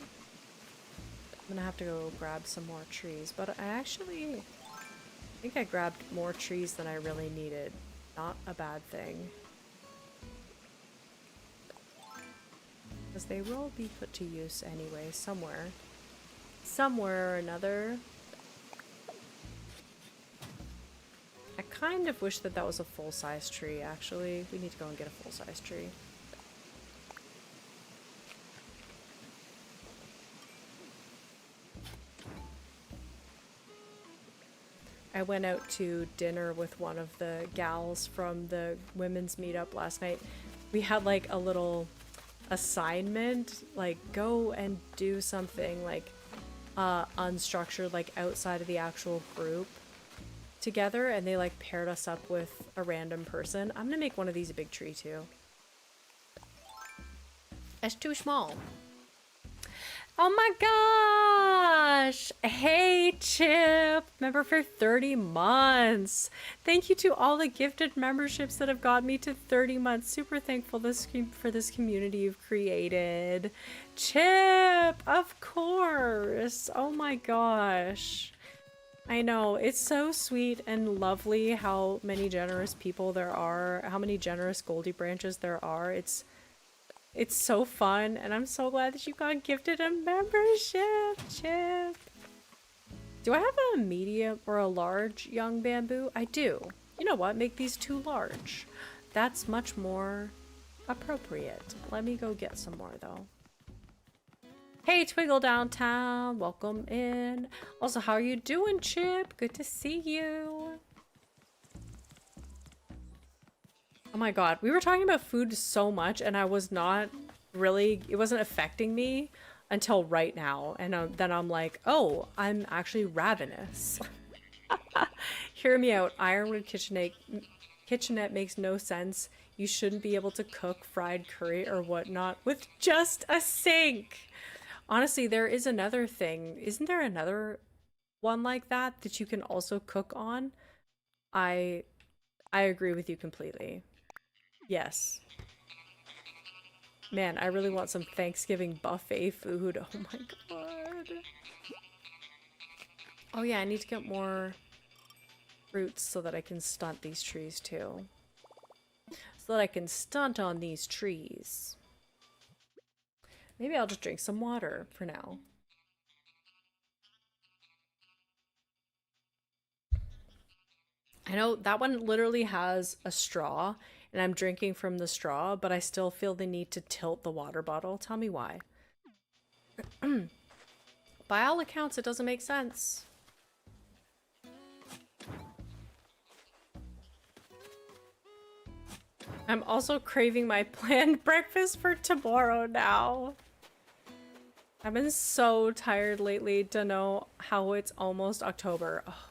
I'm gonna have to go grab some more trees, but I think I grabbed more trees than I really needed. Not a bad thing. Because they will be put to use anyway, somewhere. Somewhere or another. I kind of wish that that was a full-size tree, actually. We need to go and get a full-size tree. I went out to dinner with one of the gals from the women's meetup last night. We had like a little assignment, like go and do something like unstructured, like outside of the actual group together, and they like paired us up with a random person. I'm gonna make one of these a big tree too. It's too small. Oh my gosh! Hey Chip! Member for 30 months! Thank you to all the gifted memberships that have got me to 30 months. Super thankful for this community you've created. Chip! Of course! Oh my gosh. I know, it's so sweet and lovely how many generous people there are, how many generous Goldie branches there are. It's so fun, and I'm so glad that you got gifted a membership, Chip. Do I have a medium or a large young bamboo? I do. You know what? Make these too large. That's much more appropriate. Let me go get some more, though. Hey, Twiggle Downtown. Welcome in. Also, how are you doing, Chip? Good to see you. Oh my god, we were talking about food so much, and I was not really, it wasn't affecting me until right now. And then I'm like, oh, I'm actually ravenous. Hear me out. Ironwood kitchenette makes no sense. You shouldn't be able to cook fried curry or whatnot with just a sink. Honestly, there is another thing. Isn't there another one like that that you can also cook on? I agree with you completely. Yes. Man, I really want some Thanksgiving buffet food. Oh my god. Oh yeah, I need to get more fruits so that I can stunt these trees too. So that I can stunt on these trees. Maybe I'll just drink some water for now. I know that one literally has a straw, and I'm drinking from the straw, but I still feel the need to tilt the water bottle. Tell me why. By all accounts, it doesn't make sense. I'm also craving my planned breakfast for tomorrow now. I've been so tired lately to know how it's almost October. Oh.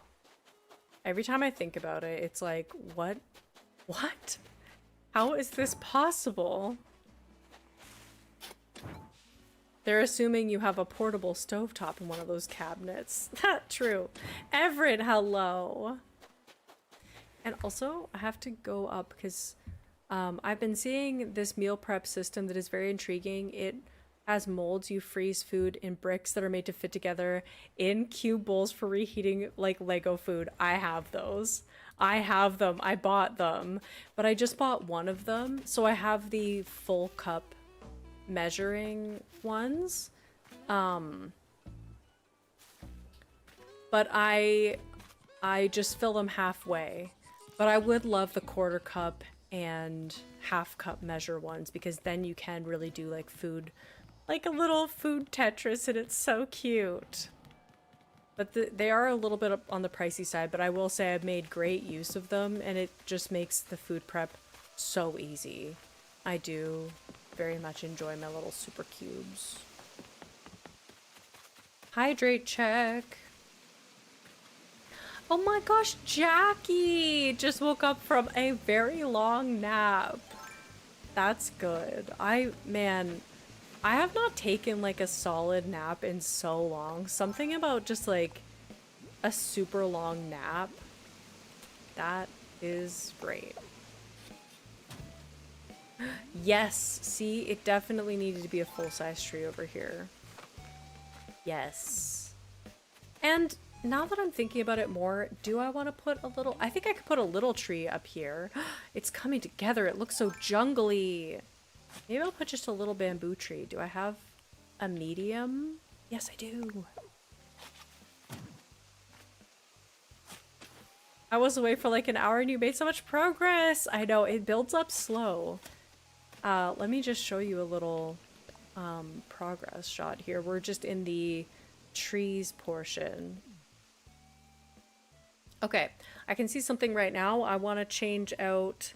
Every time I think about it, it's like, what? What? How is this possible? They're assuming you have a portable stovetop in one of those cabinets. Not true. Everett, hello. And also, I have to go up because I've been seeing this meal prep system that is very intriguing. It has molds. You freeze food in bricks that are made to fit together in cube bowls for reheating like Lego food. I have those. I have them. I bought them. But I just bought one of them. So I have the full cup measuring ones. But I just fill them halfway. But I would love the quarter cup and half cup measure ones because then you can really do like food, like a little food Tetris, and it's so cute. But they are a little bit on the pricey side, but I will say I've made great use of them, and it just makes the food prep so easy. I do very much enjoy my little super cubes. Hydrate check. Oh my gosh, Jackie just woke up from a very long nap. That's good. Man, I have not taken like a solid nap in so long. Something about just like a super long nap. That is great. Yes, see, it definitely needed to be a full-size tree over here. Yes. And now that I'm thinking about it more, do I want to put a little... I think I could put a little tree up here. It's coming together. It looks so jungly. Maybe I'll put just a little bamboo tree. Do I have a medium? Yes, I do. I was away for like an hour and you made so much progress. I know, it builds up slow. Let me just show you a little progress shot here. We're just in the trees portion. Okay, I can see something right now. I want to change out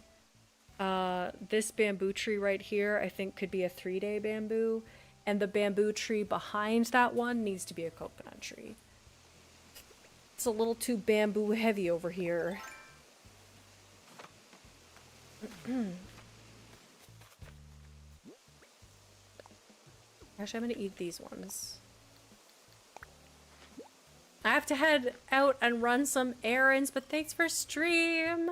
this bamboo tree right here. I think could be a 3-day bamboo, and the bamboo tree behind that one needs to be a coconut tree. It's a little too bamboo heavy over here. Actually, I'm gonna eat these ones. I have to head out and run some errands, but thanks for stream.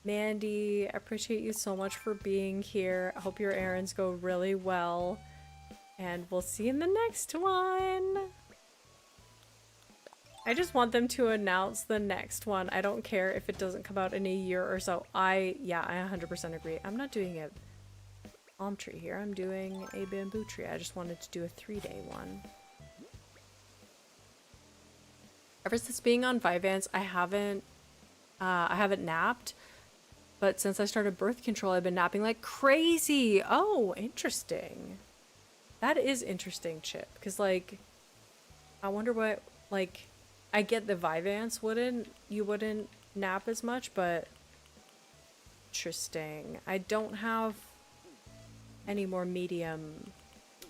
Mandy, I appreciate you so much for being here. I hope your errands go really well. And we'll see you in the next one. I just want them to announce the next one. I don't care if it doesn't come out in a year or so. Yeah, I 100% agree. I'm not doing a palm tree here. I'm doing a bamboo tree. I just wanted to do a 3-day one. Ever since being on Vyvanse, I haven't napped, but since I started birth control, I've been napping like crazy. Oh, interesting. That is interesting, Chip, because like, I wonder what, like, I get the Vyvanse you wouldn't nap as much, but interesting. I don't have any more medium.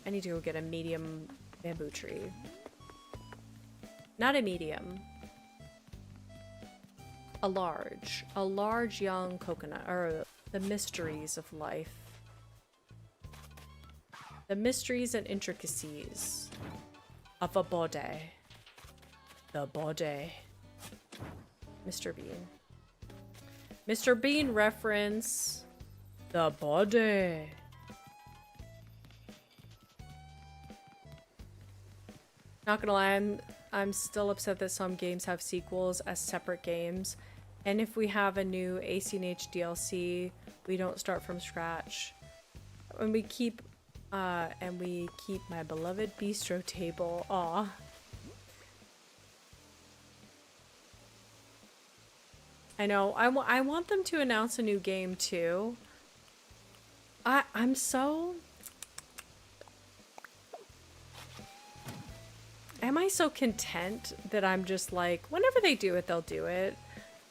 I need to go get a medium bamboo tree. Not a medium. A large young coconut, or the mysteries of life. The mysteries and intricacies of a body. The body. Mr. Bean. Mr. Bean reference. The body. Not gonna lie, I'm still upset that some games have sequels as separate games. And if we have a new ACNH DLC, we don't start from scratch. And we keep my beloved bistro table. Aw. I know. I want them to announce a new game too. I'm so... Am I so content that I'm just like, whenever they do it, they'll do it?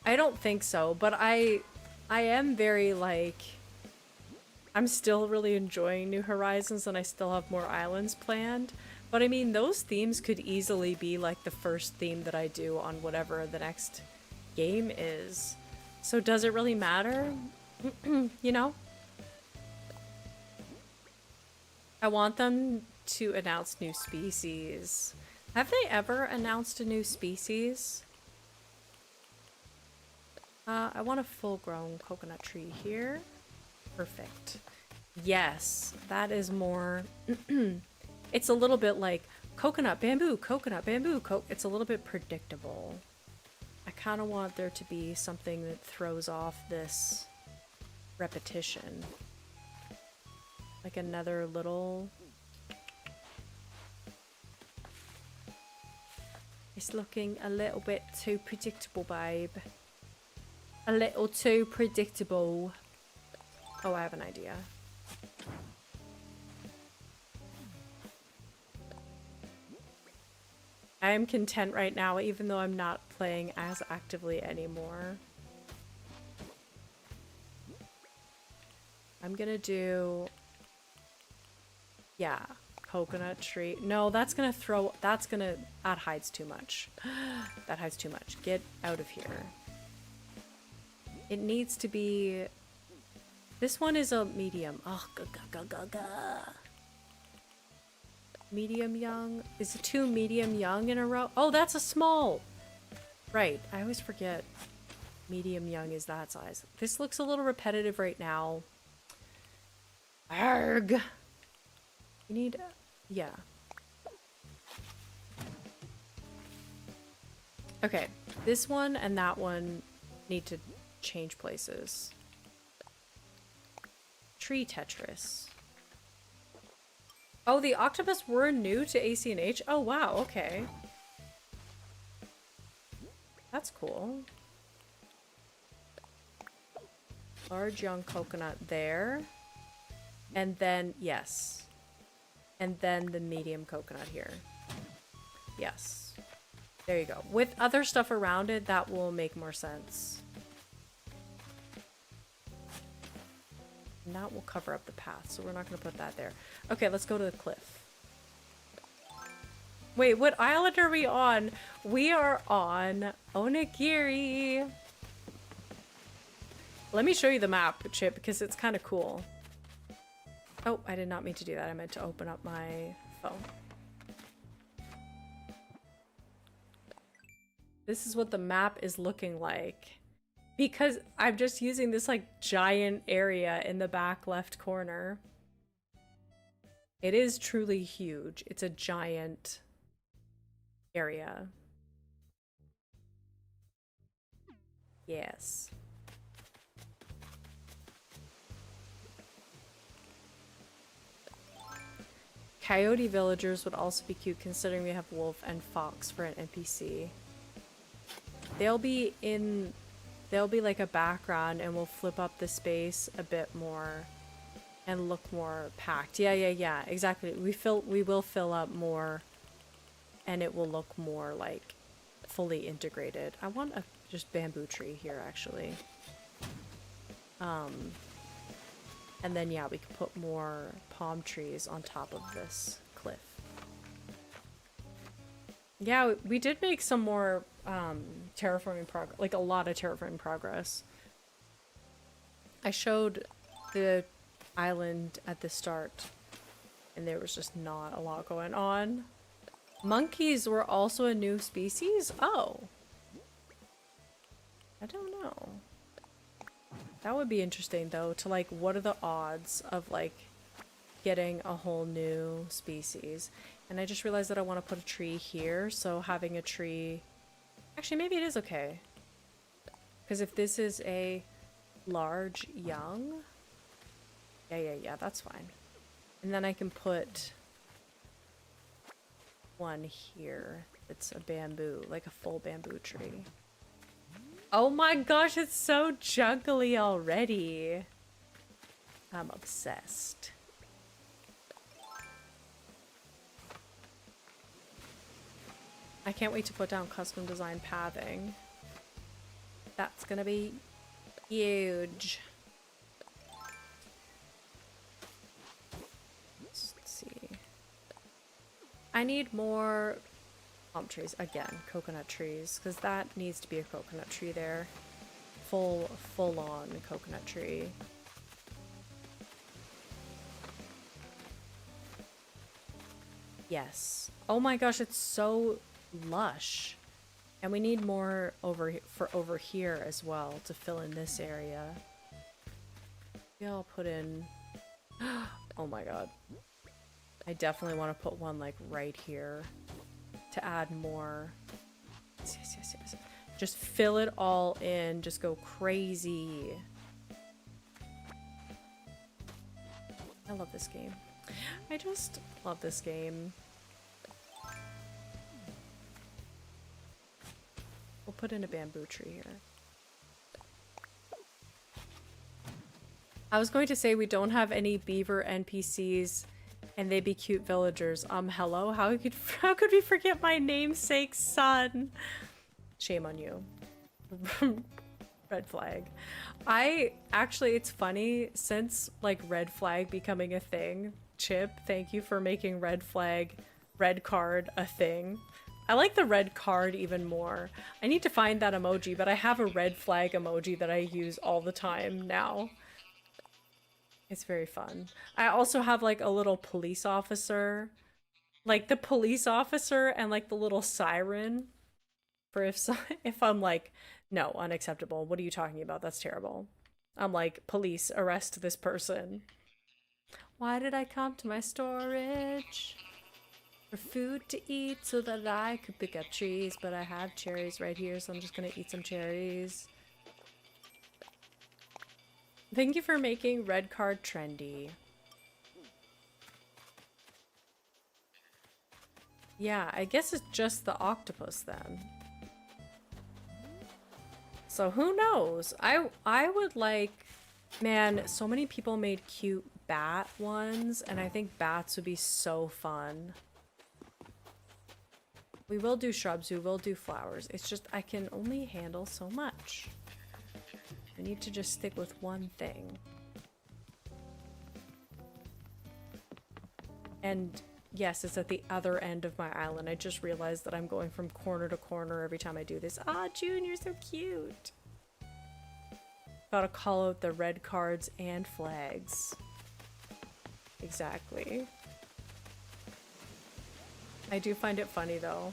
I don't think so, but I am very like... I'm still really enjoying New Horizons and I still have more islands planned. But I mean, those themes could easily be like the first theme that I do on whatever the next game is. So does it really matter? You know? I want them to announce new species. Have they ever announced a new species? I want a full-grown coconut tree here. Perfect. Yes, that is more... It's a little bit like coconut, bamboo, it's a little bit predictable. I kind of want there to be something that throws off this repetition. Like another little... It's looking a little bit too predictable, babe. A little too predictable. Oh, I have an idea. I am content right now, even though I'm not playing as actively anymore. I'm gonna do... Yeah, coconut tree. No, that's gonna throw... That's gonna... That hides too much. That hides too much. Get out of here. It needs to be... This one is a medium. Oh, medium young. Is it 2 medium young in a row? Oh, that's a small. Right. I always forget. Medium young is that size. This looks a little repetitive right now. Arg. You need... Yeah. Okay. This one and that one need to change places. Tree Tetris. Oh, the octopus were new to AC&H? Oh, wow, okay. That's cool. Large young coconut there. And then, yes. And then the medium coconut here. Yes. There you go. With other stuff around it, that will make more sense. And that will cover up the path, so we're not going to put that there. Okay, let's go to the cliff. Wait, what island are we on? We are on Onigiri. Let me show you the map, Chip, because it's kind of cool. Oh, I did not mean to do that. I meant to open up my phone. This is what the map is looking like. Because I'm just using this like giant area in the back left corner. It is truly huge. It's a giant area. Yes. Coyote villagers would also be cute considering we have wolf and fox for an NPC. They'll be like a background and we'll flip up the space a bit more and look more packed. Yeah, exactly. We will fill up more and it will look more like fully integrated. I want a just bamboo tree here actually. And then yeah, we can put more palm trees on top of this cliff. Yeah, we did make some more terraforming progress, like a lot of terraforming progress. I showed the island at the start and there was just not a lot going on. Monkeys were also a new species? Oh. I don't know. That would be interesting though, to like, what are the odds of like getting a whole new species? And I just realized that I want to put a tree here, so having a tree... Actually, maybe it is okay. Because if this is a large young... Yeah, that's fine. And then I can put one here that's a bamboo, like a full bamboo tree. Oh my gosh, it's so juggly already. I'm obsessed. I can't wait to put down custom design pathing. That's gonna be huge. Let's see. I need more palm trees. Again, coconut trees, because that needs to be a coconut tree there. Full on coconut tree. Yes. Oh my gosh, it's so lush. And we need more over here as well to fill in this area. Maybe I'll put in... Oh my god. I definitely want to put one like right here to add more. Yes. Just fill it all in. Just go crazy. I love this game. I just love this game. We'll put in a bamboo tree here. I was going to say we don't have any beaver NPCs and they be cute villagers. Hello? How could we forget my namesake's son? Shame on you. Red flag. It's funny, since like red flag becoming a thing, Chip, thank you for making red card a thing. I like the red card even more. I need to find that emoji, but I have a red flag emoji that I use all the time now. It's very fun. I also have like a little police officer. Like the police officer and like the little siren for if I'm like, no, unacceptable. What are you talking about? That's terrible. I'm like, police, arrest this person. Why did I come to my storage? For food to eat so that I could pick up trees, but I have cherries right here, so I'm just gonna eat some cherries. Thank you for making red card trendy. Yeah, I guess it's just the octopus then. So who knows? I would like, man, so many people made cute bat ones, and I think bats would be so fun. We will do shrubs, we will do flowers. It's just I can only handle so much. I need to just stick with one thing. And yes, it's at the other end of my island. I just realized that I'm going from corner to corner every time I do this. Ah, June, you're so cute. Gotta call out the red cards and flags. Exactly. I do find it funny though.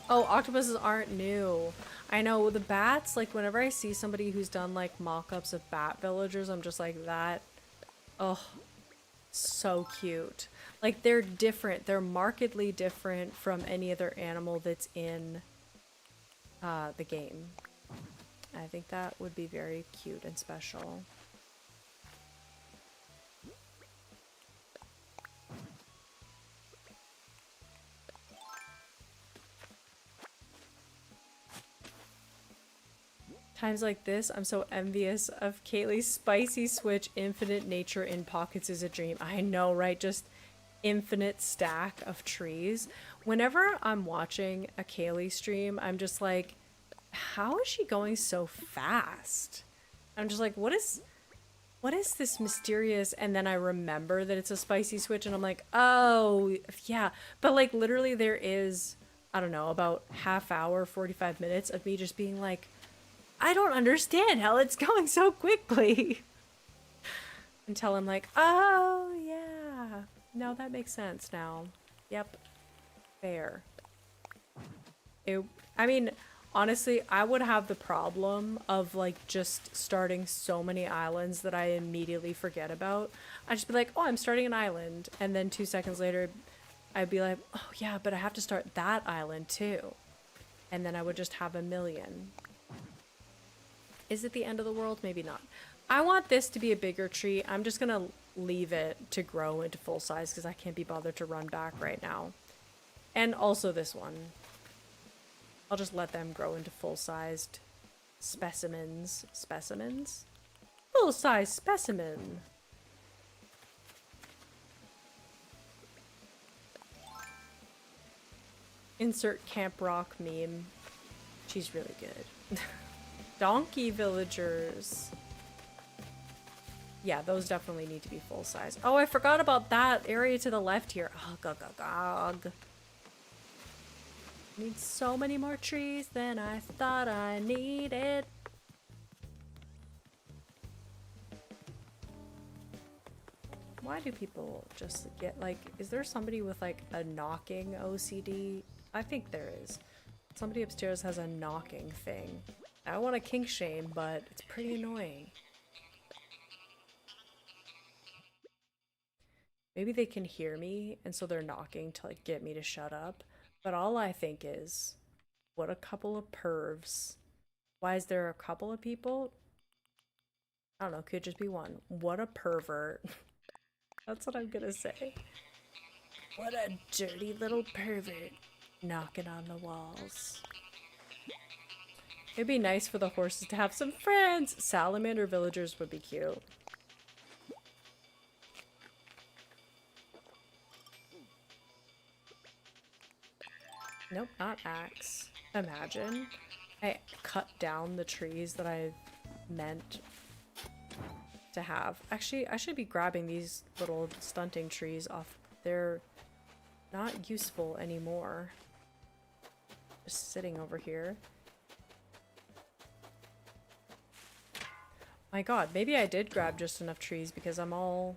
Oh, octopuses aren't new. I know, the bats, like whenever I see somebody who's done like mock-ups of bat villagers, I'm just like that. Oh, so cute. Like they're different. They're markedly different from any other animal that's in the game. I think that would be very cute and special. Times like this, I'm so envious of Kaylee's spicy switch. Infinite nature in pockets is a dream. I know, right? Just infinite stack of trees. Whenever I'm watching a Kaylee stream, I'm just like, how is she going so fast? I'm just like, what is this mysterious? And then I remember that it's a spicy switch and I'm like, oh yeah. But like literally there is, I don't know, about half hour, 45 minutes of me just being like, I don't understand how it's going so quickly. Until I'm like, oh yeah. No, that makes sense now. Yep. Fair. I mean, honestly, I would have the problem of like just starting so many islands that I immediately forget about. I'd just be like, oh, I'm starting an island. And then 2 seconds later, I'd be like, oh yeah, but I have to start that island too. And then I would just have a million. Is it the end of the world? Maybe not. I want this to be a bigger tree. I'm just gonna leave it to grow into full size because I can't be bothered to run back right now. And also this one. I'll just let them grow into full-sized specimens. Specimens? Full-size specimen. Insert Camp Rock meme. She's really good. Donkey villagers. Yeah, those definitely need to be full size. Oh, I forgot about that area to the left here. Oh, gog. Need so many more trees than I thought I needed. Why do people just get, like, is there somebody with, like, a knocking OCD? I think there is. Somebody upstairs has a knocking thing. I don't want to kink shame, but it's pretty annoying. Maybe they can hear me, and so they're knocking to, like, get me to shut up. But all I think is, what a couple of pervs. Why is there a couple of people? I don't know, could just be one. What a pervert. That's what I'm gonna say. What a dirty little pervert knocking on the walls. It'd be nice for the horses to have some friends. Salamander villagers would be cute. Nope, not axe. Imagine I cut down the trees that I meant to have. Actually, I should be grabbing these little stunting trees off. They're not useful anymore. Just sitting over here. My god, maybe I did grab just enough trees because I'm all...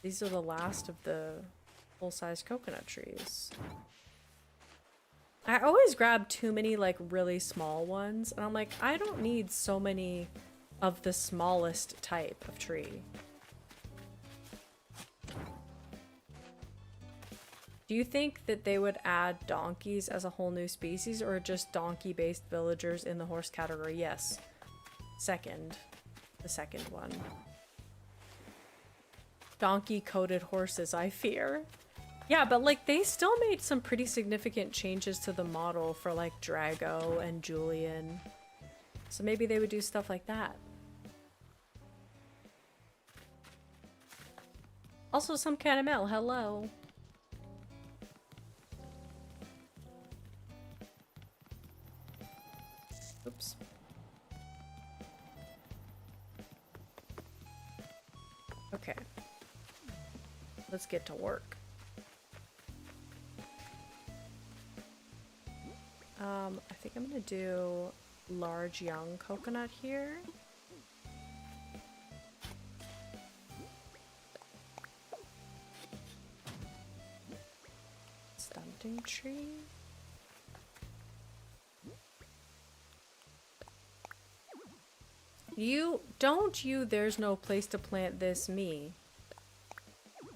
These are the last of the full-size coconut trees. I always grab too many, like, really small ones, and I'm like, I don't need so many of the smallest type of tree. Do you think that they would add donkeys as a whole new species, or just donkey-based villagers in the horse category? Yes. Second. The second one. Donkey-coated horses, I fear. Yeah, but, like, they still made some pretty significant changes to the model for, like, Drago and Julian. So maybe they would do stuff like that. Also, some caramel, hello. Oops. Okay. Let's get to work. I think I'm gonna do large young coconut here. Stunting tree. There's no place to plant this, me.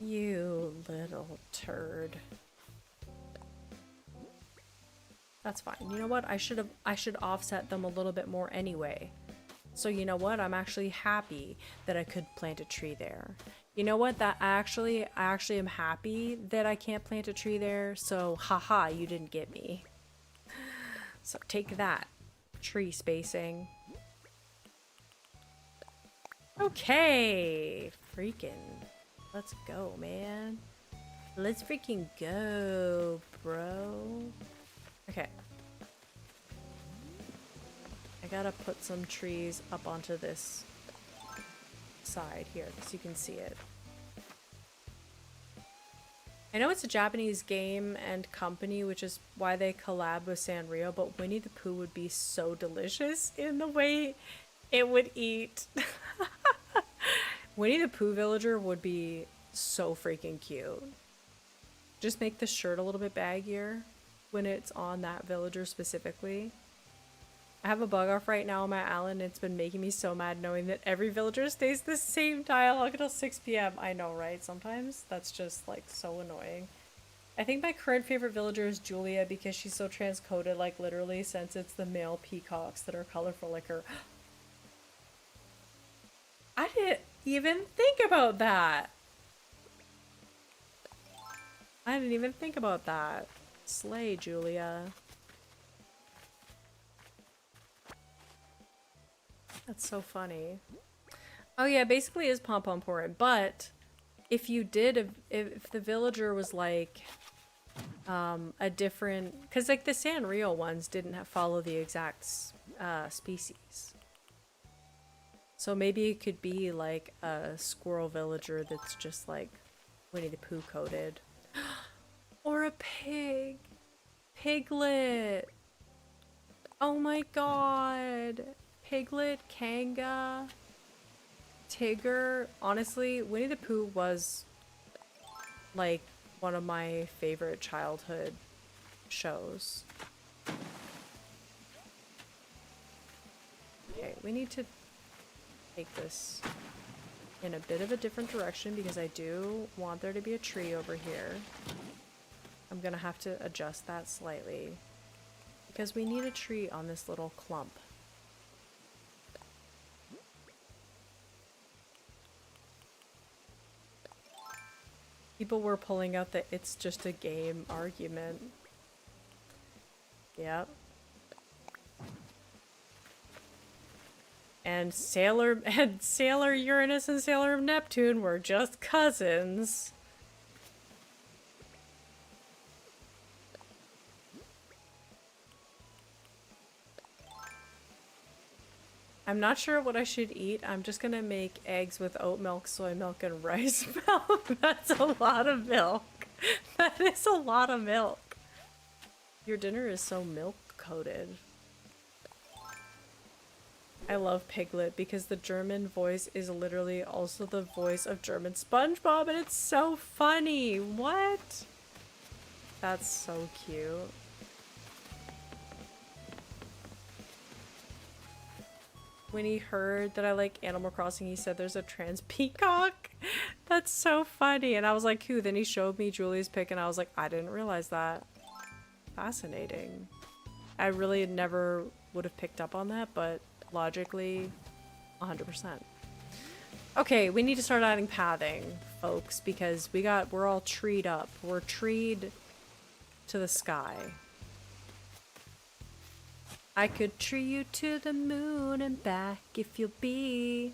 You little turd. That's fine. You know what? I should offset them a little bit more anyway. So you know what? I'm actually happy that I could plant a tree there. You know what? I actually am happy that I can't plant a tree there. So haha, you didn't get me. So take that, tree spacing. Okay, freaking, let's go, man. Let's freaking go, bro. Okay. I gotta put some trees up onto this side here so you can see it. I know it's a Japanese game and company, which is why they collab with Sanrio, but Winnie the Pooh would be so delicious in the way it would eat. Winnie the Pooh villager would be so freaking cute. Just make the shirt a little bit baggier when it's on that villager specifically. I have a bug off right now on my island. It's been making me so mad knowing that every villager stays the same dialogue until 6 p.m. I know, right? Sometimes that's just like so annoying. I think my current favorite villager is Julia because she's so transcoded, like literally, since it's the male peacocks that are colorful like her. I didn't even think about that. I didn't even think about that. Slay, Julia. That's so funny. Oh yeah, basically is pom-pom porn, but if you did, if the villager was like a different, because like the Sanrio ones didn't follow the exact species. So maybe it could be like a squirrel villager that's just like Winnie the Pooh coded. Or a pig. Piglet. Oh my god. Piglet, Kanga, Tigger. Honestly, Winnie the Pooh was like one of my favorite childhood shows. Okay, we need to take this in a bit of a different direction because I do want there to be a tree over here. I'm gonna have to adjust that slightly because we need a tree on this little clump. People were pulling out the "it's just a game" argument. Yep. And Sailor Uranus and Sailor Neptune were just cousins. I'm not sure what I should eat. I'm just gonna make eggs with oat milk, soy milk, and rice milk. That's a lot of milk. That is a lot of milk. Your dinner is so milk coated. I love Piglet because the German voice is literally also the voice of German SpongeBob, and it's so funny. What? That's so cute. When he heard that I like Animal Crossing, he said there's a trans peacock. That's so funny. And I was like, who? Then he showed me Julie's pic and I was like, I didn't realize that. Fascinating. I really never would have picked up on that, but logically, 100%. Okay, we need to start adding pathing, folks, because we're all treed up. We're treed to the sky. I could tree you to the moon and back if you'll be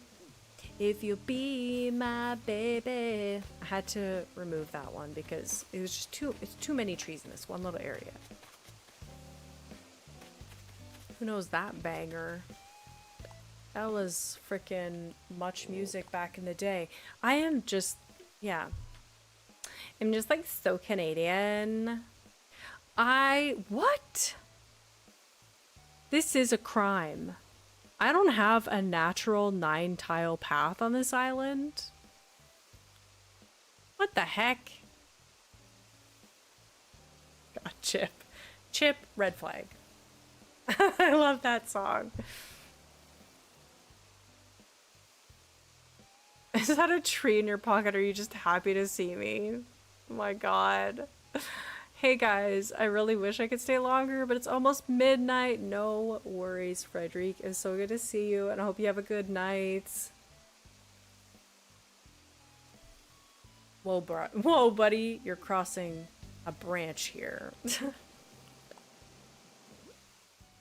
my baby. I had to remove that one because it was just it's too many trees in this one little area. Who knows that banger? That was frickin' much music back in the day. I am just, yeah. I'm just like so Canadian. What? This is a crime. I don't have a natural 9-tile path on this island. What the heck? God, Chip. Chip, red flag. I love that song. Is that a tree in your pocket or are you just happy to see me? Oh my god. Hey guys, I really wish I could stay longer, but it's almost midnight. No worries, Frederic. It's so good to see you, and I hope you have a good night. Whoa, buddy. You're crossing a branch here.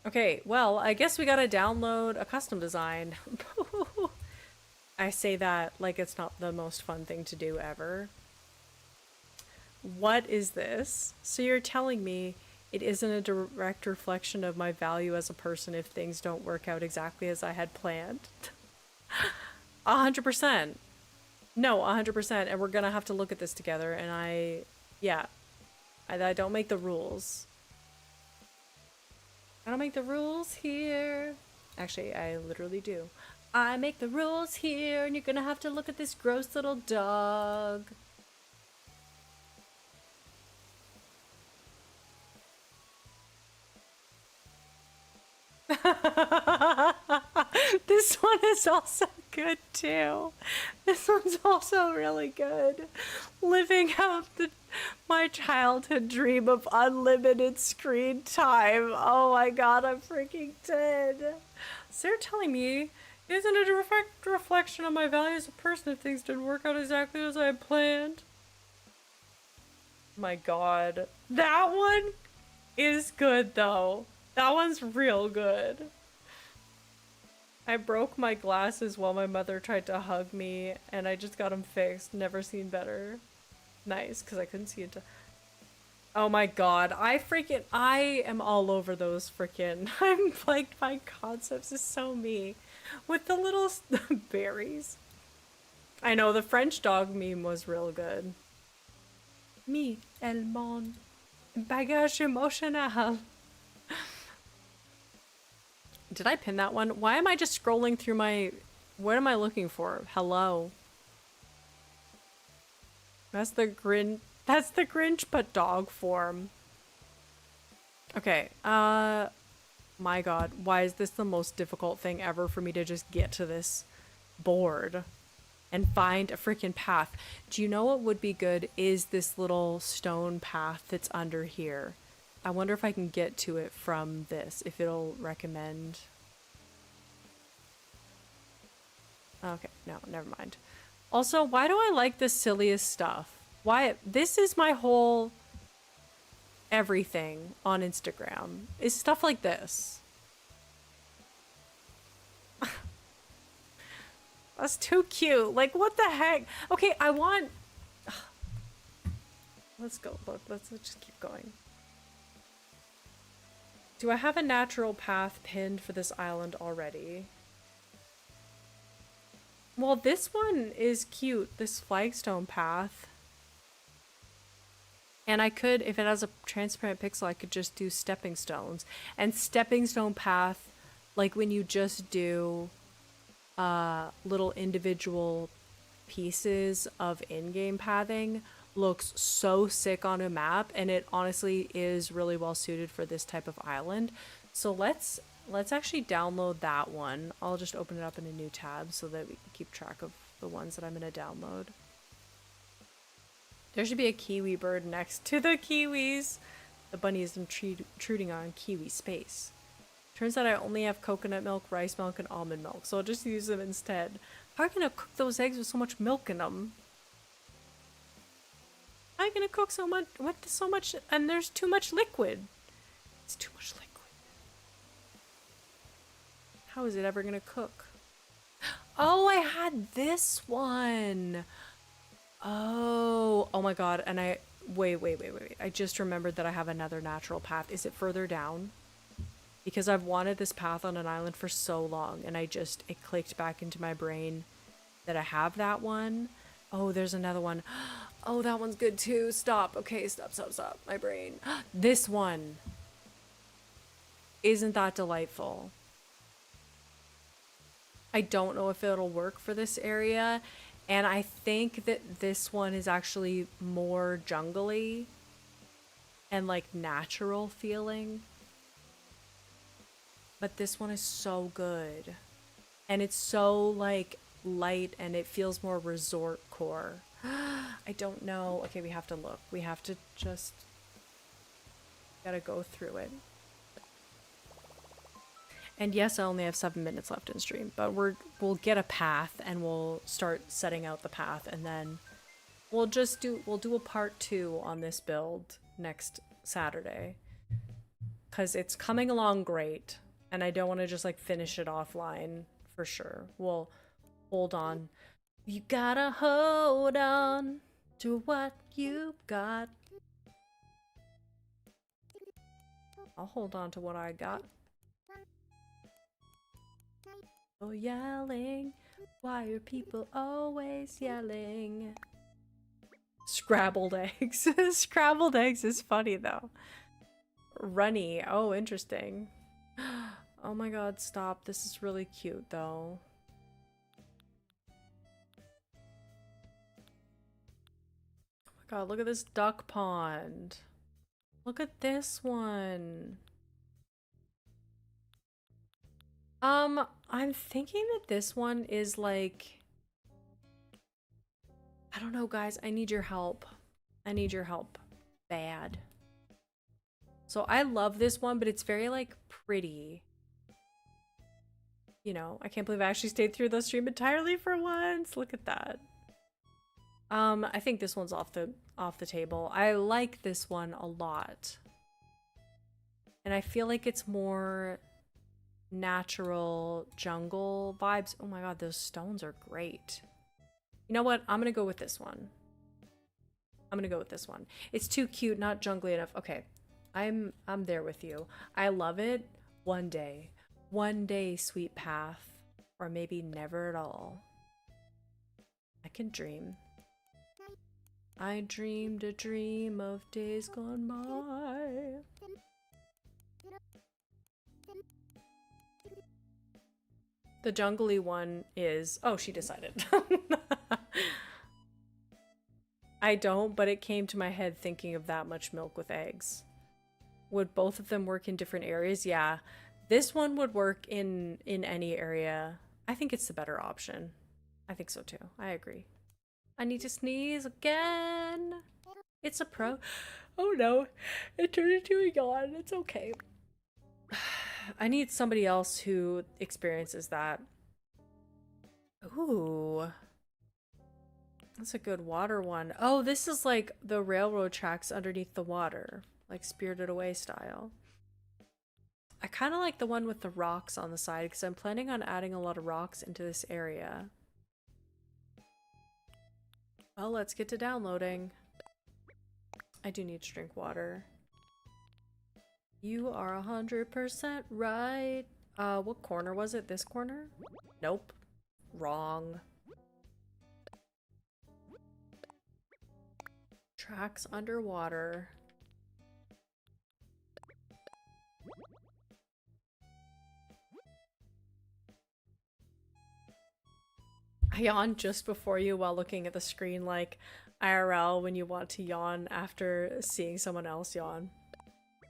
Okay, well, I guess we gotta download a custom design. I say that like it's not the most fun thing to do ever. What is this? So you're telling me it isn't a direct reflection of my value as a person if things don't work out exactly as I had planned? 100%. No, 100%. And we're gonna have to look at this together. And I don't make the rules. I don't make the rules here. Actually, I literally do. I make the rules here, and you're gonna have to look at this gross little dog. This one is also good too. This one's also really good. Living out my childhood dream of unlimited screen time. Oh my god, I'm freaking dead. So they're telling me, isn't it a direct reflection of my value as a person if things didn't work out exactly as I had planned? My god. That one is good though. That one's real good. I broke my glasses while my mother tried to hug me, and I just got them fixed. Never seen better. Nice, because I couldn't see it. Oh my god, I am all over those freaking. I'm like, my concepts is so me. With the little berries. I know, the French dog meme was real good. Me, el monde. Bagage emotional. Did I pin that one? Why am I just scrolling through my... What am I looking for? Hello. That's the Grinch, but dog form. Okay, my god, why is this the most difficult thing ever for me to just get to this board and find a freaking path? Do you know what would be good is this little stone path that's under here. I wonder if I can get to it from this, if it'll recommend. Okay, no, never mind. Also, why do I like the silliest stuff? Why? This is my whole everything on Instagram. Is stuff like this. That's too cute. Like, what the heck? Okay, I want... Let's go. Look, let's just keep going. Do I have a natural path pinned for this island already? Well, this one is cute. This flagstone path. And I could, if it has a transparent pixel, I could just do stepping stones. And stepping stone path, like when you just do little individual pieces of in-game pathing, looks so sick on a map, and it honestly is really well suited for this type of island. So let's actually download that one. I'll just open it up in a new tab so that we can keep track of the ones that I'm going to download. There should be a kiwi bird next to the kiwis. The bunny is intruding on kiwi space. Turns out I only have coconut milk, rice milk, and almond milk, so I'll just use them instead. How are you gonna cook those eggs with so much milk in them? How are you gonna cook so much? What? So much? And there's too much liquid. It's too much liquid. How is it ever gonna cook? Oh, I had this one. Oh my god. And wait. I just remembered that I have another natural path. Is it further down? Because I've wanted this path on an island for so long, and it clicked back into my brain that I have that one. Oh, there's another one. Oh, that one's good too. Stop. Okay, stop. My brain. This one. Isn't that delightful? I don't know if it'll work for this area, and I think that this one is actually more jungly and like natural feeling. But this one is so good. And it's so like light, and it feels more resort core. I don't know. Okay, we have to look. We have to just gotta go through it. And yes, I only have 7 minutes left in stream, but we'll get a path and we'll start setting out the path, and then we'll do a part 2 on this build next Saturday. 'Cause it's coming along great, and I don't want to just like finish it offline for sure. We'll hold on. You gotta hold on to what you got. I'll hold on to what I got. Oh, yelling. Why are people always yelling? Scrabbled eggs. Scrabbled eggs is funny though. Runny. Oh, interesting. Oh my god, stop. This is really cute though. Oh my god, look at this duck pond. Look at this one. I'm thinking that this one is like... I don't know, guys. I need your help. I need your help. Bad. So I love this one, but it's very like pretty. You know, I can't believe I actually stayed through the stream entirely for once. Look at that. I think this one's off the table. I like this one a lot. And I feel like it's more natural jungle vibes. Oh my god, those stones are great. You know what? I'm gonna go with this one. I'm gonna go with this one. It's too cute, not jungly enough. Okay, I'm there with you. I love it. One day. One day, sweet path. Or maybe never at all. I can dream. I dreamed a dream of days gone by. The jungly one is... Oh, she decided. I don't, but it came to my head thinking of that much milk with eggs. Would both of them work in different areas? Yeah. This one would work in any area. I think it's the better option. I think so too. I agree. I need to sneeze again. It's a pro. Oh no. It turned into a yawn. It's okay. I need somebody else who experiences that. Ooh. That's a good water one. Oh, this is like the railroad tracks underneath the water. Like Spirited Away style. I kind of like the one with the rocks on the side because I'm planning on adding a lot of rocks into this area. Well, let's get to downloading. I do need to drink water. You are 100% right. What corner was it? This corner? Nope. Wrong. Tracks underwater. I yawned just before you while looking at the screen like IRL when you want to yawn after seeing someone else yawn.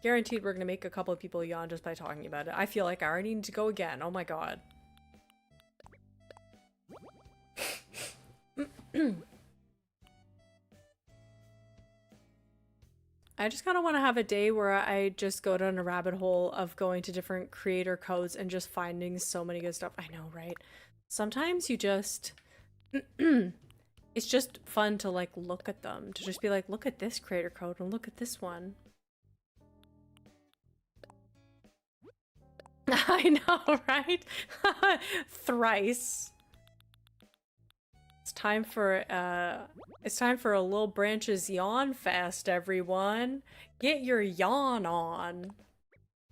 Guaranteed we're gonna make a couple of people yawn just by talking about it. I feel like I already need to go again. Oh my god. I just kind of want to have a day where I just go down a rabbit hole of going to different creator codes and just finding so many good stuff. I know, right? Sometimes you just... it's just fun to like look at them. To just be like, look at this creator code and look at this one. I know, right? Thrice. It's time for a Little Branches Yawn Fest, everyone. Get your yawn on.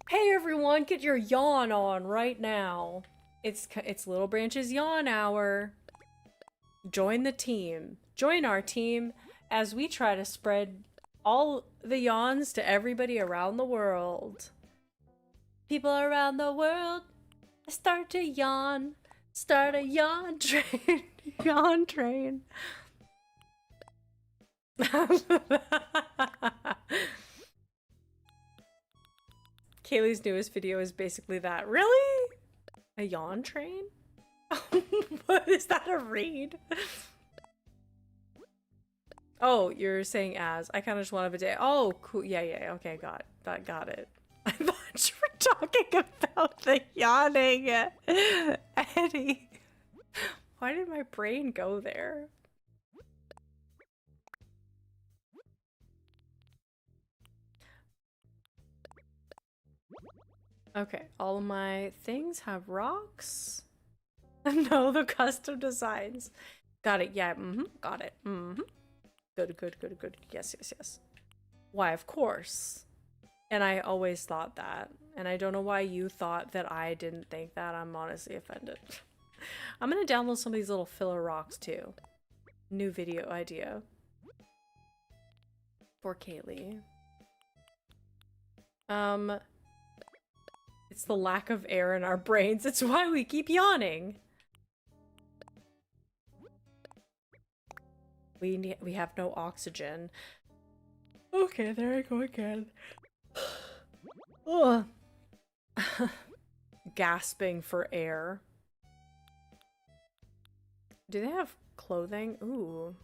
Hey everyone, get your yawn on right now. It's Little Branches Yawn Hour. Join the team. Join our team as we try to spread all the yawns to everybody around the world. People around the world start to yawn. Start a yawn train. Yawn train. Kaylee's newest video is basically that. Really? A yawn train? What is that a read? Oh, you're saying as. I kind of just want to have a day. Oh, cool. Yeah. Okay, got it. I thought you were talking about the yawning. Eddie. Why did my brain go there? Okay, all of my things have rocks. No, the custom designs. Got it, yeah, got it. Good. Yes. Why, of course. And I always thought that. And I don't know why you thought that I didn't think that. I'm honestly offended. I'm gonna download some of these little filler rocks too. New video idea. For Kaylee. It's the lack of air in our brains. It's why we keep yawning. We have no oxygen. Okay, there I go again. Ugh. Gasping for air. Do they have clothing? Ooh.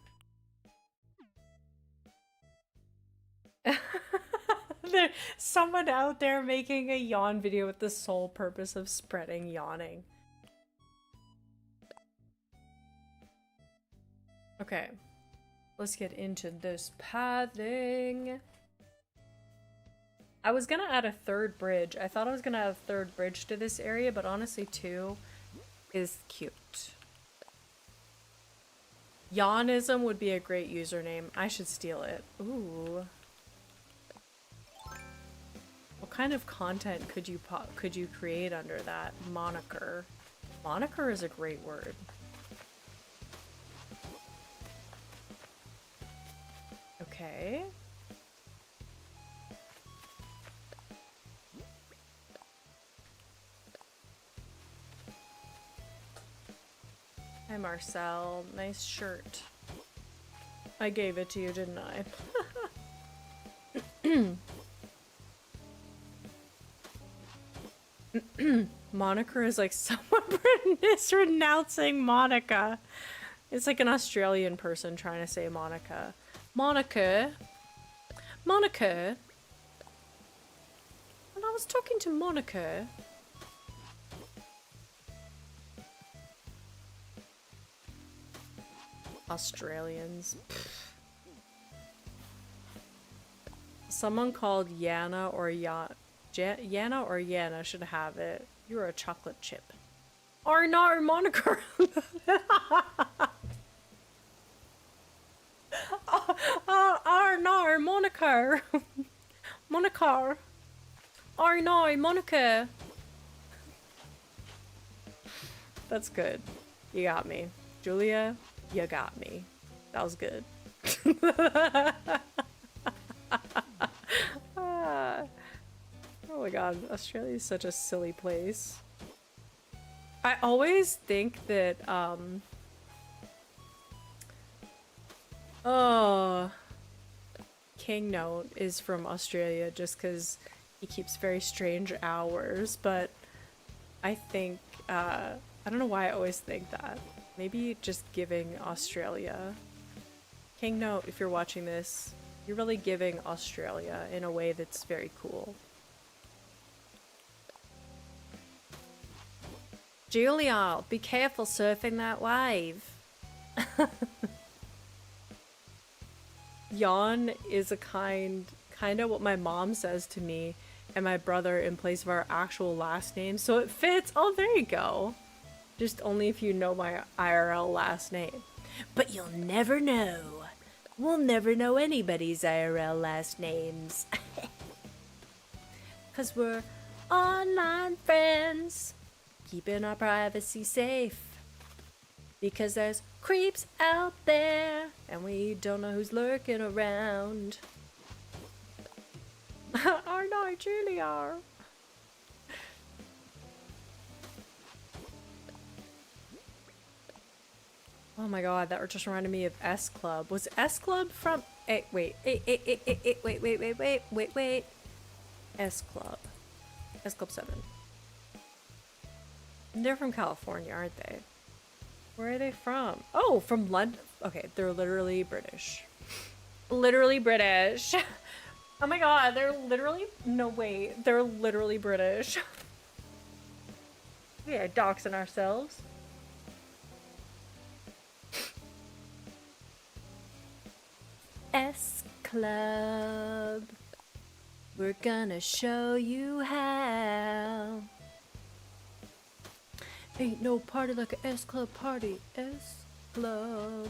There's someone out there making a yawn video with the sole purpose of spreading yawning. Okay. Let's get into this pathing. I was gonna add a third bridge. I thought I was gonna add a third bridge to this area, but honestly 2 is cute. Yawnism would be a great username. I should steal it. Ooh. What kind of content could you create under that moniker? Moniker is a great word. Okay. Hi Marcel, nice shirt. I gave it to you, didn't I? Moniker is like someone mispronouncing Monica. It's like an Australian person trying to say Monica. Monica. Monica. When I was talking to Monica. Australians. Pfft. Someone called Yana or Yana or Yana should have it. You're a chocolate chip. Or not, Monica. No, Monica. Monica. No, Monica. That's good. You got me. Julia, you got me. That was good. Oh my god, Australia is such a silly place. I always think that, oh, King Note is from Australia just because he keeps very strange hours, but I think, I don't know why I always think that. Maybe just giving Australia. King Note, if you're watching this, you're really giving Australia in a way that's very cool. Julia, be careful surfing that wave. Yawn is a kind of what my mom says to me and my brother in place of our actual last name, so it fits. Oh, there you go. Just only if you know my IRL last name. But you'll never know. We'll never know anybody's IRL last names. 'Cause we're online friends. Keeping our privacy safe. Because there's creeps out there. And we don't know who's lurking around. Oh no, Julia. Oh my god, that just reminded me of S Club. Was S Club from... wait. Wait. S Club. S Club 7. They're from California, aren't they? Where are they from? Oh, from London. Okay, they're literally British. Literally British. Oh my god, they're literally... No, wait. They're literally British. Yeah, doxing ourselves. S Club. We're gonna show you how. Ain't no party like a S Club party. S Club.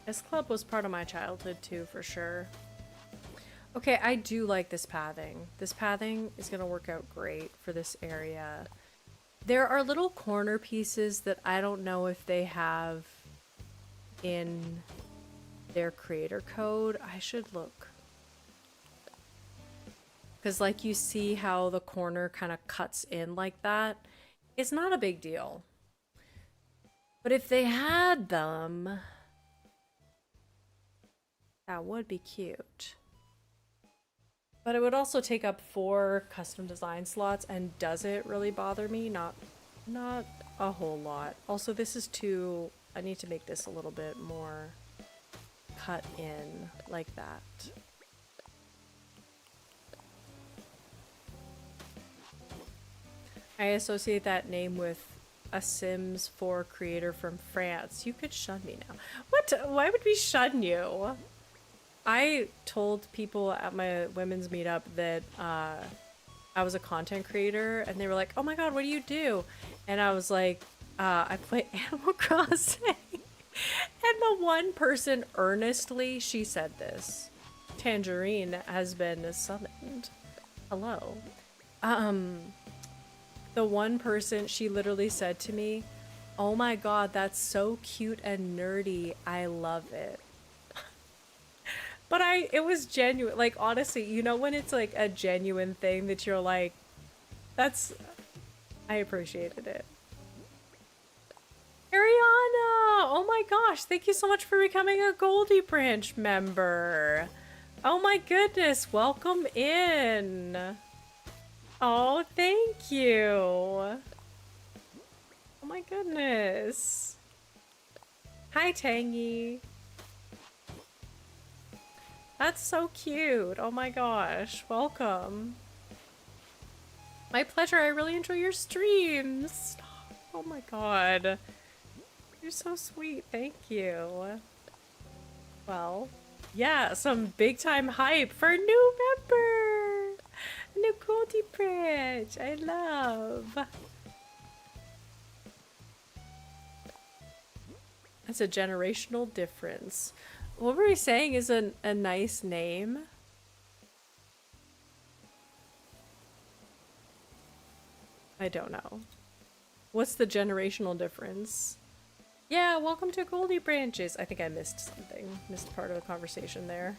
S Club was part of my childhood too, for sure. Okay, I do like this pathing. This pathing is gonna work out great for this area. There are little corner pieces that I don't know if they have in their creator code. I should look. Because like you see how the corner kind of cuts in like that. It's not a big deal. But if they had them, that would be cute. But it would also take up 4 custom design slots, and does it really bother me? Not a whole lot. Also, this is too... I need to make this a little bit more cut in like that. I associate that name with a Sims 4 creator from France. You could shun me now. What? Why would we shun you? I told people at my women's meetup that I was a content creator, and they were like, "Oh my god, what do you do?" And I was like, "I play Animal Crossing." And the one person earnestly, she said this. Tangerine has been summoned. Hello. The one person, she literally said to me, "Oh my god, that's so cute and nerdy. I love it." But it was genuine. Like, honestly, you know when it's like a genuine thing that you're like, that's, I appreciated it. Ariana! Oh my gosh, thank you so much for becoming a Goldie Branch member. Oh my goodness, welcome in. Oh, thank you. Oh my goodness. Hi, Tangy. That's so cute. Oh my gosh, welcome. My pleasure, I really enjoy your streams. Oh my god. You're so sweet, thank you. Well, yeah, some big time hype for a new member! A new Goldie Branch, I love. That's a generational difference. What were we saying is a nice name? I don't know. What's the generational difference? Yeah, welcome to Goldie Branches. I think I missed something. Missed part of the conversation there.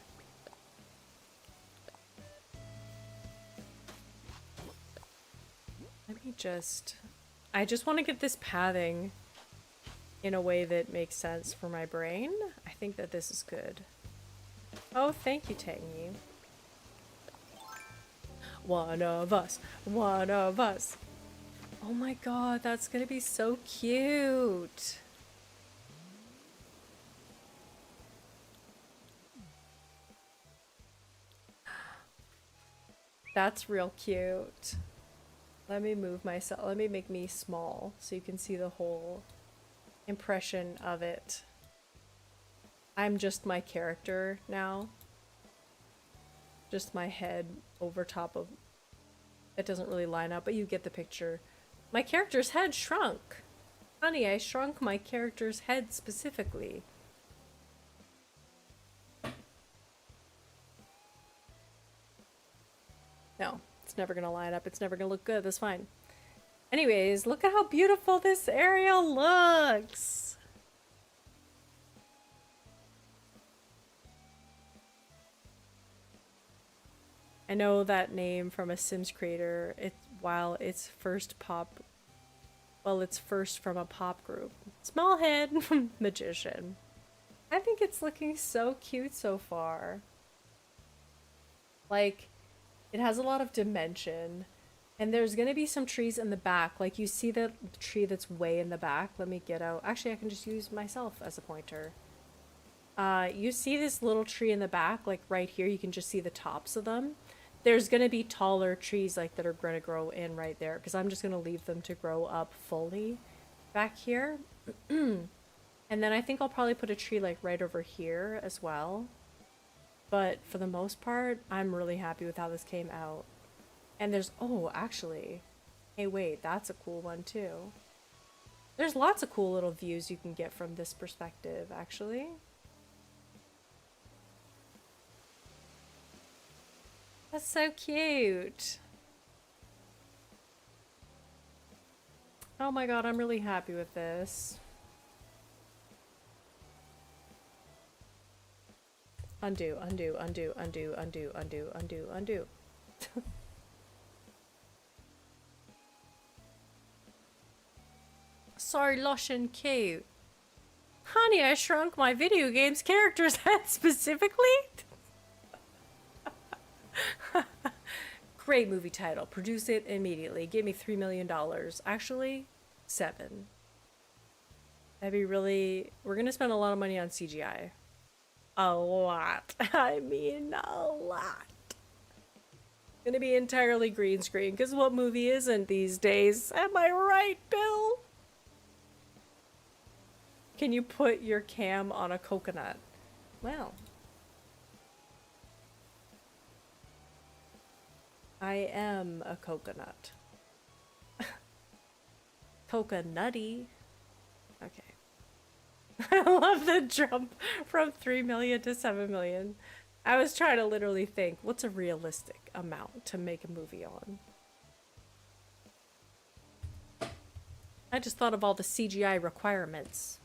Let me just... I just want to get this pathing in a way that makes sense for my brain. I think that this is good. Oh, thank you, Tangy. One of us. One of us. Oh my god, that's gonna be so cute. That's real cute. Let me move myself. Let me make me small so you can see the whole impression of it. I'm just my character now. Just my head over top of... It doesn't really line up, but you get the picture. My character's head shrunk. Honey, I shrunk my character's head specifically. No, it's never gonna line up. It's never gonna look good. That's fine. Anyways, look at how beautiful this area looks. I know that name from a Sims creator. While it's first from a pop group. Small head magician. I think it's looking so cute so far. Like, it has a lot of dimension. And there's gonna be some trees in the back. Like, you see the tree that's way in the back? Let me get out. Actually, I can just use myself as a pointer. You see this little tree in the back? Like, right here, you can just see the tops of them. There's gonna be taller trees, like, that are gonna grow in right there. Because I'm just gonna leave them to grow up fully back here. And then I think I'll probably put a tree, like, right over here as well. But for the most part, I'm really happy with how this came out. And there's, oh, actually, hey, wait, that's a cool one too. There's lots of cool little views you can get from this perspective, actually. That's so cute. Oh my god, I'm really happy with this. Undo, undo, undo, undo, undo, undo, undo, undo. Sorry, lush and cute. Honey, I shrunk my video game's character's head specifically? Great movie title. Produce it immediately. Give me $3 million. Actually, 7. That'd be really... We're gonna spend a lot of money on CGI. A lot. I mean, a lot. Gonna be entirely green screen, because what movie isn't these days? Am I right, Bill? Can you put your cam on a coconut? Well, I am a coconut. Coconutty. Okay. I love the jump from 3 million to 7 million. I was trying to literally think, what's a realistic amount to make a movie on? I just thought of all the CGI requirements.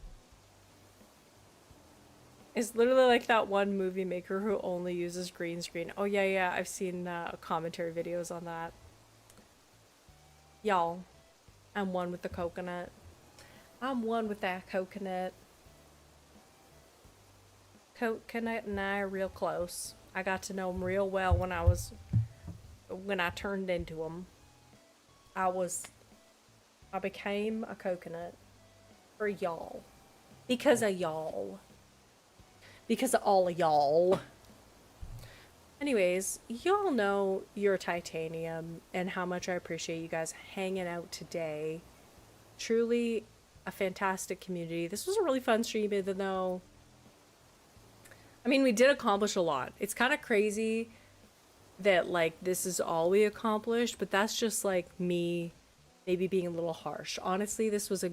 It's literally like that one movie maker who only uses green screen. Oh yeah, yeah, I've seen commentary videos on that. Y'all, I'm one with the coconut. I'm one with that coconut. Coconut and I are real close. I got to know him real well when I turned into him. I became a coconut for y'all. Because of y'all. Because of all of y'all. Anyways, y'all know you're titanium and how much I appreciate you guys hanging out today. Truly a fantastic community. This was a really fun stream, even though, I mean, we did accomplish a lot. It's kind of crazy that, like, this is all we accomplished, but that's just, like, me maybe being a little harsh. Honestly, this was a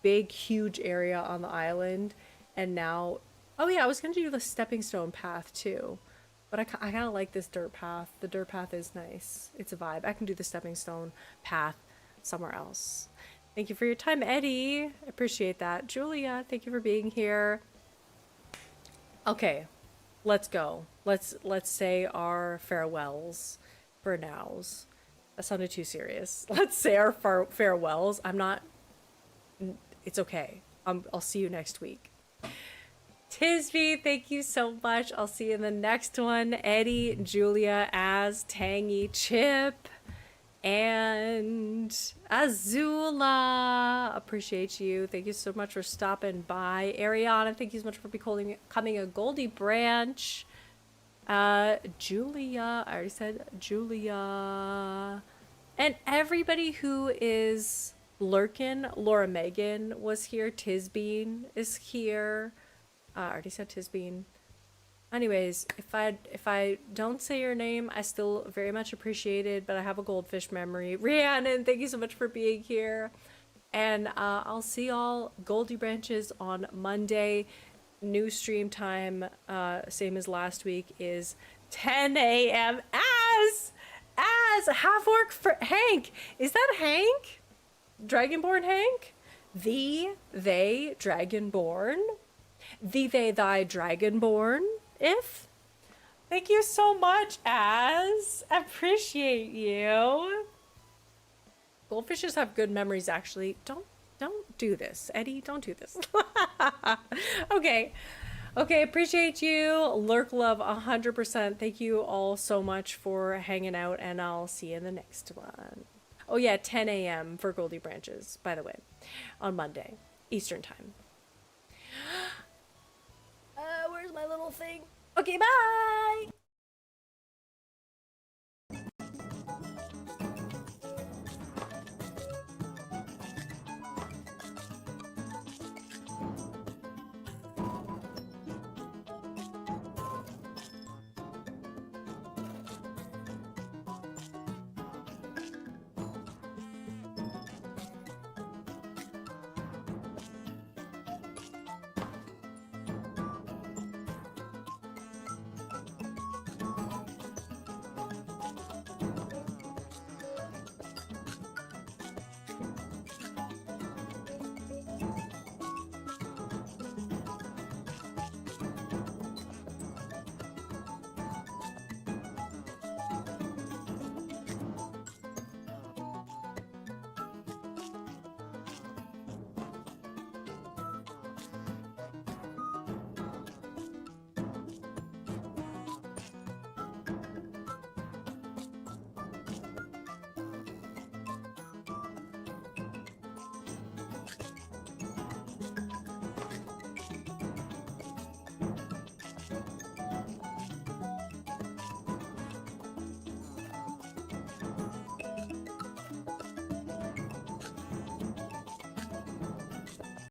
big, huge area on the island, and now... Oh yeah, I was gonna do the stepping stone path, too. But I kind of like this dirt path. The dirt path is nice. It's a vibe. I can do the stepping stone path somewhere else. Thank you for your time, Eddie. I appreciate that. Julia, thank you for being here. Okay, let's go. Let's say our farewells for nows. That sounded too serious. Let's say our farewells. I'm not... It's okay. I'll see you next week. Tisby, thank you so much. I'll see you in the next one. Eddie, Julia, Az, Tangy, Chip, and Azula. Appreciate you. Thank you so much for stopping by. Ariana, thank you so much for becoming a Goldie Branch. Julia, I already said Julia. And everybody who is lurking. Laura Megan was here. Tisbean is here. I already said Tisbean. Anyways, if I don't say your name, I still very much appreciate it, but I have a goldfish memory. Rhiannon, thank you so much for being here. And I'll see y'all Goldie Branches on Monday. New stream time, same as last week, is 10 a.m. As half orc for Hank. Is that Hank? Dragonborn Hank? They Dragonborn? They thy Dragonborn? If? Thank you so much, Az. Appreciate you. Goldfishes have good memories, actually. Don't do this, Eddie. Don't do this. Okay, appreciate you. Lurk love 100%. Thank you all so much for hanging out, and I'll see you in the next one. Oh yeah, 10 a.m. for Goldie Branches, by the way, on Monday, Eastern time. Where's my little thing? Okay, bye!